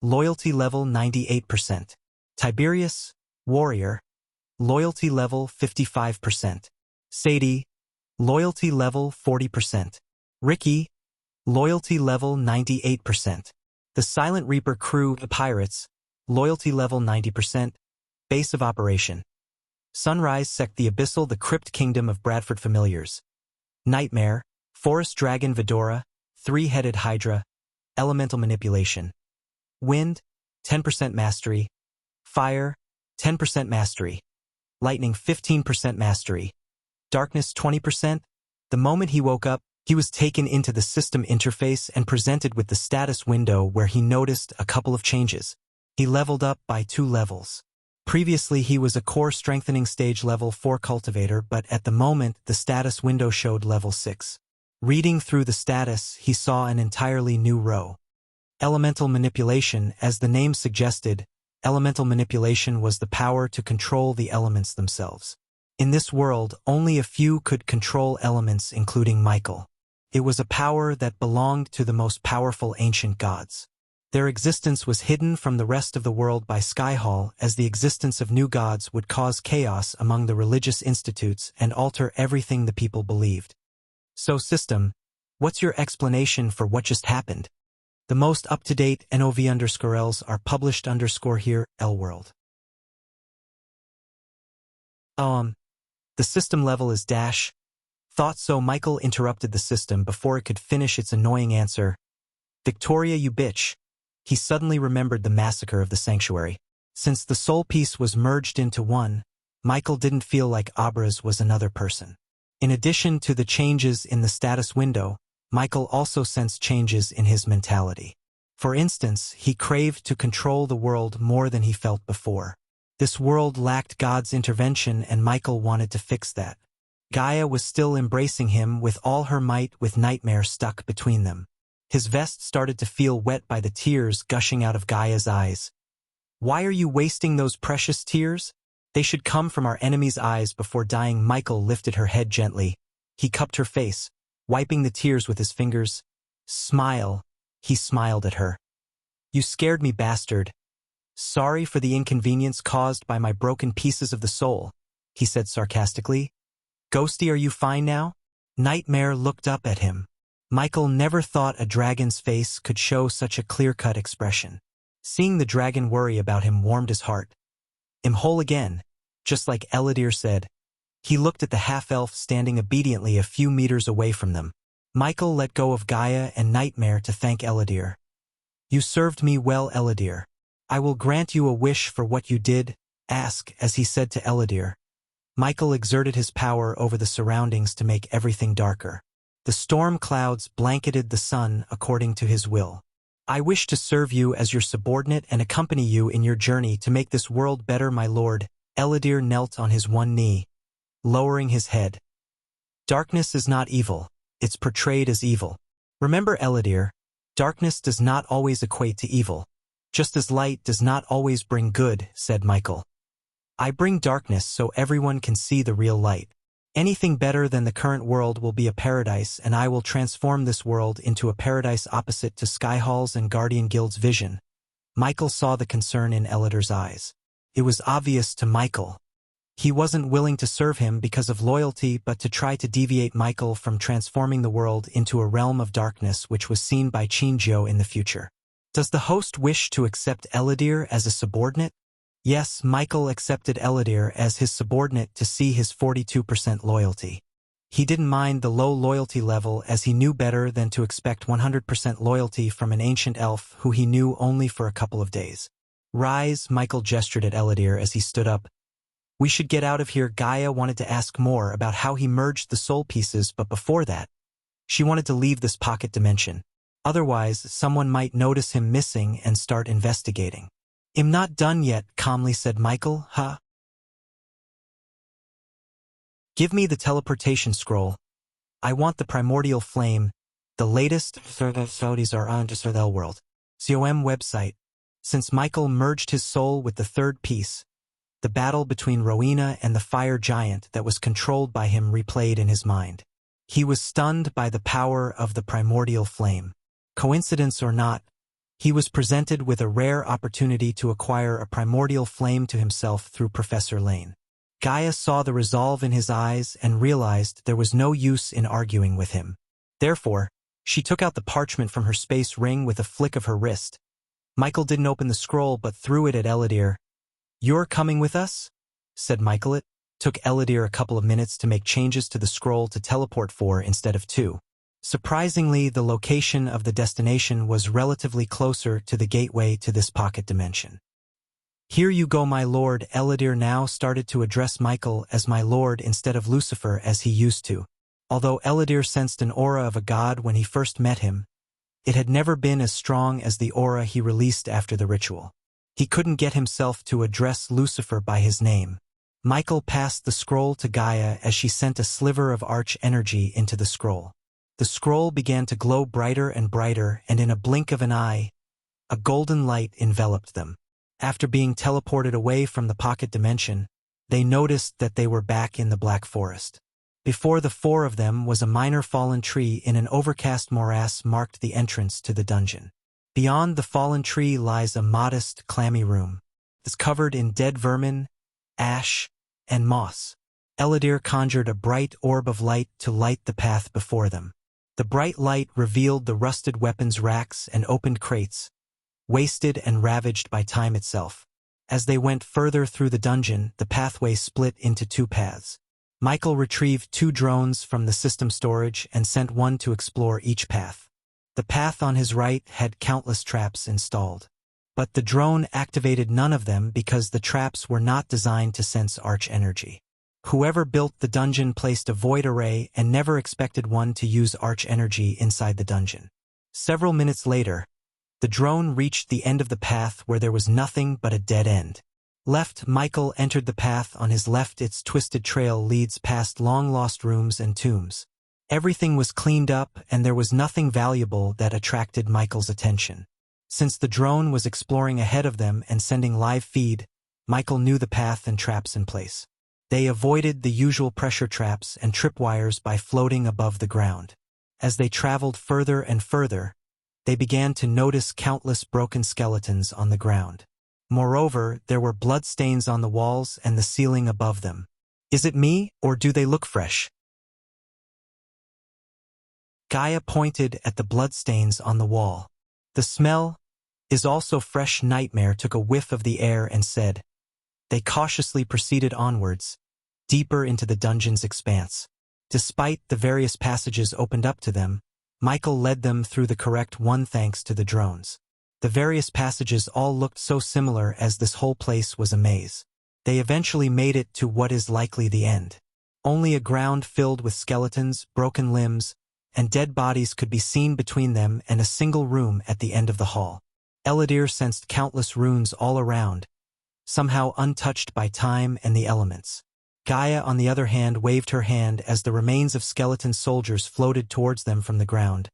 Loyalty level 98%. Tiberius warrior. Loyalty level 55%. Sadie. Loyalty level 40%. Ricky. Loyalty level 98%. The Silent Reaper crew, the pirates. Loyalty level 90%. Base of operation. Sunrise Sect. The Abyssal, the Crypt Kingdom of Bradford Familiars. Nightmare. Forest Dragon Vidora. 3-headed Hydra. Elemental Manipulation. Wind. 10% Mastery. Fire. 10% Mastery. Lightning 15% Mastery. Darkness 20%. The moment he woke up, he was taken into the system interface and presented with the status window where he noticed a couple of changes. He leveled up by 2 levels. Previously he was a core strengthening stage level 4 cultivator, but at the moment the status window showed level 6. Reading through the status, he saw an entirely new row. Elemental manipulation. As the name suggested, elemental manipulation was the power to control the elements themselves. In this world, only a few could control elements, including Michael. It was a power that belonged to the most powerful ancient gods. Their existence was hidden from the rest of the world by Skyhall, as the existence of new gods would cause chaos among the religious institutes and alter everything the people believed. So, system, what's your explanation for what just happened? The most up-to-date NOV_Ls are published here, L-World. The system level is dash. Thought so. Michael interrupted the system before it could finish its annoying answer. Victoria, you bitch. He suddenly remembered the massacre of the sanctuary. Since the soul piece was merged into one, Michael didn't feel like Abraz was another person. In addition to the changes in the status window, Michael also sensed changes in his mentality. For instance, he craved to control the world more than he felt before. This world lacked God's intervention and Michael wanted to fix that. Gaia was still embracing him with all her might, with Nightmare stuck between them. His vest started to feel wet by the tears gushing out of Gaia's eyes. Why are you wasting those precious tears? They should come from our enemy's eyes before dying. Michael lifted her head gently. He cupped her face, wiping the tears with his fingers. Smile. He smiled at her. You scared me, bastard. Sorry for the inconvenience caused by my broken pieces of the soul, he said sarcastically. Ghosty, are you fine now? Nightmare looked up at him. Michael never thought a dragon's face could show such a clear-cut expression. Seeing the dragon worry about him warmed his heart. I'm whole again, just like Eladir said. He looked at the half-elf standing obediently a few meters away from them. Michael let go of Gaia and Nightmare to thank Eladir. You served me well, Eladir. I will grant you a wish for what you did, ask, as he said to Eladir. Michael exerted his power over the surroundings to make everything darker. The storm clouds blanketed the sun according to his will. I wish to serve you as your subordinate and accompany you in your journey to make this world better, my lord. Eladir knelt on his one knee, lowering his head. Darkness is not evil, it's portrayed as evil. Remember, Eladir, darkness does not always equate to evil. Just as light does not always bring good, said Michael. I bring darkness so everyone can see the real light. Anything better than the current world will be a paradise, and I will transform this world into a paradise opposite to Skyhall's and Guardian Guild's vision. Michael saw the concern in Eladir's eyes. It was obvious to Michael. He wasn't willing to serve him because of loyalty, but to try to deviate Michael from transforming the world into a realm of darkness which was seen by Qinjiu in the future. Does the host wish to accept Eladir as a subordinate? Yes, Michael accepted Eladir as his subordinate to see his 42% loyalty. He didn't mind the low loyalty level, as he knew better than to expect 100% loyalty from an ancient elf who he knew only for a couple of days. Rise, Michael gestured at Eladir as he stood up. We should get out of here. Gaia wanted to ask more about how he merged the soul pieces, but before that, she wanted to leave this pocket dimension. Otherwise, someone might notice him missing and start investigating. I'm not done yet, calmly said Michael, huh? Give me the teleportation scroll. I want the primordial flame. The latest Saudis are on to L-World. COM website. Since Michael merged his soul with the third piece, the battle between Rowena and the fire giant that was controlled by him replayed in his mind. He was stunned by the power of the primordial flame. Coincidence or not, he was presented with a rare opportunity to acquire a primordial flame to himself through Professor Lane. Gaia saw the resolve in his eyes and realized there was no use in arguing with him. Therefore, she took out the parchment from her space ring with a flick of her wrist. Michael didn't open the scroll but threw it at Eladir. You're coming with us? Said Michael. It took Eladir a couple of minutes to make changes to the scroll to teleport 4 instead of 2. Surprisingly, the location of the destination was relatively closer to the gateway to this pocket dimension. Here you go, my lord. Eladir now started to address Michael as my lord instead of Lucifer as he used to. Although Eladir sensed an aura of a god when he first met him, it had never been as strong as the aura he released after the ritual. He couldn't get himself to address Lucifer by his name. Michael passed the scroll to Gaia as she sent a sliver of arch energy into the scroll. The scroll began to glow brighter and brighter, and in a blink of an eye, a golden light enveloped them. After being teleported away from the pocket dimension, they noticed that they were back in the Black Forest. Before the four of them was a minor fallen tree in an overcast morass marked the entrance to the dungeon. Beyond the fallen tree lies a modest, clammy room. It's covered in dead vermin, ash, and moss. Eladir conjured a bright orb of light to light the path before them. The bright light revealed the rusted weapons racks and opened crates, wasted and ravaged by time itself. As they went further through the dungeon, the pathway split into two paths. Michael retrieved 2 drones from the system storage and sent one to explore each path. The path on his right had countless traps installed. But the drone activated none of them because the traps were not designed to sense arch energy. Whoever built the dungeon placed a void array and never expected one to use arch energy inside the dungeon. Several minutes later, the drone reached the end of the path where there was nothing but a dead end. Left, Michael entered the path on his left. Its twisted trail leads past long-lost rooms and tombs. Everything was cleaned up, and there was nothing valuable that attracted Michael's attention. Since the drone was exploring ahead of them and sending live feed, Michael knew the path and traps in place. They avoided the usual pressure traps and tripwires by floating above the ground. As they traveled further and further, they began to notice countless broken skeletons on the ground. Moreover, there were bloodstains on the walls and the ceiling above them. Is it me, or do they look fresh? Gaia pointed at the bloodstains on the wall. The smell is also fresh. Nightmare took a whiff of the air and said. They cautiously proceeded onwards, deeper into the dungeon's expanse. Despite the various passages opened up to them, Michael led them through the correct one thanks to the drones. The various passages all looked so similar as this whole place was a maze. They eventually made it to what is likely the end. Only a ground filled with skeletons, broken limbs, and dead bodies could be seen between them and a single room at the end of the hall. Eladir sensed countless runes all around, somehow untouched by time and the elements. Gaia, on the other hand, waved her hand as the remains of skeleton soldiers floated towards them from the ground.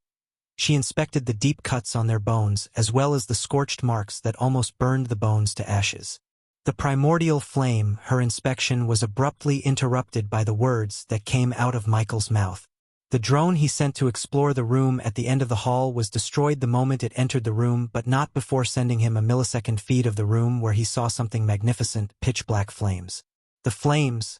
She inspected the deep cuts on their bones as well as the scorched marks that almost burned the bones to ashes. The primordial flame, her inspection was abruptly interrupted by the words that came out of Michael's mouth. The drone he sent to explore the room at the end of the hall was destroyed the moment it entered the room, but not before sending him a millisecond feed of the room where he saw something magnificent: pitch-black flames. The flames,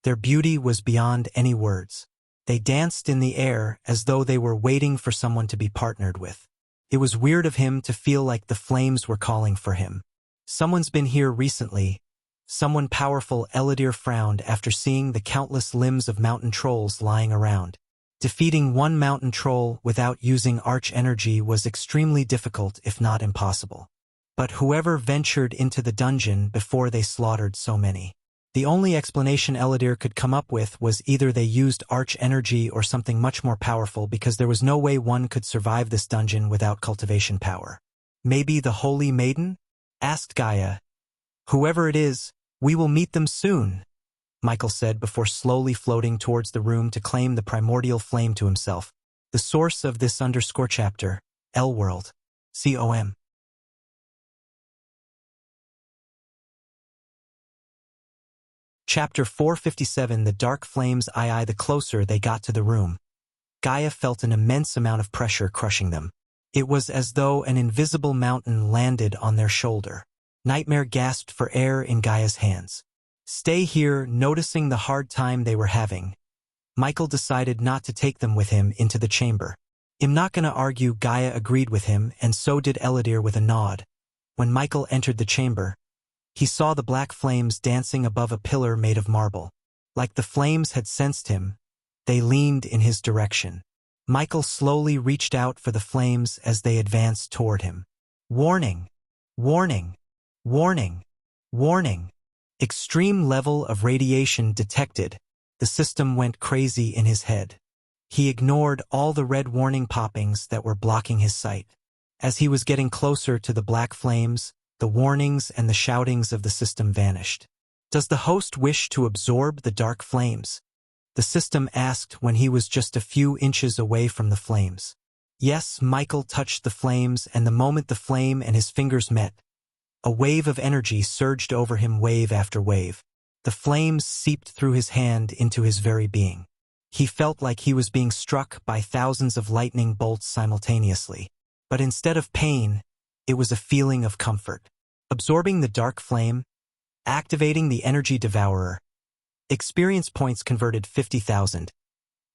their beauty was beyond any words. They danced in the air as though they were waiting for someone to be partnered with. It was weird of him to feel like the flames were calling for him. Someone's been here recently. Someone powerful. Eladir frowned after seeing the countless limbs of mountain trolls lying around. Defeating one mountain troll without using arch energy was extremely difficult, if not impossible. But whoever ventured into the dungeon before they slaughtered so many. The only explanation Eladir could come up with was either they used arch energy or something much more powerful, because there was no way one could survive this dungeon without cultivation power. Maybe the Holy Maiden? Asked Gaia. Whoever it is, we will meet them soon, Michael said before slowly floating towards the room to claim the primordial flame to himself. The source of this chapter, L-World. COM. Chapter 457. The Dark Flames. The closer they got to the room, Gaia felt an immense amount of pressure crushing them. It was as though an invisible mountain landed on their shoulder. Nightmare gasped for air in Gaia's hands. Stay here. Noticing the hard time they were having, Michael decided not to take them with him into the chamber. I'm not gonna argue. Gaia agreed with him, and so did Eladir with a nod. When Michael entered the chamber, he saw the black flames dancing above a pillar made of marble. Like the flames had sensed him, they leaned in his direction. Michael slowly reached out for the flames as they advanced toward him. Warning! Warning! Warning! Warning! Extreme level of radiation detected. The system went crazy in his head. He ignored all the red warning poppings that were blocking his sight. As he was getting closer to the black flames, the warnings and the shoutings of the system vanished. Does the host wish to absorb the dark flames? The system asked when he was just a few inches away from the flames. Yes, Michael touched the flames, and the moment the flame and his fingers met, a wave of energy surged over him, wave after wave. The flames seeped through his hand into his very being. He felt like he was being struck by thousands of lightning bolts simultaneously. But instead of pain, it was a feeling of comfort. Absorbing the dark flame, activating the energy devourer. Experience points converted 50,000.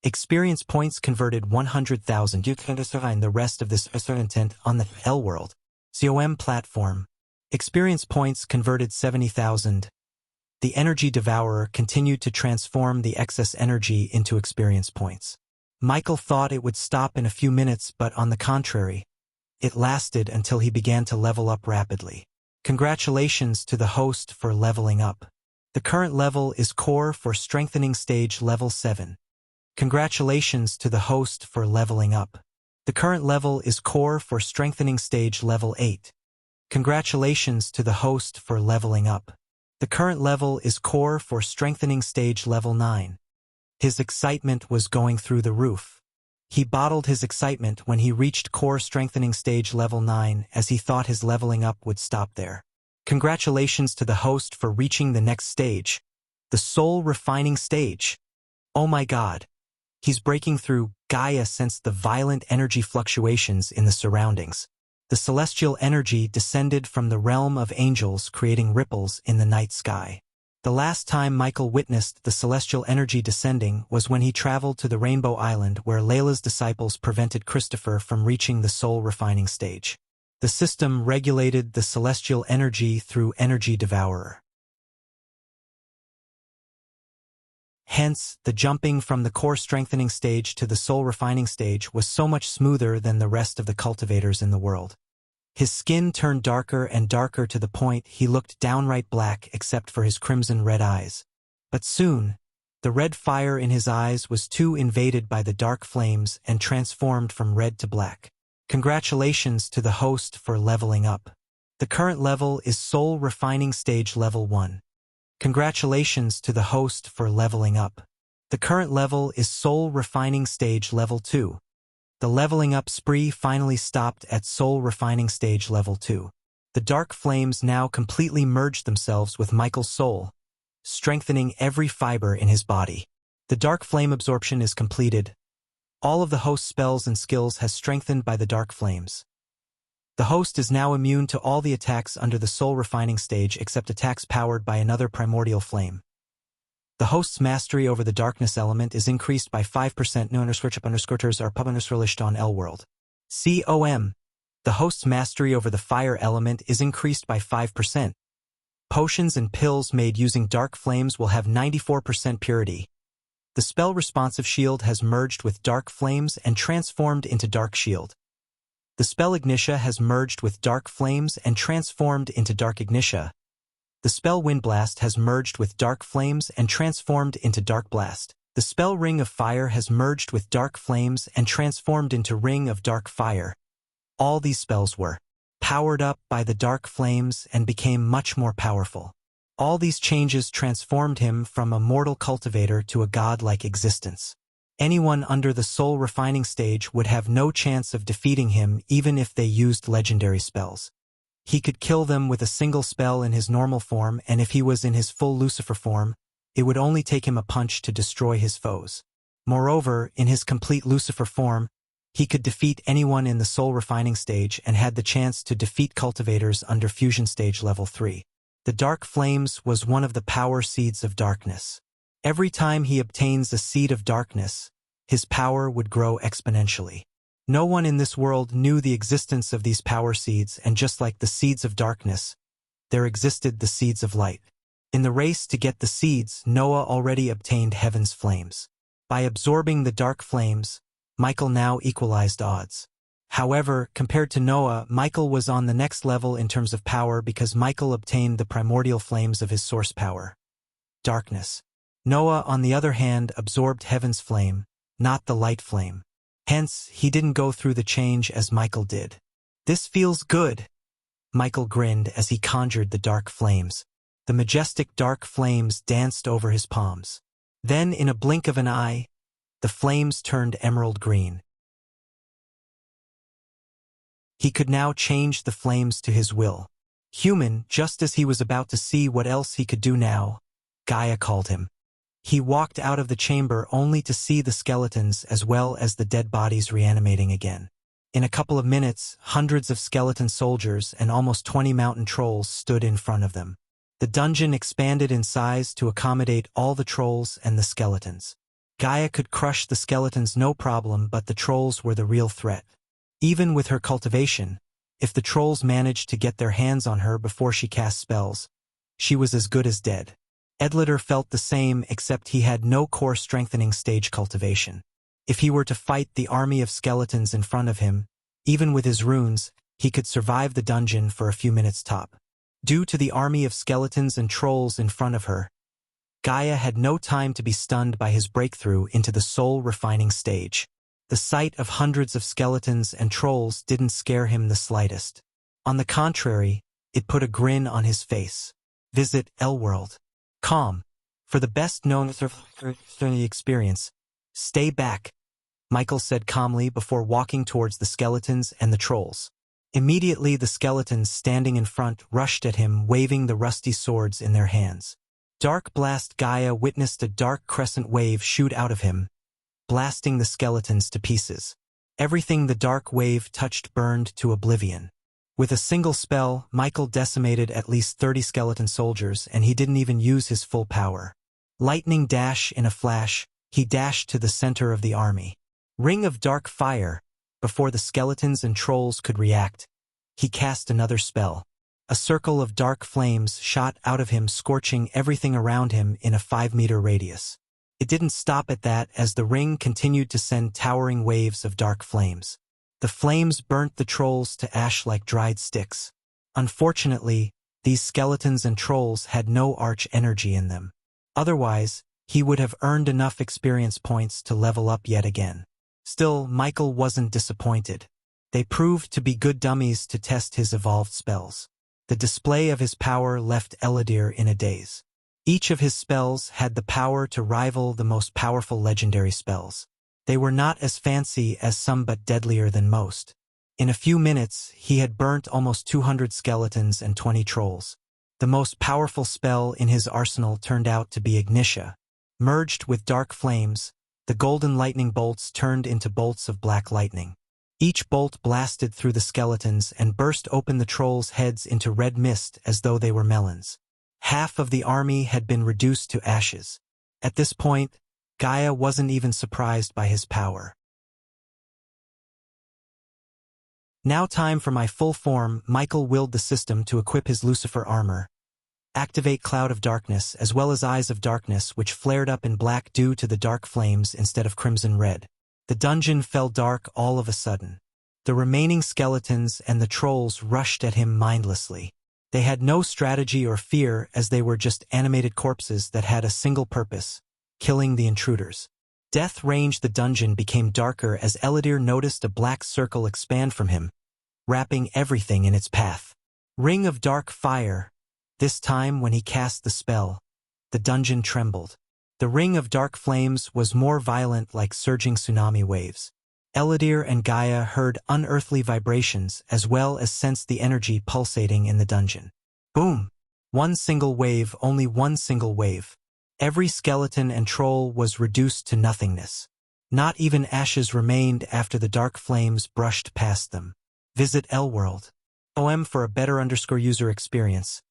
Experience points converted 100,000. You can find the rest of this intent on the L World COM platform. Experience points converted 70,000. The energy devourer continued to transform the excess energy into experience points. Michael thought it would stop in a few minutes, but on the contrary, it lasted until he began to level up rapidly. Congratulations to the host for leveling up. The current level is Core for Strengthening Stage Level 7. Congratulations to the host for leveling up. The current level is Core for Strengthening Stage Level 8. Congratulations to the host for leveling up. The current level is Core for Strengthening Stage Level 9. His excitement was going through the roof. He bottled his excitement when he reached Core Strengthening Stage Level 9, as he thought his leveling up would stop there. Congratulations to the host for reaching the next stage, the Soul Refining Stage. Oh my God. He's breaking through. Gaia sensed the violent energy fluctuations in the surroundings. The celestial energy descended from the realm of angels, creating ripples in the night sky. The last time Michael witnessed the celestial energy descending was when he traveled to the Rainbow Island, where Layla's disciples prevented Christopher from reaching the soul refining stage. The system regulated the celestial energy through Energy Devourer. Hence, the jumping from the core strengthening stage to the soul refining stage was so much smoother than the rest of the cultivators in the world. His skin turned darker and darker to the point he looked downright black except for his crimson red eyes. But soon, the red fire in his eyes was too invaded by the dark flames and transformed from red to black. Congratulations to the host for leveling up. The current level is Soul Refining Stage Level 1. Congratulations to the host for leveling up. The current level is Soul Refining Stage Level 2. The leveling up spree finally stopped at Soul Refining Stage Level 2. The dark flames now completely merged themselves with Michael's soul, strengthening every fiber in his body. The dark flame absorption is completed. All of the host's spells and skills has strengthened by the dark flames. The host is now immune to all the attacks under the soul refining stage except attacks powered by another primordial flame. The host's mastery over the darkness element is increased by 5%. No _chip_scripters are pub_ on L World. COM. The host's mastery over the fire element is increased by 5%. Potions and pills made using dark flames will have 94% purity. The spell responsive shield has merged with dark flames and transformed into dark shield. The spell Ignitia has merged with dark flames and transformed into dark Ignitia. The spell Windblast has merged with dark flames and transformed into dark blast. The spell Ring of Fire has merged with dark flames and transformed into Ring of Dark Fire. All these spells were powered up by the dark flames and became much more powerful. All these changes transformed him from a mortal cultivator to a godlike existence. Anyone under the soul refining stage would have no chance of defeating him even if they used legendary spells. He could kill them with a single spell in his normal form, and if he was in his full Lucifer form, it would only take him a punch to destroy his foes. Moreover, in his complete Lucifer form, he could defeat anyone in the soul refining stage and had the chance to defeat cultivators under fusion stage level 3. The dark flames was one of the power seeds of darkness. Every time he obtains a seed of darkness, his power would grow exponentially. No one in this world knew the existence of these power seeds, and just like the seeds of darkness, there existed the seeds of light. In the race to get the seeds, Noah already obtained heaven's flames. By absorbing the dark flames, Michael now equalized odds. However, compared to Noah, Michael was on the next level in terms of power because Michael obtained the primordial flames of his source power, darkness. Noah, on the other hand, absorbed heaven's flame, not the light flame. Hence, he didn't go through the change as Michael did. This feels good. Michael grinned as he conjured the dark flames. The majestic dark flames danced over his palms. Then, in a blink of an eye, the flames turned emerald green. He could now change the flames to his will. Human, just as he was about to see what else he could do now, Gaia called him. He walked out of the chamber only to see the skeletons as well as the dead bodies reanimating again. In a couple of minutes, hundreds of skeleton soldiers and almost 20 mountain trolls stood in front of them. The dungeon expanded in size to accommodate all the trolls and the skeletons. Gaia could crush the skeletons no problem, but the trolls were the real threat. Even with her cultivation, if the trolls managed to get their hands on her before she cast spells, she was as good as dead. Edlitter felt the same, except he had no core strengthening stage cultivation. If he were to fight the army of skeletons in front of him, even with his runes, he could survive the dungeon for a few minutes top. Due to the army of skeletons and trolls in front of her, Gaia had no time to be stunned by his breakthrough into the soul-refining stage. The sight of hundreds of skeletons and trolls didn't scare him the slightest. On the contrary, it put a grin on his face. Visit Elworld. Calm. For the best-known experience, stay back, Michael said calmly before walking towards the skeletons and the trolls. Immediately the skeletons standing in front rushed at him, waving the rusty swords in their hands. Dark Blast Gaia witnessed a dark crescent wave shoot out of him, blasting the skeletons to pieces. Everything the dark wave touched burned to oblivion. With a single spell, Michael decimated at least 30 skeleton soldiers, and he didn't even use his full power. Lightning dash in a flash, he dashed to the center of the army. Ring of Dark Fire. Before the skeletons and trolls could react, he cast another spell. A circle of dark flames shot out of him, scorching everything around him in a 5-meter radius. It didn't stop at that, as the ring continued to send towering waves of dark flames. The flames burnt the trolls to ash like dried sticks. Unfortunately, these skeletons and trolls had no arch energy in them. Otherwise, he would have earned enough experience points to level up yet again. Still, Michael wasn't disappointed. They proved to be good dummies to test his evolved spells. The display of his power left Ellidir in a daze. Each of his spells had the power to rival the most powerful legendary spells. They were not as fancy as some, but deadlier than most. In a few minutes, he had burnt almost 200 skeletons and 20 trolls. The most powerful spell in his arsenal turned out to be Ignitia. Merged with dark flames, the golden lightning bolts turned into bolts of black lightning. Each bolt blasted through the skeletons and burst open the trolls' heads into red mist as though they were melons. Half of the army had been reduced to ashes. At this point, Gaia wasn't even surprised by his power. Now time for my full form. Michael willed the system to equip his Lucifer armor. Activate Cloud of Darkness as well as Eyes of Darkness, which flared up in black due to the dark flames instead of crimson red. The dungeon fell dark all of a sudden. The remaining skeletons and the trolls rushed at him mindlessly. They had no strategy or fear, as they were just animated corpses that had a single purpose: killing the intruders. Death ranged. The dungeon became darker as Ellidir noticed a black circle expand from him, wrapping everything in its path. Ring of Dark Fire. This time, when he cast the spell, the dungeon trembled. The ring of dark flames was more violent, like surging tsunami waves. Ellidir and Gaia heard unearthly vibrations as well as sensed the energy pulsating in the dungeon. Boom! One single wave, only one single wave. Every skeleton and troll was reduced to nothingness. Not even ashes remained after the dark flames brushed past them. Visit Elworld. OM for a better _user experience.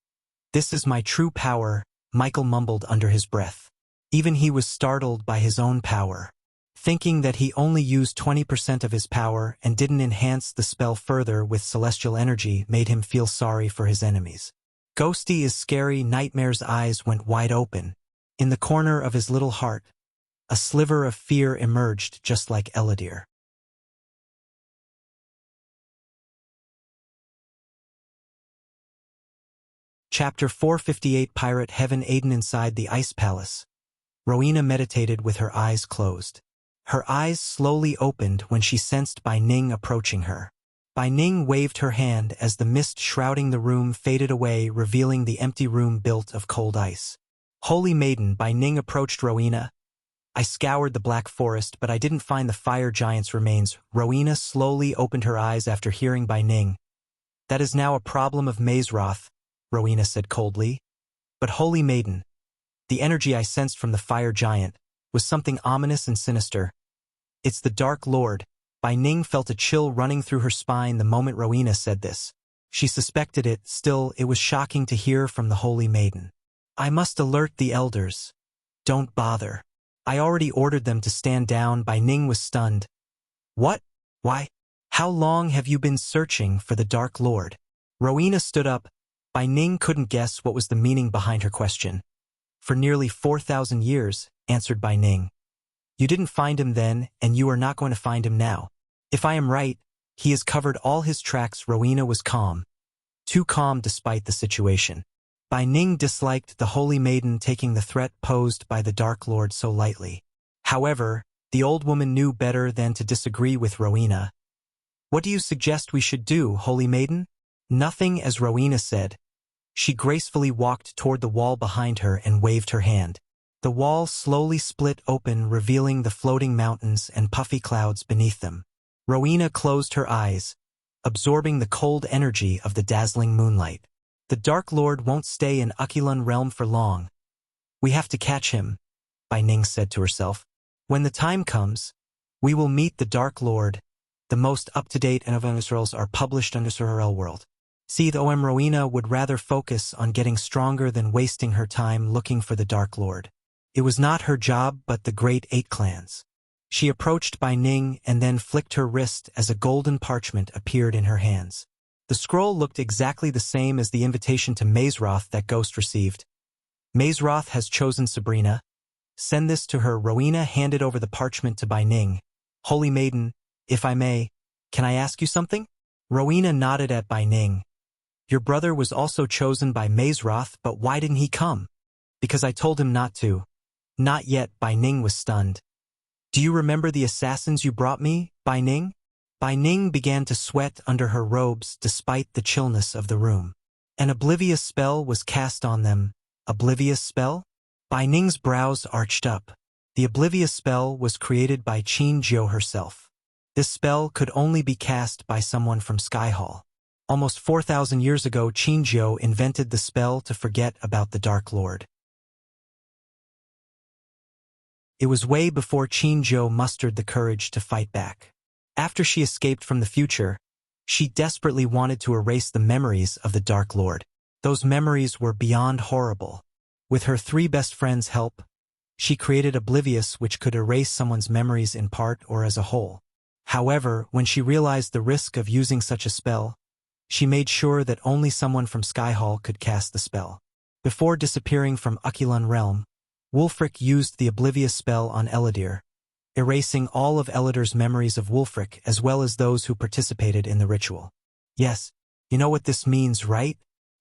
This is my true power, Michael mumbled under his breath. Even he was startled by his own power. Thinking that he only used 20% of his power and didn't enhance the spell further with celestial energy made him feel sorry for his enemies. Ghosty is scary. Nightmare's eyes went wide open. In the corner of his little heart, a sliver of fear emerged, just like Ellidir. Chapter 458 Pirate Heaven. Aiden inside the Ice Palace. Rowena meditated with her eyes closed. Her eyes slowly opened when she sensed Bai Ning approaching her. Bai Ning waved her hand as the mist shrouding the room faded away, revealing the empty room built of cold ice. Holy Maiden, Bai Ning approached Rowena. I scoured the black forest, but I didn't find the fire giant's remains. Rowena slowly opened her eyes after hearing Bai Ning. That is now a problem of Mazeroth, Rowena said coldly. But Holy Maiden, the energy I sensed from the fire giant was something ominous and sinister. It's the Dark Lord. Bai Ning felt a chill running through her spine the moment Rowena said this. She suspected it, still it was shocking to hear from the Holy Maiden. I must alert the elders. Don't bother. I already ordered them to stand down. Bai Ning was stunned. What? Why? How long have you been searching for the Dark Lord? Rowena stood up. Bai Ning couldn't guess what was the meaning behind her question. For nearly 4,000 years, answered Bai Ning. You didn't find him then, and you are not going to find him now. If I am right, he has covered all his tracks. Rowena was calm. Too calm despite the situation. Bai Ning disliked the Holy Maiden taking the threat posed by the Dark Lord so lightly. However, the old woman knew better than to disagree with Rowena. What do you suggest we should do, Holy Maiden? Nothing, as Rowena said. She gracefully walked toward the wall behind her and waved her hand. The wall slowly split open, revealing the floating mountains and puffy clouds beneath them. Rowena closed her eyes, absorbing the cold energy of the dazzling moonlight. The Dark Lord won't stay in Aquilan realm for long. We have to catch him, Bai Ning said to herself. When the time comes, we will meet the Dark Lord. The most up-to-date novellas are published under Surreal World. See, the OM Rowena would rather focus on getting stronger than wasting her time looking for the Dark Lord. It was not her job, but the Great Eight Clans. She approached Bai Ning and then flicked her wrist as a golden parchment appeared in her hands. The scroll looked exactly the same as the invitation to Mazeroth that Ghost received. Mazeroth has chosen Sabrina. Send this to her. Rowena handed over the parchment to Bai Ning. Holy Maiden, if I may, can I ask you something? Rowena nodded at Bai Ning. Your brother was also chosen by Mazeroth, but why didn't he come? Because I told him not to. Not yet. Bai Ning was stunned. Do you remember the assassins you brought me, Bai Ning? Bai Ning began to sweat under her robes despite the chillness of the room. An oblivious spell was cast on them. Oblivious spell? Bai Ning's brows arched up. The oblivious spell was created by Qin Jiu herself. This spell could only be cast by someone from Skyhall. Almost 4,000 years ago, Qin Jiu invented the spell to forget about the Dark Lord. It was way before Qin Jiu mustered the courage to fight back. After she escaped from the future, she desperately wanted to erase the memories of the Dark Lord. Those memories were beyond horrible. With her 3 best friends' help, she created Oblivious, which could erase someone's memories in part or as a whole. However, when she realized the risk of using such a spell, she made sure that only someone from Skyhall could cast the spell. Before disappearing from Aquilan realm, Wulfric used the Oblivious spell on Eladir, erasing all of Eladir's memories of Wulfric as well as those who participated in the ritual. Yes, you know what this means, right?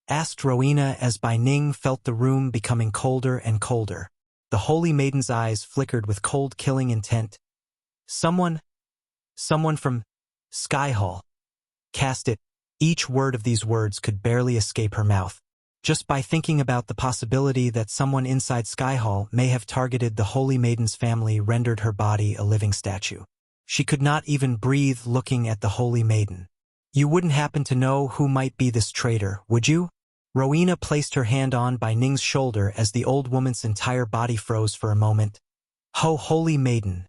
Asked Rowena as Bai Ning felt the room becoming colder and colder. The Holy Maiden's eyes flickered with cold killing intent. Someone from Skyhall. Cast it. Each word of these words could barely escape her mouth. Just by thinking about the possibility that someone inside Skyhall may have targeted the Holy Maiden's family rendered her body a living statue. She could not even breathe looking at the Holy Maiden. You wouldn't happen to know who might be this traitor, would you? Rowena placed her hand on Bai Ning's shoulder as the old woman's entire body froze for a moment. Holy Maiden.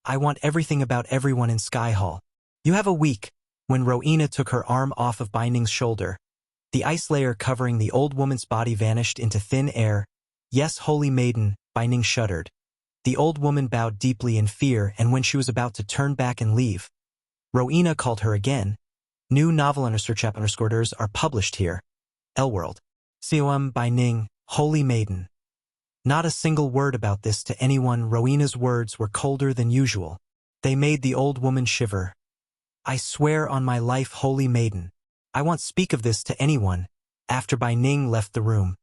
I want everything about everyone in Skyhall. You have a week. When Rowena took her arm off of Bai Ning's shoulder, the ice layer covering the old woman's body vanished into thin air. Yes, Holy Maiden, Bai Ning shuddered. The old woman bowed deeply in fear, and when she was about to turn back and leave, Rowena called her again. New novel _orders are published here. Elworld. Com Bai Ning, Holy Maiden. Not a single word about this to anyone. Rowena's words were colder than usual. They made the old woman shiver. I swear on my life, Holy Maiden, I won't speak of this to anyone. After Bai Ning left the room,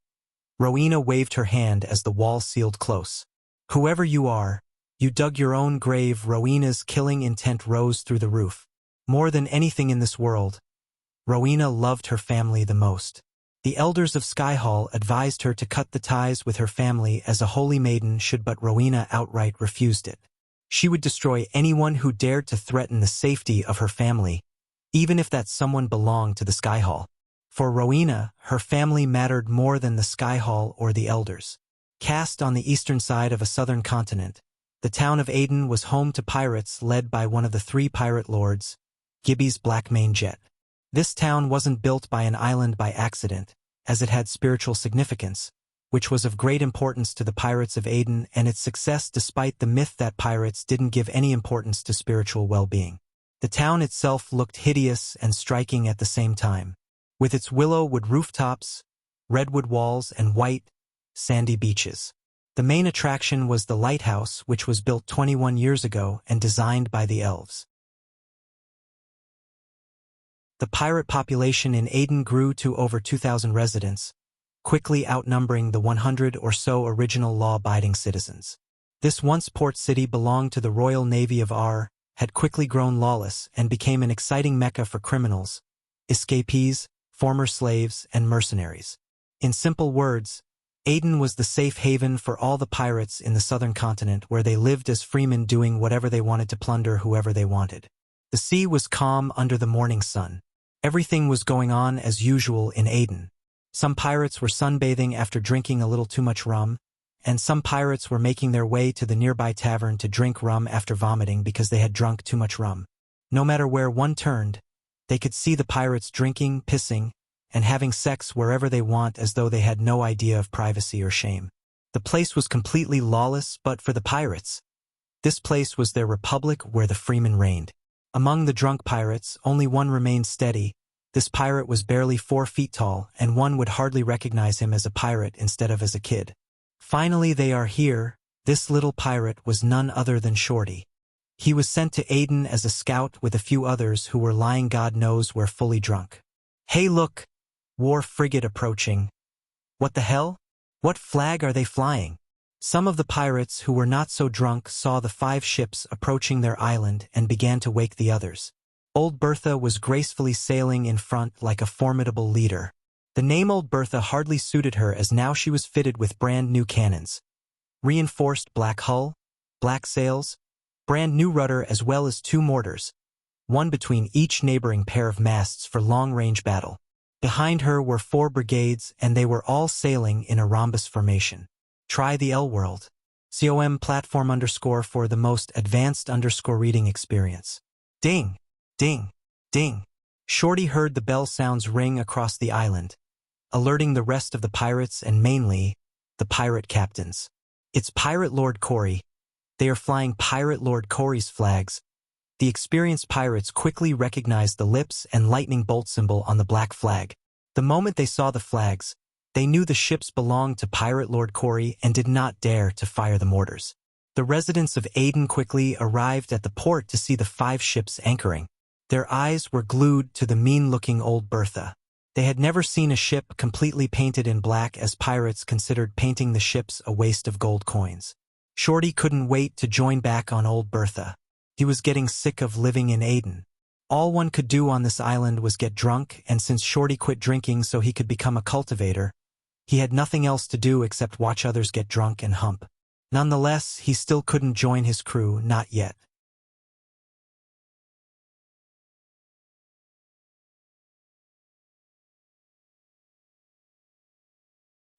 Rowena waved her hand as the wall sealed close. Whoever you are, you dug your own grave. Rowena's killing intent rose through the roof. More than anything in this world, Rowena loved her family the most. The elders of Skyhall advised her to cut the ties with her family as a holy maiden should, but Rowena outright refused it. She would destroy anyone who dared to threaten the safety of her family, even if that someone belonged to the Skyhall. For Rowena, her family mattered more than the Skyhall or the elders. Cast on the eastern side of a southern continent, the town of Aden was home to pirates led by one of the 3 pirate lords, Gibby's Blackmane Jet. This town wasn't built by an island by accident, as it had spiritual significance, which was of great importance to the pirates of Aden and its success despite the myth that pirates didn't give any importance to spiritual well-being. The town itself looked hideous and striking at the same time, with its willow-wood rooftops, redwood walls, and white, sandy beaches. The main attraction was the lighthouse, which was built 21 years ago and designed by the elves. The pirate population in Aden grew to over 2,000 residents, quickly outnumbering the 100 or so original law-abiding citizens. This once port city belonged to the Royal Navy of Ar, had quickly grown lawless and became an exciting mecca for criminals, escapees, former slaves, and mercenaries. In simple words, Aden was the safe haven for all the pirates in the southern continent, where they lived as freemen doing whatever they wanted to plunder whoever they wanted. The sea was calm under the morning sun. Everything was going on as usual in Aden. Some pirates were sunbathing after drinking a little too much rum, and some pirates were making their way to the nearby tavern to drink rum after vomiting because they had drunk too much rum. No matter where one turned, they could see the pirates drinking, pissing, and having sex wherever they want, as though they had no idea of privacy or shame. The place was completely lawless, but for the pirates, this place was their republic where the freemen reigned. Among the drunk pirates, only one remained steady. This pirate was barely 4 feet tall, and one would hardly recognize him as a pirate instead of as a kid. Finally, they are here. This little pirate was none other than Shorty. He was sent to Aden as a scout with a few others who were lying God knows where, fully drunk. Hey look! War frigate approaching. What the hell? What flag are they flying? Some of the pirates who were not so drunk saw the 5 ships approaching their island and began to wake the others. Old Bertha was gracefully sailing in front like a formidable leader. The name Old Bertha hardly suited her, as now she was fitted with brand new cannons, reinforced black hull, black sails, brand new rudder, as well as 2 mortars, one between each neighboring pair of masts for long-range battle. Behind her were 4 brigades, and they were all sailing in a rhombus formation. Try the L world. COM platform _ for the most advanced _ reading experience. Ding! Ding! Ding! Shorty heard the bell sounds ring across the island, alerting the rest of the pirates and mainly the pirate captains. It's Pirate Lord Corey. They are flying Pirate Lord Corey's flags. The experienced pirates quickly recognized the lips and lightning bolt symbol on the black flag. The moment they saw the flags, they knew the ships belonged to Pirate Lord Corey and did not dare to fire the mortars. The residents of Aden quickly arrived at the port to see the 5 ships anchoring. Their eyes were glued to the mean-looking Old Bertha. They had never seen a ship completely painted in black, as pirates considered painting the ships a waste of gold coins. Shorty couldn't wait to join back on Old Bertha. He was getting sick of living in Aden. All one could do on this island was get drunk, and since Shorty quit drinking so he could become a cultivator, he had nothing else to do except watch others get drunk and hump. Nonetheless, he still couldn't join his crew, not yet.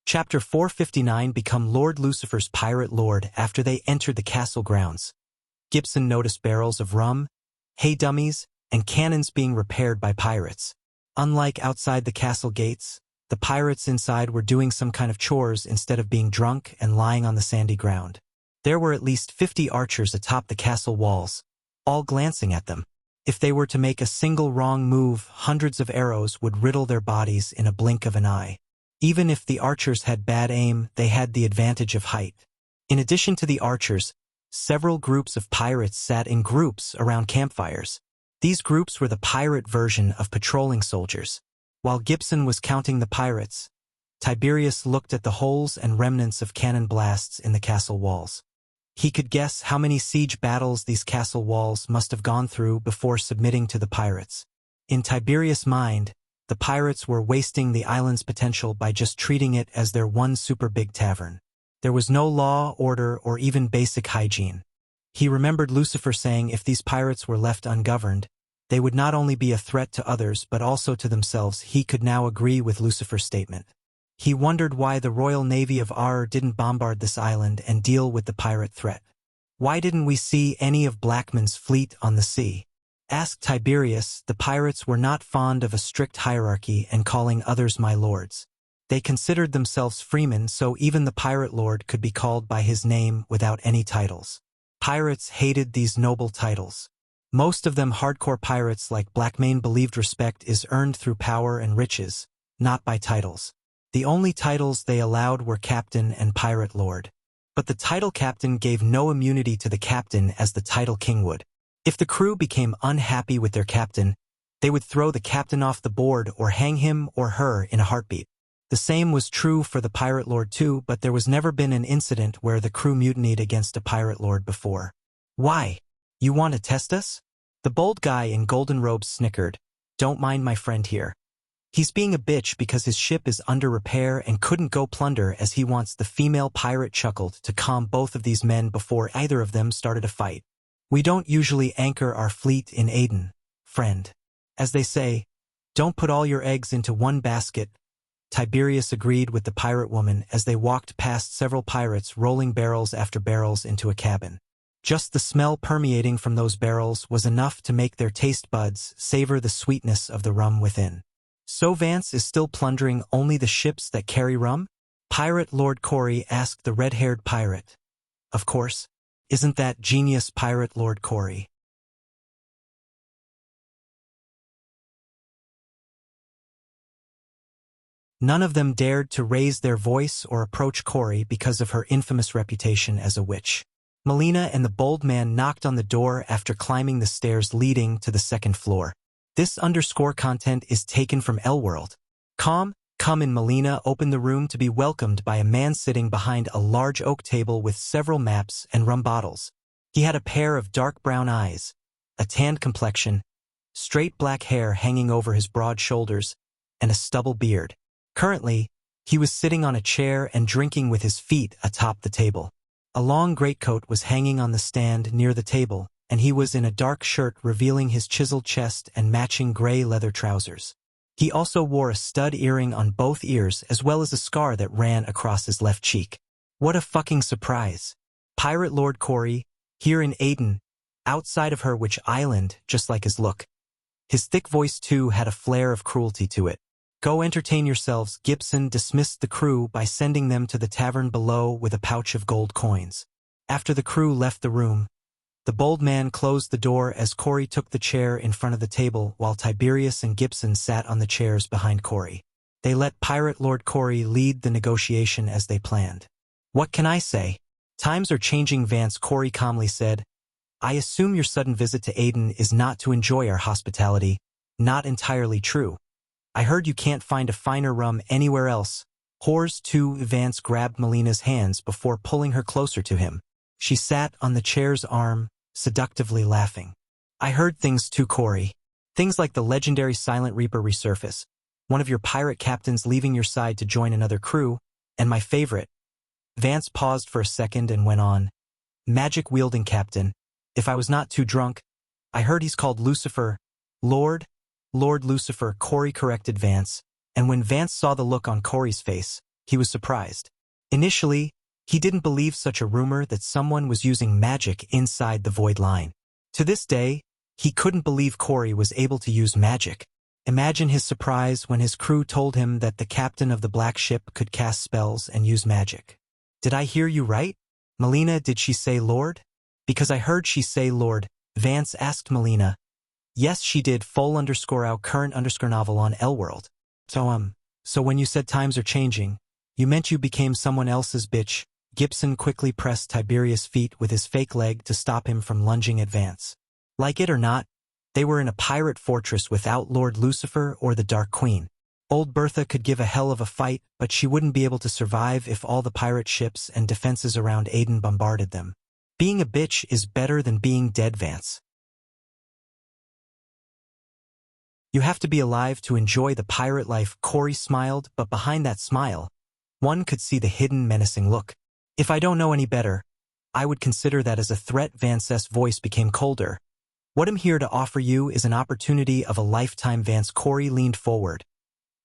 Chapter 459. Become Lord Lucifer's Pirate Lord. After they entered the castle grounds, Gibson noticed barrels of rum, hay dummies, and cannons being repaired by pirates. Unlike outside the castle gates, the pirates inside were doing some kind of chores instead of being drunk and lying on the sandy ground. There were at least 50 archers atop the castle walls, all glancing at them. If they were to make a single wrong move, hundreds of arrows would riddle their bodies in a blink of an eye. Even if the archers had bad aim, they had the advantage of height. In addition to the archers, several groups of pirates sat in groups around campfires. These groups were the pirate version of patrolling soldiers. While Gibson was counting the pirates, Tiberius looked at the holes and remnants of cannon blasts in the castle walls. He could guess how many siege battles these castle walls must have gone through before submitting to the pirates. In Tiberius' mind, the pirates were wasting the island's potential by just treating it as their one super big tavern. There was no law, order, or even basic hygiene. He remembered Lucifer saying if these pirates were left ungoverned, they would not only be a threat to others but also to themselves. He could now agree with Lucifer's statement. He wondered why the Royal Navy of Ar didn't bombard this island and deal with the pirate threat. Why didn't we see any of Blackman's fleet on the sea? Asked Tiberius, the pirates were not fond of a strict hierarchy and calling others my lords. They considered themselves freemen, so even the pirate lord could be called by his name without any titles. Pirates hated these noble titles. Most of them hardcore pirates like Blackman believed respect is earned through power and riches, not by titles. The only titles they allowed were captain and pirate lord. But the title captain gave no immunity to the captain as the title king would. If the crew became unhappy with their captain, they would throw the captain off the board or hang him or her in a heartbeat. The same was true for the pirate lord too, but there was never been an incident where the crew mutinied against a pirate lord before. Why? You want to test us? The bold guy in golden robes snickered. Don't mind my friend here. He's being a bitch because his ship is under repair and couldn't go plunder as he wants. The female pirate chuckled to calm both of these men before either of them started a fight. We don't usually anchor our fleet in Aden, friend. As they say, don't put all your eggs into one basket. Tiberius agreed with the pirate woman as they walked past several pirates rolling barrels after barrels into a cabin. Just the smell permeating from those barrels was enough to make their taste buds savor the sweetness of the rum within. So Vance is still plundering only the ships that carry rum? Pirate Lord Corey asked the red-haired pirate. Of course. Isn't that genius, Pirate Lord Corey? None of them dared to raise their voice or approach Corey because of her infamous reputation as a witch. Melina and the bold man knocked on the door after climbing the stairs leading to the second floor. This _ content is taken from Elworld. Come in. Melina opened the room to be welcomed by a man sitting behind a large oak table with several maps and rum bottles. He had a pair of dark brown eyes, a tanned complexion, straight black hair hanging over his broad shoulders, and a stubble beard. Currently, he was sitting on a chair and drinking with his feet atop the table. A long greatcoat was hanging on the stand near the table, and he was in a dark shirt revealing his chiseled chest and matching gray leather trousers. He also wore a stud earring on both ears as well as a scar that ran across his left cheek. What a fucking surprise. Pirate Lord Corey, here in Aden, outside of her which island, just like his look. His thick voice too had a flair of cruelty to it. Go entertain yourselves. Gibson dismissed the crew by sending them to the tavern below with a pouch of gold coins. After the crew left the room, the bold man closed the door as Corey took the chair in front of the table while Tiberius and Gibson sat on the chairs behind Corey. They let Pirate Lord Corey lead the negotiation as they planned. What can I say? Times are changing, Vance, Corey calmly said. I assume your sudden visit to Aden is not to enjoy our hospitality. Not entirely true. I heard you can't find a finer rum anywhere else. Whores too. Vance grabbed Melina's hands before pulling her closer to him. She sat on the chair's arm, seductively laughing. I heard things too, Corey. Things like the legendary Silent Reaper resurface, one of your pirate captains leaving your side to join another crew, and my favorite. Vance paused for a second and went on. Magic-wielding captain. If I was not too drunk, I heard he's called Lucifer. Lord Lucifer, Corey corrected Vance, and when Vance saw the look on Corey's face, he was surprised. Initially, he didn't believe such a rumor that someone was using magic inside the Void Line. To this day, he couldn't believe Corey was able to use magic. Imagine his surprise when his crew told him that the captain of the black ship could cast spells and use magic. Did I hear you right? Melina, did she say Lord? Because I heard she say Lord, Vance asked Melina. Yes, she did. Full _ current _ novel on Elworld. So when you said times are changing, you meant you became someone else's bitch. Gibson quickly pressed Tiberius' feet with his fake leg to stop him from lunging at Vance. Like it or not, they were in a pirate fortress without Lord Lucifer or the Dark Queen. Old Bertha could give a hell of a fight, but she wouldn't be able to survive if all the pirate ships and defenses around Aden bombarded them. Being a bitch is better than being dead, Vance. You have to be alive to enjoy the pirate life. Corey smiled, but behind that smile, one could see the hidden menacing look. If I don't know any better, I would consider that as a threat. Vance's voice became colder. What I'm here to offer you is an opportunity of a lifetime. Vance. Corey leaned forward.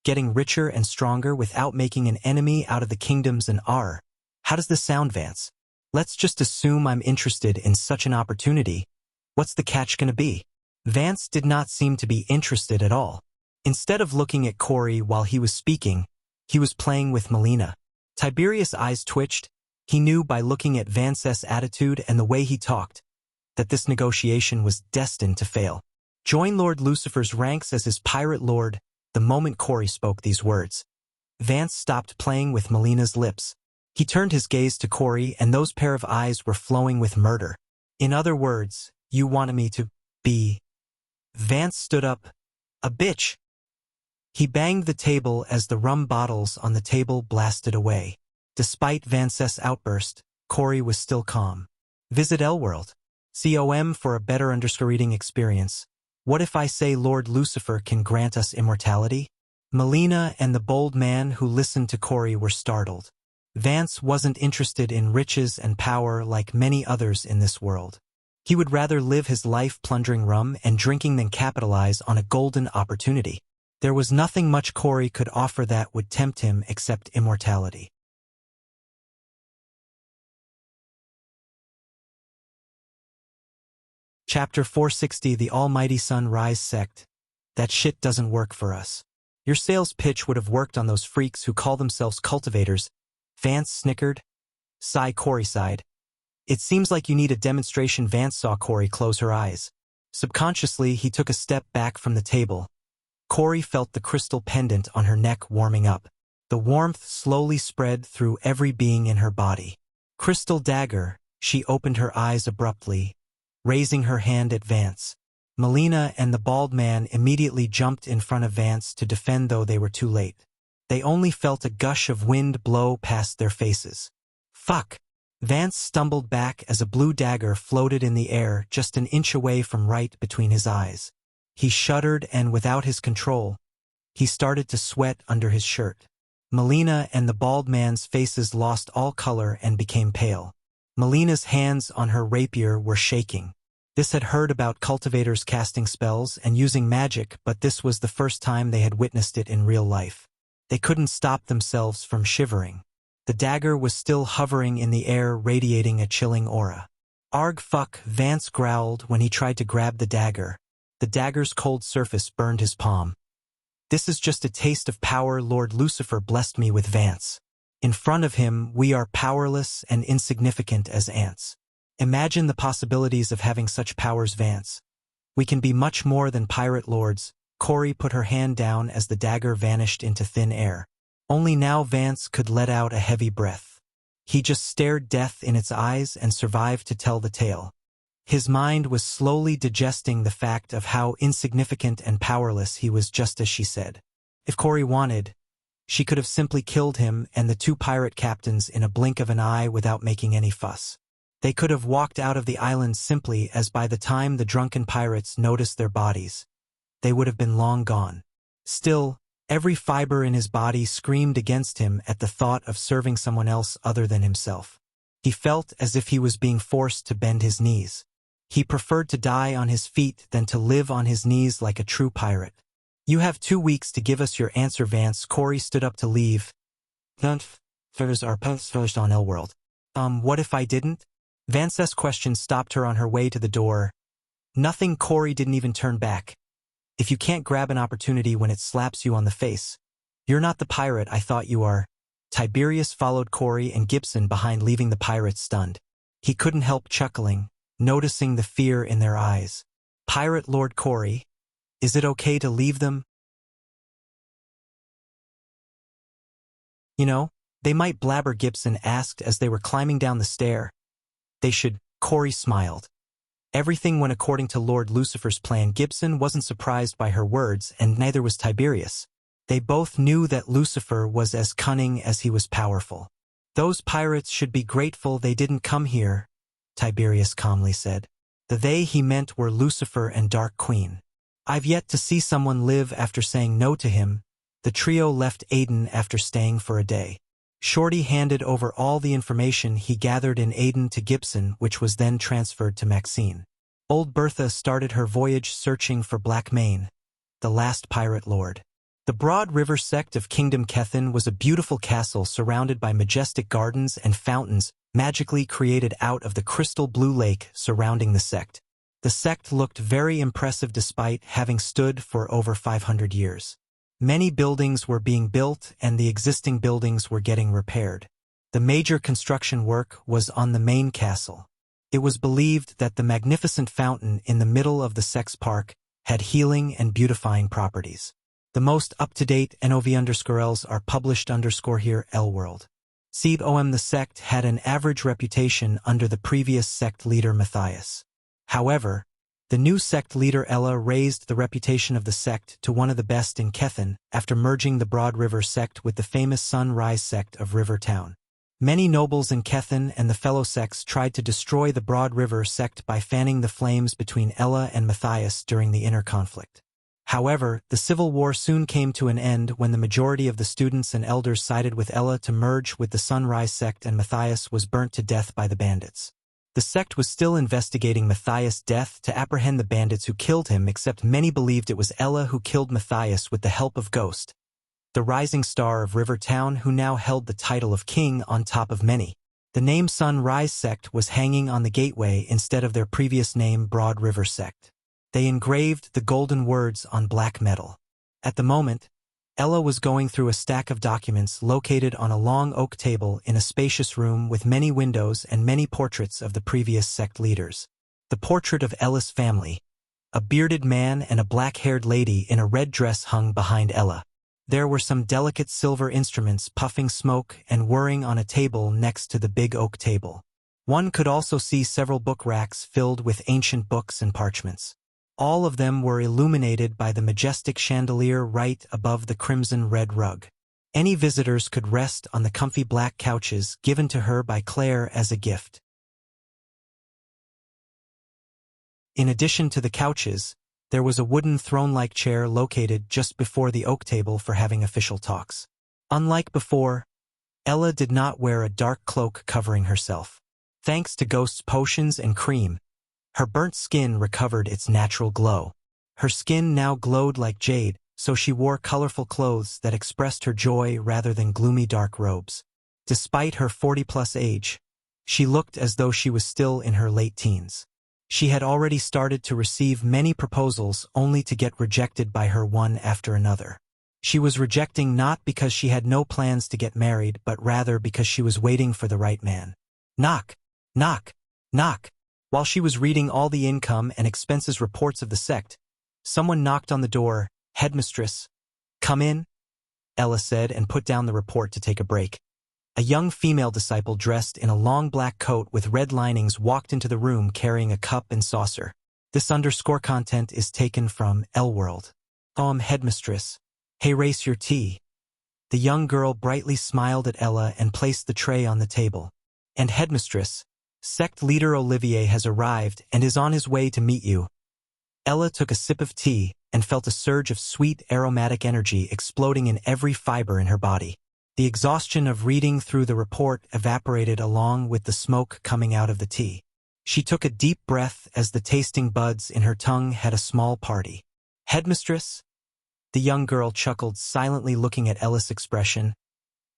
Getting richer and stronger without making an enemy out of the kingdoms and R. How does this sound, Vance? Let's just assume I'm interested in such an opportunity. What's the catch gonna be? Vance did not seem to be interested at all. Instead of looking at Corey while he was speaking, he was playing with Melina. Tiberius' eyes twitched. He knew by looking at Vance's attitude and the way he talked that this negotiation was destined to fail. Join Lord Lucifer's ranks as his pirate lord. The moment Corey spoke these words, Vance stopped playing with Melina's lips. He turned his gaze to Corey, and those pair of eyes were flowing with murder. In other words, you wanted me to be... Vance stood up. A bitch. He banged the table as the rum bottles on the table blasted away. Despite Vance's outburst, Corey was still calm. Visit Elworld. COM for a better reading experience. What if I say Lord Lucifer can grant us immortality? Melina and the bold man who listened to Corey were startled. Vance wasn't interested in riches and power like many others in this world. He would rather live his life plundering rum and drinking than capitalize on a golden opportunity. There was nothing much Corey could offer that would tempt him except immortality. Chapter 460. The Almighty Sunrise Sect. That shit doesn't work for us. Your sales pitch would have worked on those freaks who call themselves cultivators. Vance snickered. Sigh. Corey sighed. It seems like you need a demonstration. Vance saw Corey close her eyes. Subconsciously, he took a step back from the table. Corey felt the crystal pendant on her neck warming up. The warmth slowly spread through every being in her body. Crystal dagger. She opened her eyes abruptly, raising her hand at Vance. Melina and the bald man immediately jumped in front of Vance to defend, though they were too late. They only felt a gush of wind blow past their faces. Fuck! Vance stumbled back as a blue dagger floated in the air just an inch away from right between his eyes. He shuddered, and without his control, he started to sweat under his shirt. Melina and the bald man's faces lost all color and became pale. Melina's hands on her rapier were shaking. This had heard about cultivators casting spells and using magic, but this was the first time they had witnessed it in real life. They couldn't stop themselves from shivering. The dagger was still hovering in the air, radiating a chilling aura. Arg fuck, Vance growled when he tried to grab the dagger. The dagger's cold surface burned his palm. This is just a taste of power. Lord Lucifer blessed me with. Vance. In front of him, we are powerless and insignificant as ants. Imagine the possibilities of having such powers, Vance. We can be much more than pirate lords. Corey put her hand down as the dagger vanished into thin air. Only now Vance could let out a heavy breath. He just stared death in its eyes and survived to tell the tale. His mind was slowly digesting the fact of how insignificant and powerless he was, just as she said. If Corey wanted, she could have simply killed him and the two pirate captains in a blink of an eye without making any fuss. They could have walked out of the island simply, as by the time the drunken pirates noticed their bodies, they would have been long gone. Still, every fiber in his body screamed against him at the thought of serving someone else other than himself. He felt as if he was being forced to bend his knees. He preferred to die on his feet than to live on his knees like a true pirate. You have 2 weeks to give us your answer, Vance. Corey stood up to leave. There's our post finished on Elworld. What if I didn't? Vance's question stopped her on her way to the door. Nothing. Corey didn't even turn back. If you can't grab an opportunity when it slaps you on the face, you're not the pirate I thought you are. Tiberius followed Corey and Gibson behind, leaving the pirates stunned. He couldn't help chuckling, noticing the fear in their eyes. Pirate Lord Corey, is it okay to leave them? You know, they might blabber, Gibson asked as they were climbing down the stair. They should. Corey smiled. Everything went according to Lord Lucifer's plan. Gibson wasn't surprised by her words, and neither was Tiberius. They both knew that Lucifer was as cunning as he was powerful. Those pirates should be grateful they didn't come here. Tiberius calmly said. The they he meant were Lucifer and Dark Queen. I've yet to see someone live after saying no to him. The trio left Aden after staying for a day. Shorty handed over all the information he gathered in Aden to Gibson, which was then transferred to Maxine. Old Bertha started her voyage searching for Black Mane, the last pirate lord. The Broad River sect of Kingdom Kethin was a beautiful castle surrounded by majestic gardens and fountains magically created out of the crystal blue lake surrounding the sect. The sect looked very impressive despite having stood for over 500 years. Many buildings were being built and the existing buildings were getting repaired. The major construction work was on the main castle. It was believed that the magnificent fountain in the middle of the sect's park had healing and beautifying properties. The most up-to-date NOV_Ls are published here L-World. The sect had an average reputation under the previous sect leader Matthias. However, the new sect leader Ella raised the reputation of the sect to one of the best in Kethin after merging the Broad River sect with the famous Sunrise sect of Rivertown. Many nobles in Kethin and the fellow sects tried to destroy the Broad River sect by fanning the flames between Ella and Matthias during the inner conflict. However, the civil war soon came to an end when the majority of the students and elders sided with Ella to merge with the Sunrise sect and Matthias was burnt to death by the bandits. The sect was still investigating Matthias' death to apprehend the bandits who killed him, except many believed it was Ella who killed Matthias with the help of Ghost, the rising star of Rivertown who now held the title of king on top of many. The name Sunrise sect was hanging on the gateway instead of their previous name Broad River sect. They engraved the golden words on black metal. At the moment, Ella was going through a stack of documents located on a long oak table in a spacious room with many windows and many portraits of the previous sect leaders. The portrait of Ella's family, a bearded man and a black-haired lady in a red dress hung behind Ella. There were some delicate silver instruments puffing smoke and whirring on a table next to the big oak table. One could also see several book racks filled with ancient books and parchments. All of them were illuminated by the majestic chandelier right above the crimson-red rug. Any visitors could rest on the comfy black couches given to her by Claire as a gift. In addition to the couches, there was a wooden throne-like chair located just before the oak table for having official talks. Unlike before, Ella did not wear a dark cloak covering herself. Thanks to Ghost's potions and cream, her burnt skin recovered its natural glow. Her skin now glowed like jade, so she wore colorful clothes that expressed her joy rather than gloomy dark robes. Despite her 40-plus age, she looked as though she was still in her late teens. She had already started to receive many proposals only to get rejected by her one after another. She was rejecting not because she had no plans to get married, but rather because she was waiting for the right man. Knock, knock, knock. While she was reading all the income and expenses reports of the sect, someone knocked on the door. Headmistress, come in, Ella said and put down the report to take a break. A young female disciple dressed in a long black coat with red linings walked into the room carrying a cup and saucer. This underscore content is taken from L-World. Headmistress, hey, race your tea. The young girl brightly smiled at Ella and placed the tray on the table. And headmistress, sect leader Olivier has arrived and is on his way to meet you. Ella took a sip of tea and felt a surge of sweet, aromatic energy exploding in every fiber in her body. The exhaustion of reading through the report evaporated along with the smoke coming out of the tea. She took a deep breath as the tasting buds in her tongue had a small party. Headmistress? The young girl chuckled, silently looking at Ella's expression.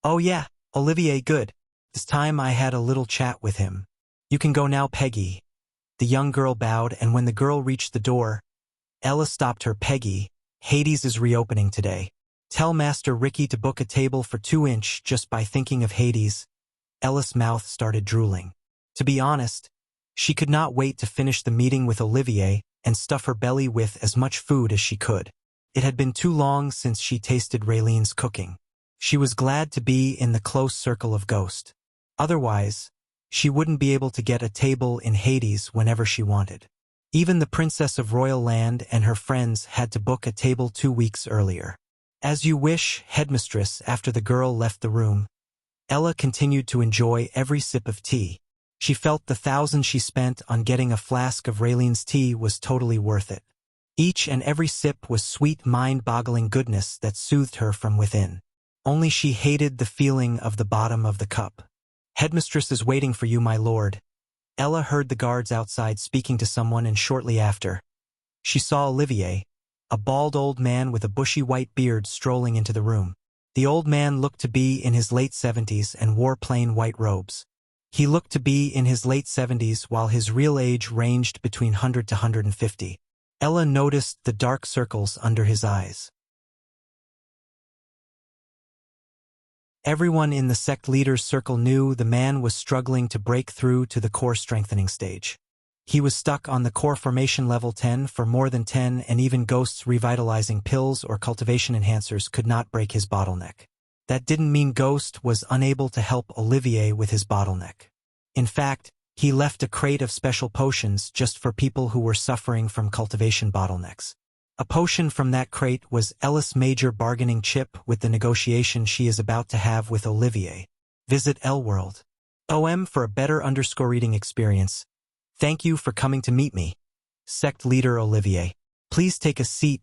Oh yeah, Olivier, good. This time I had a little chat with him. You can go now, Peggy. The young girl bowed, and when the girl reached the door, Ella stopped her. Peggy, Hades is reopening today. Tell Master Ricky to book a table for 2-inch just by thinking of Hades. Ella's mouth started drooling. To be honest, she could not wait to finish the meeting with Olivier and stuff her belly with as much food as she could. It had been too long since she tasted Raylene's cooking. She was glad to be in the close circle of Ghost. Otherwise, she wouldn't be able to get a table in Hades whenever she wanted. Even the Princess of Royal Land and her friends had to book a table 2 weeks earlier. As you wish, headmistress. After the girl left the room, Ella continued to enjoy every sip of tea. She felt the thousands she spent on getting a flask of Raylene's tea was totally worth it. Each and every sip was sweet, mind-boggling goodness that soothed her from within. Only she hated the feeling of the bottom of the cup. "Headmistress is waiting for you, my lord." Ella heard the guards outside speaking to someone, and shortly after, she saw Olivier, a bald old man with a bushy white beard, strolling into the room. The old man looked to be in his late 70s and wore plain white robes. He looked to be in his late 70s while his real age ranged between 100 to 150. Ella noticed the dark circles under his eyes. Everyone in the sect leader's circle knew the man was struggling to break through to the core strengthening stage. He was stuck on the core formation level 10 for more than 10, and even Ghost's revitalizing pills or cultivation enhancers could not break his bottleneck. That didn't mean Ghost was unable to help Olivier with his bottleneck. In fact, he left a crate of special potions just for people who were suffering from cultivation bottlenecks. A potion from that crate was Ella's major bargaining chip with the negotiation she is about to have with Olivier. Visit L-World. for a better_reading experience. Thank you for coming to meet me. Sect leader Olivier. Please take a seat.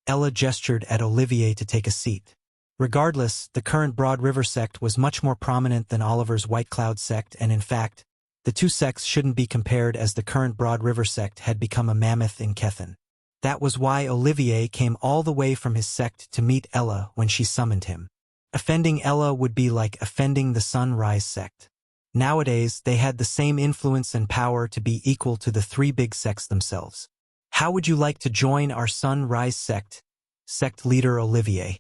Ella gestured at Olivier to take a seat. Regardless, the current Broad River sect was much more prominent than Oliver's White Cloud sect, and in fact, the two sects shouldn't be compared, as the current Broad River sect had become a mammoth in Kethen. That was why Olivier came all the way from his sect to meet Ella when she summoned him. Offending Ella would be like offending the Sunrise sect. Nowadays, they had the same influence and power to be equal to the three big sects themselves. How would you like to join our Sunrise sect? Sect leader Olivier.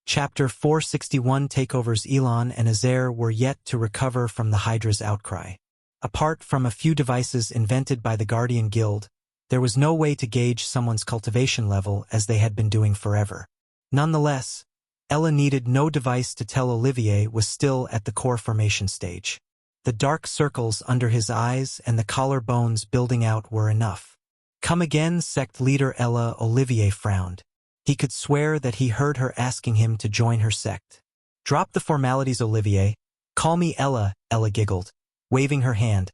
Chapter 461. Takeovers. Elon and Azair were yet to recover from the Hydra's outcry. Apart from a few devices invented by the Guardian Guild, there was no way to gauge someone's cultivation level as they had been doing forever. Nonetheless, Ella needed no device to tell Olivier was still at the core formation stage. The dark circles under his eyes and the collarbones building out were enough. Come again, sect leader Ella. Olivier frowned. He could swear that he heard her asking him to join her sect. Drop the formalities, Olivier. Call me Ella, Ella giggled, waving her hand.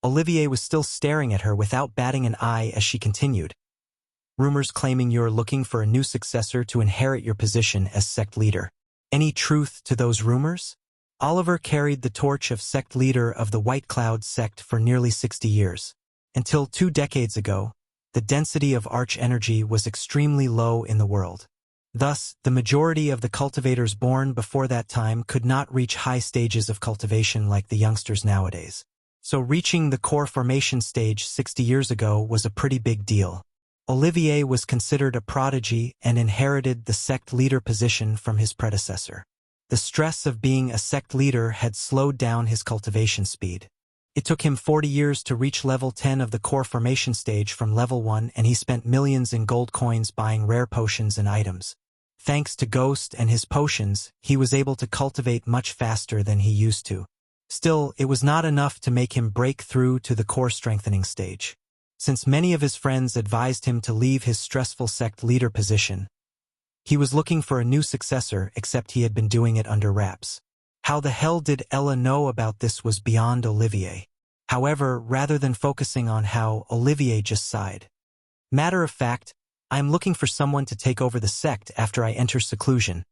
Olivier was still staring at her without batting an eye as she continued. Rumors claiming you're looking for a new successor to inherit your position as sect leader. Any truth to those rumors? Oliver carried the torch of sect leader of the White Cloud sect for nearly 60 years. Until 2 decades ago, the density of arch energy was extremely low in the world. Thus, the majority of the cultivators born before that time could not reach high stages of cultivation like the youngsters nowadays. So reaching the core formation stage 60 years ago was a pretty big deal. Olivier was considered a prodigy and inherited the sect leader position from his predecessor. The stress of being a sect leader had slowed down his cultivation speed. It took him 40 years to reach level 10 of the core formation stage from level 1, and he spent millions in gold coins buying rare potions and items. Thanks to Ghost and his potions, he was able to cultivate much faster than he used to. Still, it was not enough to make him break through to the core strengthening stage. Since many of his friends advised him to leave his stressful sect leader position, he was looking for a new successor, except he had been doing it under wraps. How the hell did Ella know about this was beyond Olivier. However, rather than focusing on how, Olivier just sighed. Matter of fact, I am looking for someone to take over the sect after I enter seclusion.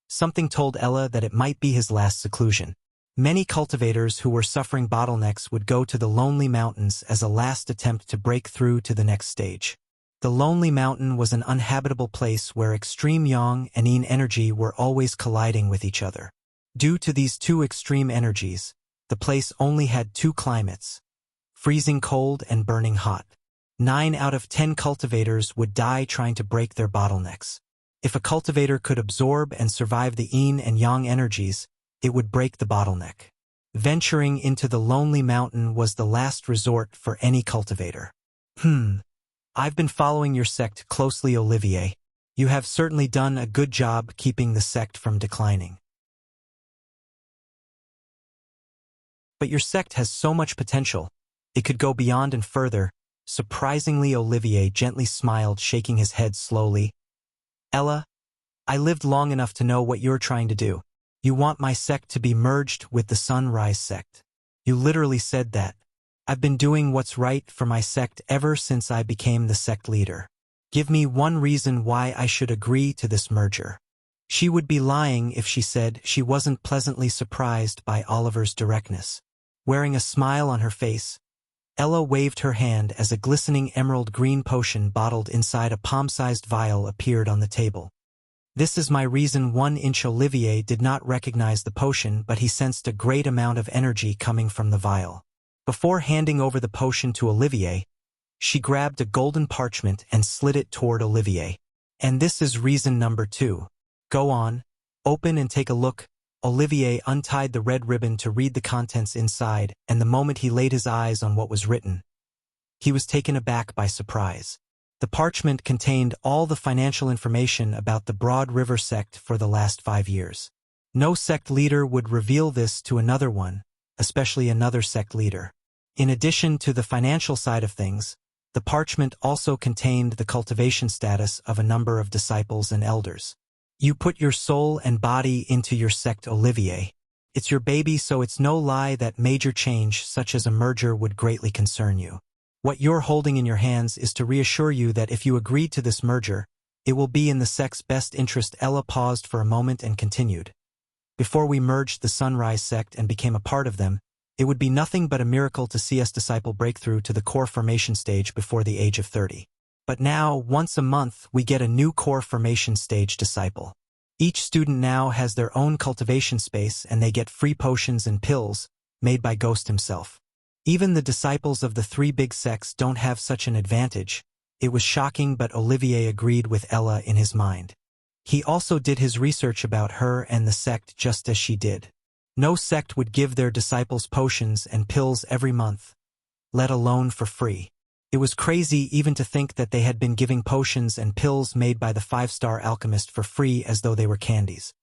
Something told Ella that it might be his last seclusion. Many cultivators who were suffering bottlenecks would go to the Lonely Mountains as a last attempt to break through to the next stage. The Lonely Mountain was an uninhabitable place where extreme yang and yin energy were always colliding with each other. Due to these two extreme energies, the place only had 2 climates: freezing cold and burning hot. 9 out of 10 cultivators would die trying to break their bottlenecks. If a cultivator could absorb and survive the yin and yang energies, it would break the bottleneck. Venturing into the Lonely Mountain was the last resort for any cultivator. I've been following your sect closely, Olivier. You have certainly done a good job keeping the sect from declining. But your sect has so much potential. It could go beyond and further. Surprisingly, Olivier gently smiled, shaking his head slowly. Ella, I lived long enough to know what you're trying to do. You want my sect to be merged with the Sunrise sect. You literally said that. I've been doing what's right for my sect ever since I became the sect leader. Give me one reason why I should agree to this merger. She would be lying if she said she wasn't pleasantly surprised by Oliver's directness. Wearing a smile on her face, Ella waved her hand as a glistening emerald green potion bottled inside a palm-sized vial appeared on the table. This is my reason. 1-inch Olivier did not recognize the potion, but he sensed a great amount of energy coming from the vial. Before handing over the potion to Olivier, she grabbed a golden parchment and slid it toward Olivier. And this is reason number 2. Go on, open and take a look. Olivier untied the red ribbon to read the contents inside, and the moment he laid his eyes on what was written, he was taken aback by surprise. The parchment contained all the financial information about the Broad River sect for the last 5 years. No sect leader would reveal this to another one, especially another sect leader. In addition to the financial side of things, the parchment also contained the cultivation status of a number of disciples and elders. You put your soul and body into your sect, Olivier. It's your baby, so it's no lie that major change such as a merger would greatly concern you. What you're holding in your hands is to reassure you that if you agreed to this merger, it will be in the sect's best interest. Ella paused for a moment and continued. Before we merged the Sunrise sect and became a part of them, it would be nothing but a miracle to see us disciple break through to the core formation stage before the age of 30. But now, once a month, we get a new core formation stage disciple. Each student now has their own cultivation space and they get free potions and pills, made by Ghost himself. Even the disciples of the 3 big sects don't have such an advantage. It was shocking, but Olivier agreed with Ella in his mind. He also did his research about her and the sect just as she did. No sect would give their disciples potions and pills every month, let alone for free. It was crazy even to think that they had been giving potions and pills made by the 5-star alchemist for free as though they were candies.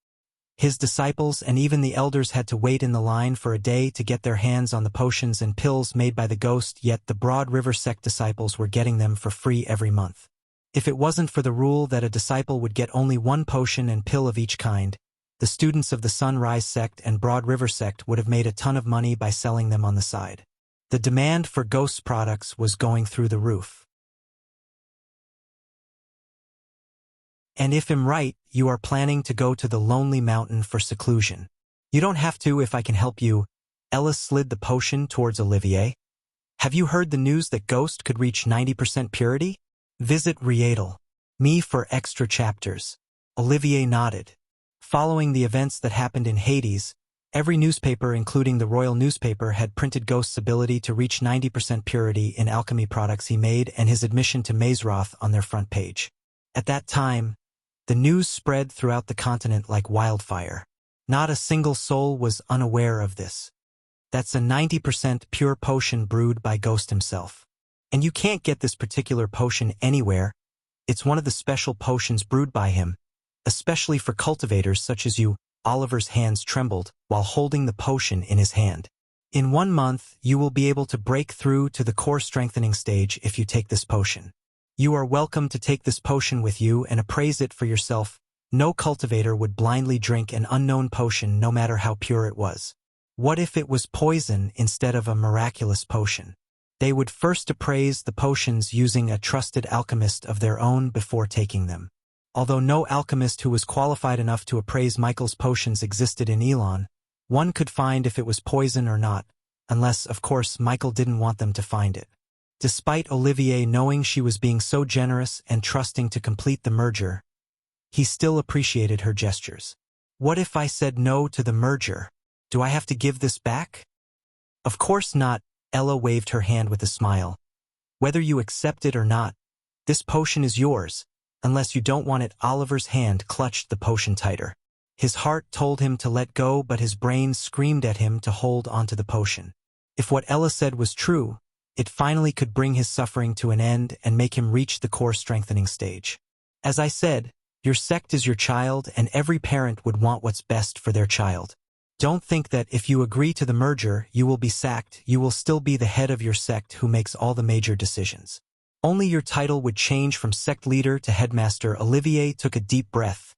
His disciples and even the elders had to wait in the line for a day to get their hands on the potions and pills made by the Ghost, yet the Broad River sect disciples were getting them for free every month. If it wasn't for the rule that a disciple would get only 1 potion and pill of each kind, the students of the Sunrise sect and Broad River sect would have made a ton of money by selling them on the side. The demand for Ghost's products was going through the roof. And if I'm right, you are planning to go to the Lonely Mountain for seclusion. You don't have to if I can help you. Ella slid the potion towards Olivier. Have you heard the news that Ghost could reach 90% purity? Visit Readle.me for extra chapters. Olivier nodded. Following the events that happened in Hades, every newspaper, including the royal newspaper, had printed Ghost's ability to reach 90% purity in alchemy products he made and his admission to Mazeroth on their front page. At that time, the news spread throughout the continent like wildfire. Not a single soul was unaware of this. That's a 90% pure potion brewed by Ghost himself. And you can't get this particular potion anywhere. It's one of the special potions brewed by him, especially for cultivators such as you. Oliver's hands trembled while holding the potion in his hand. In 1 month, you will be able to break through to the core strengthening stage if you take this potion. You are welcome to take this potion with you and appraise it for yourself. No cultivator would blindly drink an unknown potion no matter how pure it was. What if it was poison instead of a miraculous potion? They would first appraise the potions using a trusted alchemist of their own before taking them. Although no alchemist who was qualified enough to appraise Michael's potions existed in Elon, one could find if it was poison or not, unless, of course, Michael didn't want them to find it. Despite Olivier knowing she was being so generous and trusting to complete the merger, he still appreciated her gestures. What if I said no to the merger? Do I have to give this back? Of course not, Ella waved her hand with a smile. Whether you accept it or not, this potion is yours. Unless you don't want it. Oliver's hand clutched the potion tighter. His heart told him to let go, but his brain screamed at him to hold onto the potion. If what Ella said was true, it finally could bring his suffering to an end and make him reach the core strengthening stage. As I said, your sect is your child and every parent would want what's best for their child. Don't think that if you agree to the merger, you will be sacked. You will still be the head of your sect who makes all the major decisions. Only your title would change from sect leader to headmaster. Olivier took a deep breath.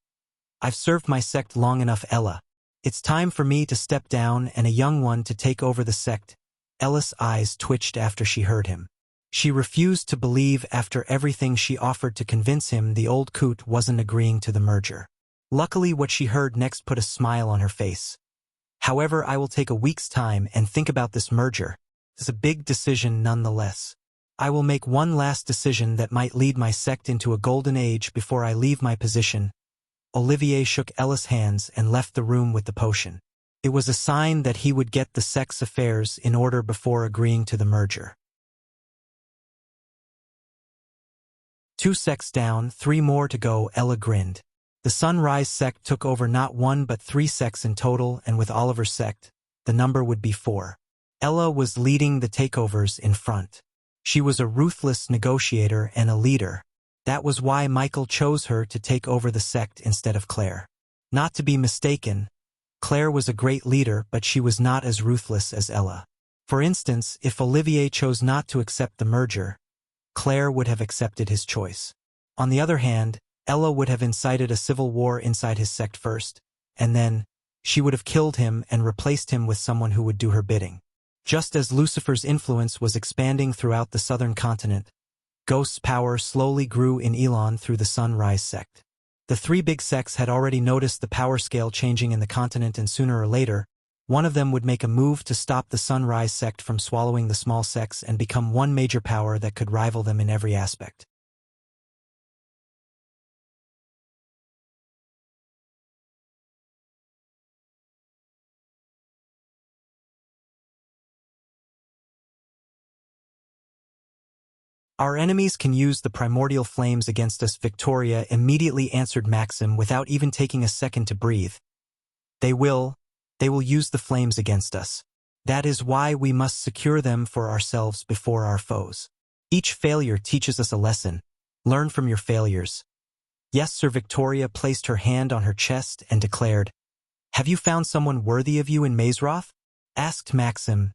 I've served my sect long enough, Ella. It's time for me to step down and a young one to take over the sect. Ella's eyes twitched after she heard him. She refused to believe after everything she offered to convince him the old coot wasn't agreeing to the merger. Luckily, what she heard next put a smile on her face. However, I will take a week's time and think about this merger. It's a big decision nonetheless. I will make one last decision that might lead my sect into a golden age before I leave my position. Olivier shook Ella's hands and left the room with the potion. It was a sign that he would get the sect's affairs in order before agreeing to the merger. 2 sects down, 3 more to go, Ella grinned. The Sunrise sect took over not 1 but 3 sects in total, and with Oliver's sect, the number would be 4. Ella was leading the takeovers in front. She was a ruthless negotiator and a leader. That was why Michael chose her to take over the sect instead of Claire. Not to be mistaken, Claire was a great leader, but she was not as ruthless as Ella. For instance, if Olivier chose not to accept the merger, Claire would have accepted his choice. On the other hand, Ella would have incited a civil war inside his sect first, and then, she would have killed him and replaced him with someone who would do her bidding. Just as Lucifer's influence was expanding throughout the southern continent, Ghost's power slowly grew in Elon through the Sunrise sect. The 3 big sects had already noticed the power scale changing in the continent, and sooner or later, one of them would make a move to stop the Sunrise sect from swallowing the small sects and become one major power that could rival them in every aspect. Our enemies can use the primordial flames against us, Victoria immediately answered Maxim without even taking a second to breathe. They will use the flames against us. That is why we must secure them for ourselves before our foes. Each failure teaches us a lesson. Learn from your failures. Yes, Sir. Victoria placed her hand on her chest and declared, Have you found someone worthy of you in Mazeroth? Asked Maxim.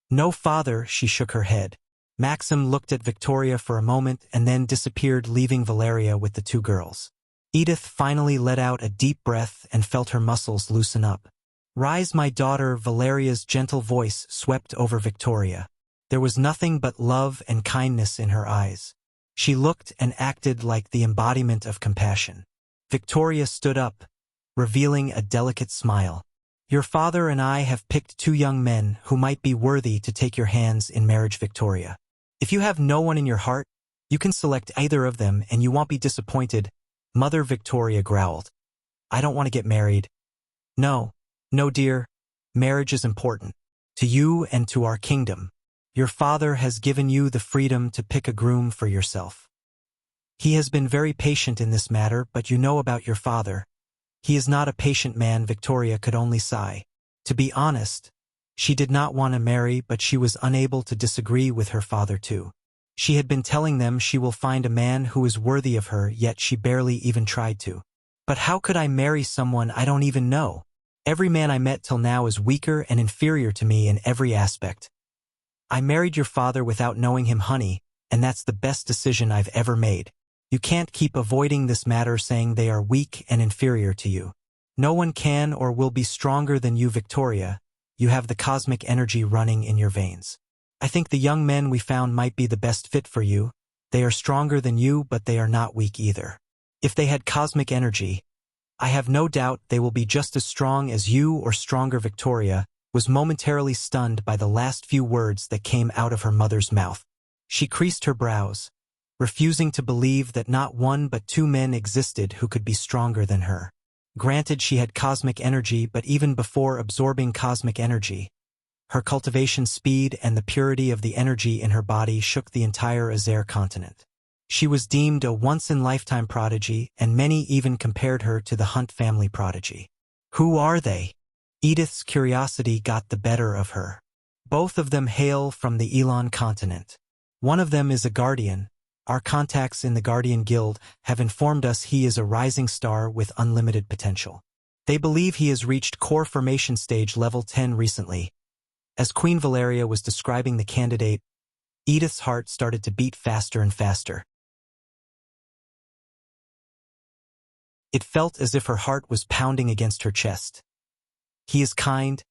No, father, she shook her head. Maxim looked at Victoria for a moment and then disappeared, leaving Valeria with the 2 girls. Edith finally let out a deep breath and felt her muscles loosen up. Rise, my daughter. Valeria's gentle voice swept over Victoria. There was nothing but love and kindness in her eyes. She looked and acted like the embodiment of compassion. Victoria stood up, revealing a delicate smile. Your father and I have picked 2 young men who might be worthy to take your hands in marriage, Victoria. If you have no one in your heart, you can select either of them and you won't be disappointed. Mother Victoria growled. I don't want to get married. No, dear. Marriage is important. To you and to our kingdom. Your father has given you the freedom to pick a groom for yourself. He has been very patient in this matter, but you know about your father. He is not a patient man. Victoria could only sigh. To be honest, she did not want to marry, but she was unable to disagree with her father too. She had been telling them she will find a man who is worthy of her, yet she barely even tried to. But how could I marry someone I don't even know? Every man I met till now is weaker and inferior to me in every aspect. I married your father without knowing him, honey, and that's the best decision I've ever made. You can't keep avoiding this matter, saying they are weak and inferior to you. No one can or will be stronger than you, Victoria. You have the cosmic energy running in your veins. I think the young men we found might be the best fit for you. They are stronger than you, but they are not weak either. If they had cosmic energy, I have no doubt they will be just as strong as you or stronger. Victoria was momentarily stunned by the last few words that came out of her mother's mouth. She creased her brows, refusing to believe that not 1 but 2 men existed who could be stronger than her. Granted, she had cosmic energy, but even before absorbing cosmic energy, her cultivation speed and the purity of the energy in her body shook the entire Azer continent. She was deemed a once-in-lifetime prodigy, and many even compared her to the Hunt family prodigy. Who are they? Edith's curiosity got the better of her. Both of them hail from the Elon continent. One of them is a guardian. Our contacts in the Guardian Guild have informed us he is a rising star with unlimited potential. They believe he has reached core formation stage level 10 recently. As Queen Valeria was describing the candidate, Edith's heart started to beat faster and faster. It felt as if her heart was pounding against her chest. He is kind,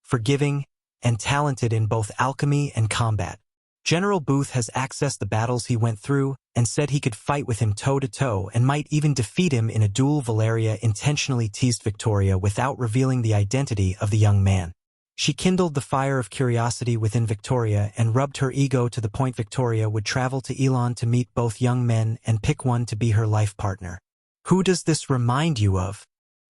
forgiving, and talented in both alchemy and combat. General Booth has accessed the battles he went through and said he could fight with him toe-to-toe and might even defeat him in a duel. Valeria intentionally teased Victoria without revealing the identity of the young man. She kindled the fire of curiosity within Victoria and rubbed her ego to the point Victoria would travel to Elon to meet both young men and pick one to be her life partner. "Who does this remind you of?"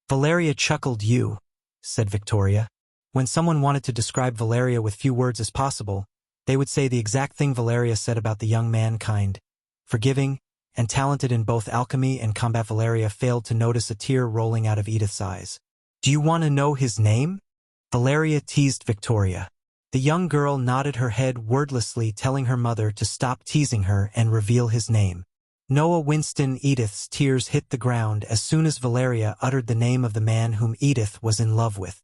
"Valeria chuckled. You," said Victoria. When someone wanted to describe Valeria with few words as possible, they would say the exact thing Valeria said about the young man: kind, forgiving, and talented in both alchemy and combat. Valeria failed to notice a tear rolling out of Edith's eyes. "Do you want to know his name?" Valeria teased Victoria. The young girl nodded her head wordlessly, telling her mother to stop teasing her and reveal his name. Noah Winston. Edith's tears hit the ground as soon as Valeria uttered the name of the man whom Edith was in love with.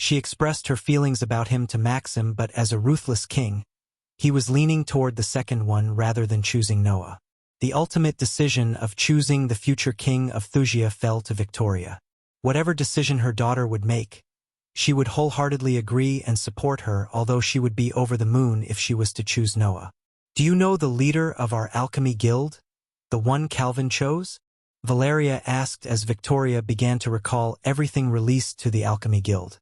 She expressed her feelings about him to Maxim, but as a ruthless king, he was leaning toward the second one rather than choosing Noah. The ultimate decision of choosing the future king of Thusia fell to Victoria. Whatever decision her daughter would make, she would wholeheartedly agree and support her, although she would be over the moon if she was to choose Noah. "Do you know the leader of our alchemy guild? The one Calvin chose?" Valeria asked as Victoria began to recall everything released to the alchemy guild.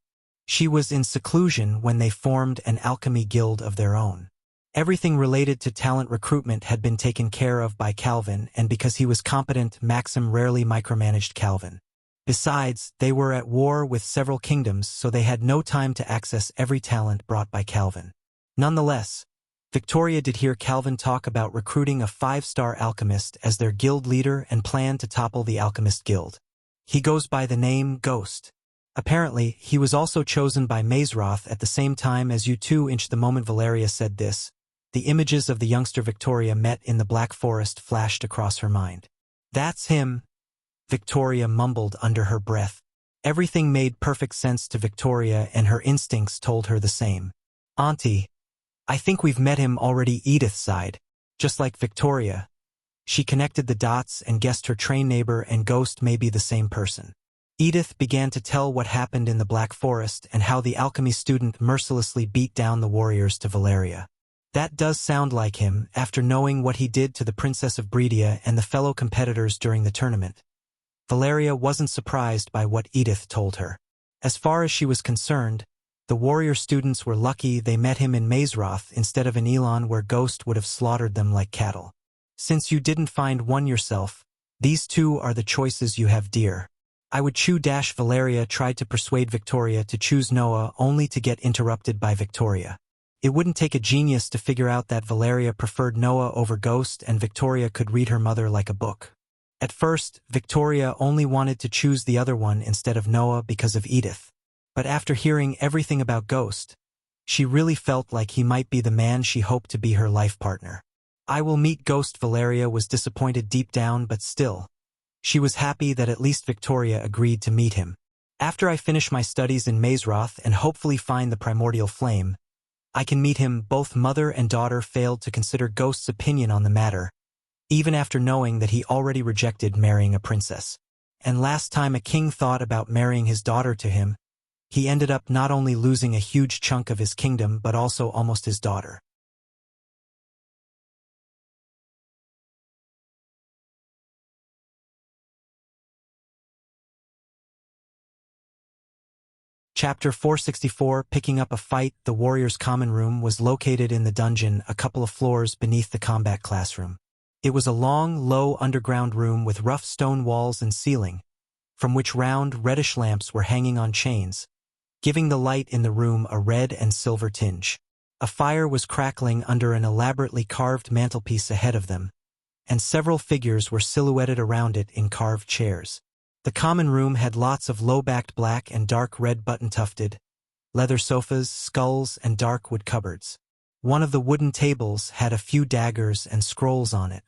She was in seclusion when they formed an alchemy guild of their own. Everything related to talent recruitment had been taken care of by Calvin, and because he was competent, Maxim rarely micromanaged Calvin. Besides, they were at war with several kingdoms, so they had no time to access every talent brought by Calvin. Nonetheless, Victoria did hear Calvin talk about recruiting a 5-star alchemist as their guild leader and plan to topple the Alchemist Guild. He goes by the name Ghost. Apparently, he was also chosen by Mazeroth at the same time as you two. The moment Valeria said this, the images of the youngster Victoria met in the Black Forest flashed across her mind. "That's him," Victoria mumbled under her breath. Everything made perfect sense to Victoria, and her instincts told her the same. "Auntie, I think we've met him already." Edith sighed. Just like Victoria, she connected the dots and guessed her train neighbor and Ghost may be the same person. Edith began to tell what happened in the Black Forest and how the alchemy student mercilessly beat down the warriors to Valeria. "That does sound like him, after knowing what he did to the Princess of Bredia and the fellow competitors during the tournament." Valeria wasn't surprised by what Edith told her. As far as she was concerned, the warrior students were lucky they met him in Mazeroth instead of in Elon, where Ghost would have slaughtered them like cattle. "Since you didn't find one yourself, these two are the choices you have, dear. I would choose - Valeria tried to persuade Victoria to choose Noah, only to get interrupted by Victoria. It wouldn't take a genius to figure out that Valeria preferred Noah over Ghost, and Victoria could read her mother like a book. At first, Victoria only wanted to choose the other one instead of Noah because of Edith. But after hearing everything about Ghost, she really felt like he might be the man she hoped to be her life partner. "I will meet Ghost." Valeria was disappointed deep down, but still, she was happy that at least Victoria agreed to meet him. "After I finish my studies in Mazeroth and hopefully find the primordial flame, I can meet him." Both mother and daughter failed to consider Ghost's opinion on the matter, even after knowing that he already rejected marrying a princess. And last time a king thought about marrying his daughter to him, he ended up not only losing a huge chunk of his kingdom but also almost his daughter. Chapter 464, Picking Up a Fight. The warrior's common room was located in the dungeon, a couple of floors beneath the combat classroom. It was a long, low underground room with rough stone walls and ceiling, from which round, reddish lamps were hanging on chains, giving the light in the room a red and silver tinge. A fire was crackling under an elaborately carved mantelpiece ahead of them, and several figures were silhouetted around it in carved chairs. The common room had lots of low-backed black and dark red button-tufted leather sofas, skulls, and dark wood cupboards. One of the wooden tables had a few daggers and scrolls on it.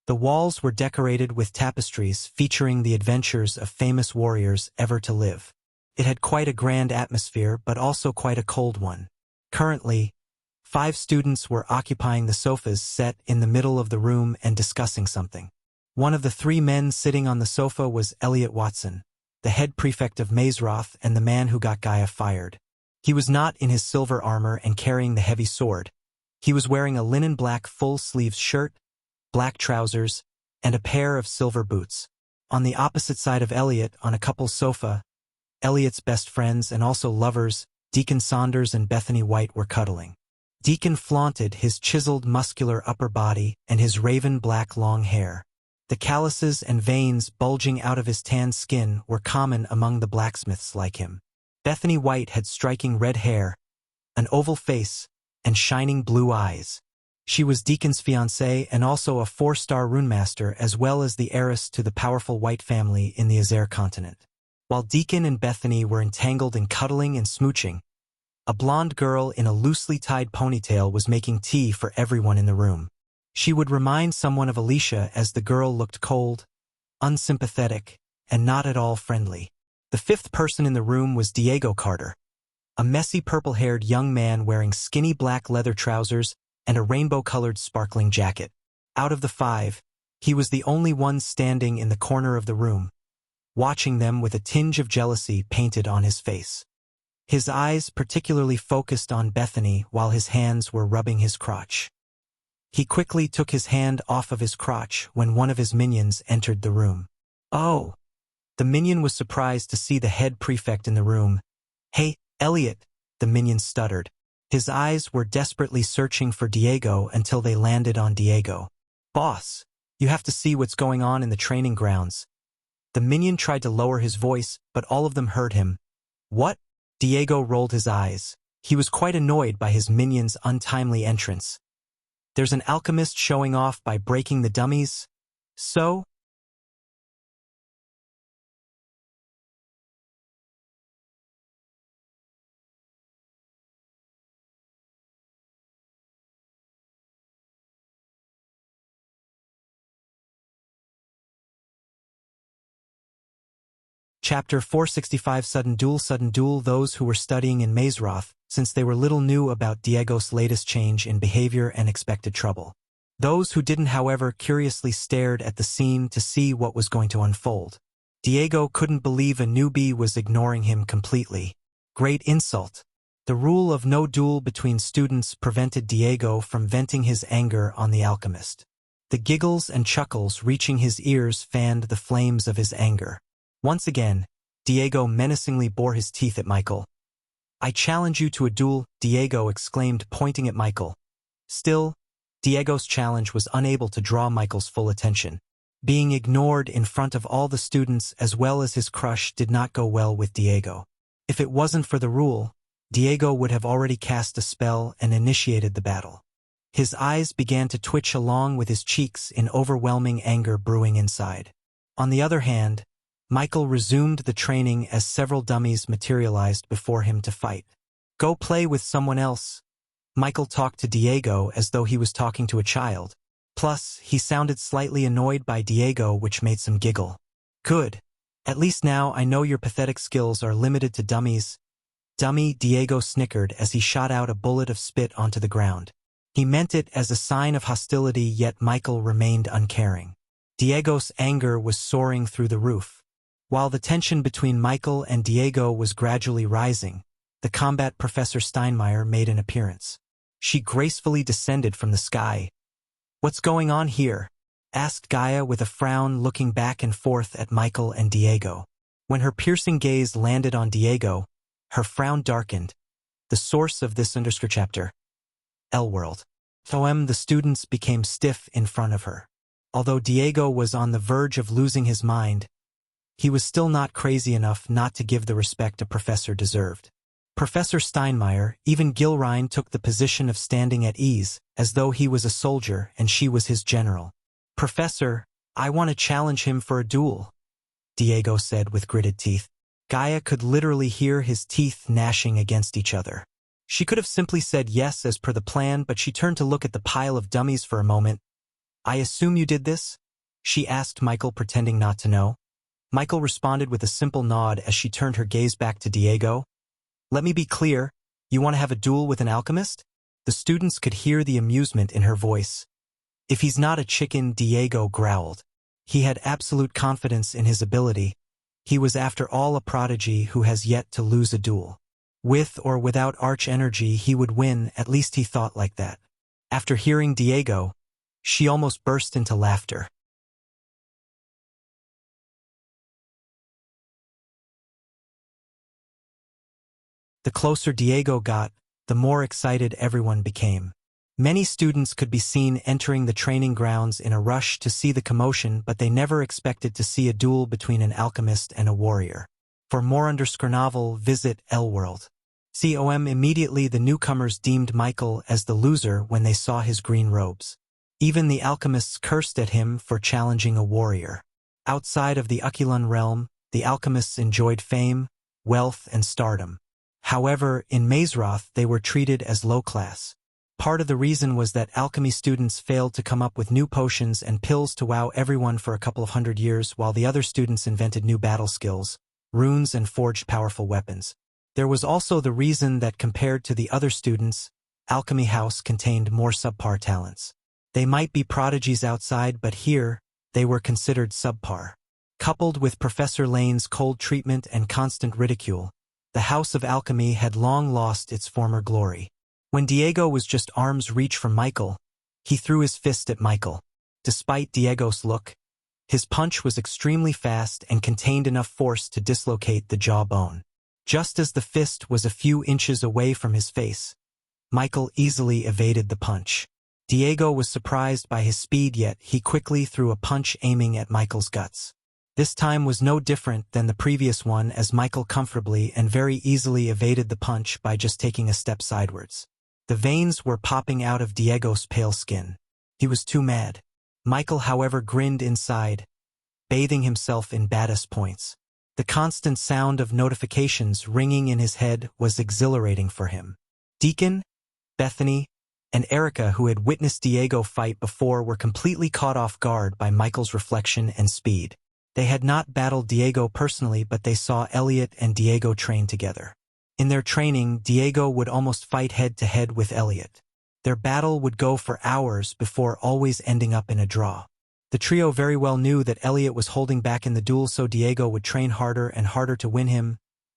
The walls were decorated with tapestries featuring the adventures of famous warriors ever to live. It had quite a grand atmosphere, but also quite a cold one. Currently, 5 students were occupying the sofas set in the middle of the room and discussing something. One of the 3 men sitting on the sofa was Elliot Watson, the head prefect of Mazeroth and the man who got Gaia fired. He was not in his silver armor and carrying the heavy sword. He was wearing a linen black full-sleeves shirt, black trousers, and a pair of silver boots. On the opposite side of Elliot, on a couple's sofa, Elliot's best friends and also lovers, Deacon Saunders and Bethany White, were cuddling. Deacon flaunted his chiseled muscular upper body and his raven black long hair. The calluses and veins bulging out of his tan skin were common among the blacksmiths like him. Bethany White had striking red hair, an oval face, and shining blue eyes. She was Deacon's fiancée and also a 4-star runemaster, as well as the heiress to the powerful White family in the Azer continent. While Deacon and Bethany were entangled in cuddling and smooching, a blonde girl in a loosely tied ponytail was making tea for everyone in the room. She would remind someone of Alicia, as the girl looked cold, unsympathetic, and not at all friendly. The 5th person in the room was Diego Carter, a messy purple-haired young man wearing skinny black leather trousers and a rainbow-colored sparkling jacket. Out of the 5, he was the only one standing in the corner of the room, watching them with a tinge of jealousy painted on his face. His eyes particularly focused on Bethany while his hands were rubbing his crotch. He quickly took his hand off of his crotch when one of his minions entered the room. "Oh!" The minion was surprised to see the head prefect in the room. "Hey, Elliot," the minion stuttered. His eyes were desperately searching for Diego until they landed on Diego. "Boss, you have to see what's going on in the training grounds." The minion tried to lower his voice, but all of them heard him. "What?" Diego rolled his eyes. He was quite annoyed by his minion's untimely entrance. "There's an alchemist showing off by breaking the dummies. So?" Chapter 465. Sudden Duel. Those who were studying in Mazeroth, since they were little knew about Diego's latest change in behavior and expected trouble. Those who didn't, however, curiously stared at the scene to see what was going to unfold. Diego couldn't believe a newbie was ignoring him completely. Great insult. The rule of no duel between students prevented Diego from venting his anger on the alchemist. The giggles and chuckles reaching his ears fanned the flames of his anger. Once again, Diego menacingly bore his teeth at Michael. "I challenge you to a duel," Diego exclaimed, pointing at Michael. Still, Diego's challenge was unable to draw Michael's full attention. Being ignored in front of all the students as well as his crush did not go well with Diego. If it wasn't for the rule, Diego would have already cast a spell and initiated the battle. His eyes began to twitch along with his cheeks in overwhelming anger brewing inside. On the other hand, Michael resumed the training as several dummies materialized before him to fight. "Go play with someone else." Michael talked to Diego as though he was talking to a child. Plus, he sounded slightly annoyed by Diego, which made some giggle. "Good. At least now I know your pathetic skills are limited to dummies." "Dummy," Diego snickered as he shot out a bullet of spit onto the ground. He meant it as a sign of hostility, yet Michael remained uncaring. Diego's anger was soaring through the roof. While the tension between Michael and Diego was gradually rising, the combat Professor Steinmeier made an appearance. She gracefully descended from the sky. "What's going on here?" asked Gaia with a frown, looking back and forth at Michael and Diego. When her piercing gaze landed on Diego, her frown darkened. The source of this underscore chapter. L-World. The students became stiff in front of her. Although Diego was on the verge of losing his mind, he was still not crazy enough not to give the respect a professor deserved. Professor Steinmeier, even Gilrine, took the position of standing at ease, as though he was a soldier and she was his general. "Professor, I want to challenge him for a duel," Diego said with gritted teeth. Gaia could literally hear his teeth gnashing against each other. She could have simply said yes as per the plan, but she turned to look at the pile of dummies for a moment. "I assume you did this?" she asked Michael, pretending not to know. Michael responded with a simple nod as she turned her gaze back to Diego. "Let me be clear, you want to have a duel with an alchemist?" The students could hear the amusement in her voice. "If he's not a chicken," Diego growled. He had absolute confidence in his ability. He was after all a prodigy who has yet to lose a duel. With or without arch energy, he would win, at least he thought like that. After hearing Diego, she almost burst into laughter. The closer Diego got, the more excited everyone became. Many students could be seen entering the training grounds in a rush to see the commotion, but they never expected to see a duel between an alchemist and a warrior. For more under Chronicles, visit Elworld. Immediately the newcomers deemed Michael as the loser when they saw his green robes. Even the alchemists cursed at him for challenging a warrior. Outside of the Ukulun realm, the alchemists enjoyed fame, wealth, and stardom. However, in Mazeroth they were treated as low class. Part of the reason was that alchemy students failed to come up with new potions and pills to wow everyone for a couple of hundred years, while the other students invented new battle skills, runes, and forged powerful weapons. There was also the reason that compared to the other students, Alchemy House contained more subpar talents. They might be prodigies outside, but here, they were considered subpar. Coupled with Professor Lane's cold treatment and constant ridicule, the House of Alchemy had long lost its former glory. When Diego was just arm's reach from Michael, he threw his fist at Michael. Despite Diego's look, his punch was extremely fast and contained enough force to dislocate the jawbone. Just as the fist was a few inches away from his face, Michael easily evaded the punch. Diego was surprised by his speed, yet he quickly threw a punch aiming at Michael's guts. This time was no different than the previous one, as Michael comfortably and very easily evaded the punch by just taking a step sideways. The veins were popping out of Diego's pale skin. He was too mad. Michael, however, grinned inside, bathing himself in badass points. The constant sound of notifications ringing in his head was exhilarating for him. Deacon, Bethany, and Erica, who had witnessed Diego fight before, were completely caught off guard by Michael's reflection and speed. They had not battled Diego personally, but they saw Elliot and Diego train together. In their training, Diego would almost fight head-to-head with Elliot. Their battle would go for hours before always ending up in a draw. The trio very well knew that Elliot was holding back in the duel, so Diego would train harder and harder to win him.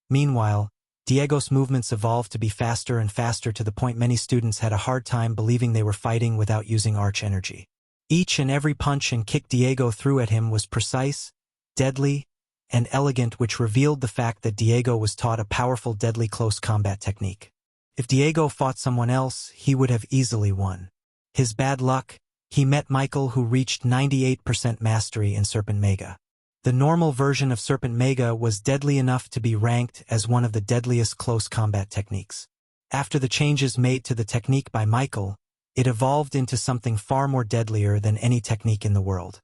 Meanwhile, Diego's movements evolved to be faster and faster, to the point many students had a hard time believing they were fighting without using arch energy. Each and every punch and kick Diego threw at him was precise, deadly, and elegant, which revealed the fact that Diego was taught a powerful, deadly close combat technique. If Diego fought someone else, he would have easily won. His bad luck, he met Michael, who reached 98% mastery in Serpent Mega. The normal version of Serpent Mega was deadly enough to be ranked as one of the deadliest close combat techniques. After the changes made to the technique by Michael, it evolved into something far more deadlier than any technique in the world.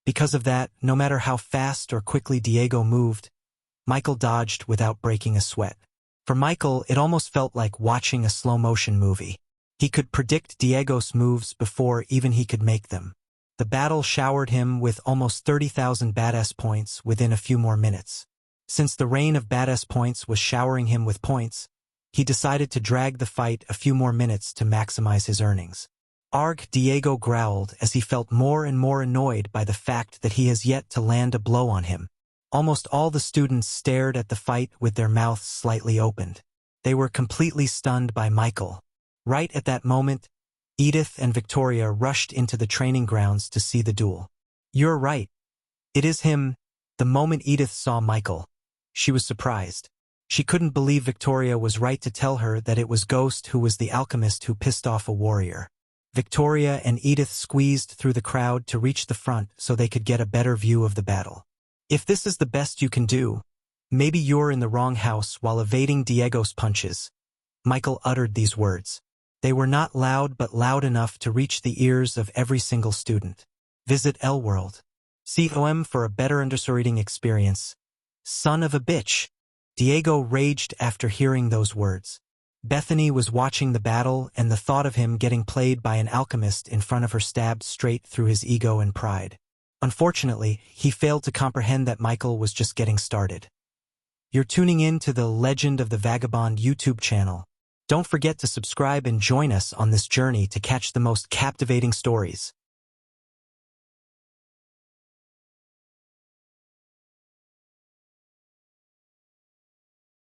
Because of that, no matter how fast or quickly Diego moved, Michael dodged without breaking a sweat. For Michael, it almost felt like watching a slow-motion movie. He could predict Diego's moves before even he could make them. The battle showered him with almost 30,000 badass points within a few more minutes. Since the rain of badass points was showering him with points, he decided to drag the fight a few more minutes to maximize his earnings. Arg, Diego growled as he felt more and more annoyed by the fact that he has yet to land a blow on him. Almost all the students stared at the fight with their mouths slightly opened. They were completely stunned by Michael. Right at that moment, Edith and Victoria rushed into the training grounds to see the duel. "You're right. It is him." The moment Edith saw Michael, she was surprised. She couldn't believe Victoria was right to tell her that it was Ghost who was the alchemist who pissed off a warrior. Victoria and Edith squeezed through the crowd to reach the front so they could get a better view of the battle. "If this is the best you can do, maybe you're in the wrong house." While evading Diego's punches, Michael uttered these words. They were not loud, but loud enough to reach the ears of every single student. Visit Elworld. .com for a better understanding experience. Son of a bitch. Diego raged after hearing those words. Bethany was watching the battle, and the thought of him getting played by an alchemist in front of her stabbed straight through his ego and pride. Unfortunately, he failed to comprehend that Michael was just getting started. You're tuning in to the Legend of the Vagabond YouTube channel. Don't forget to subscribe and join us on this journey to catch the most captivating stories.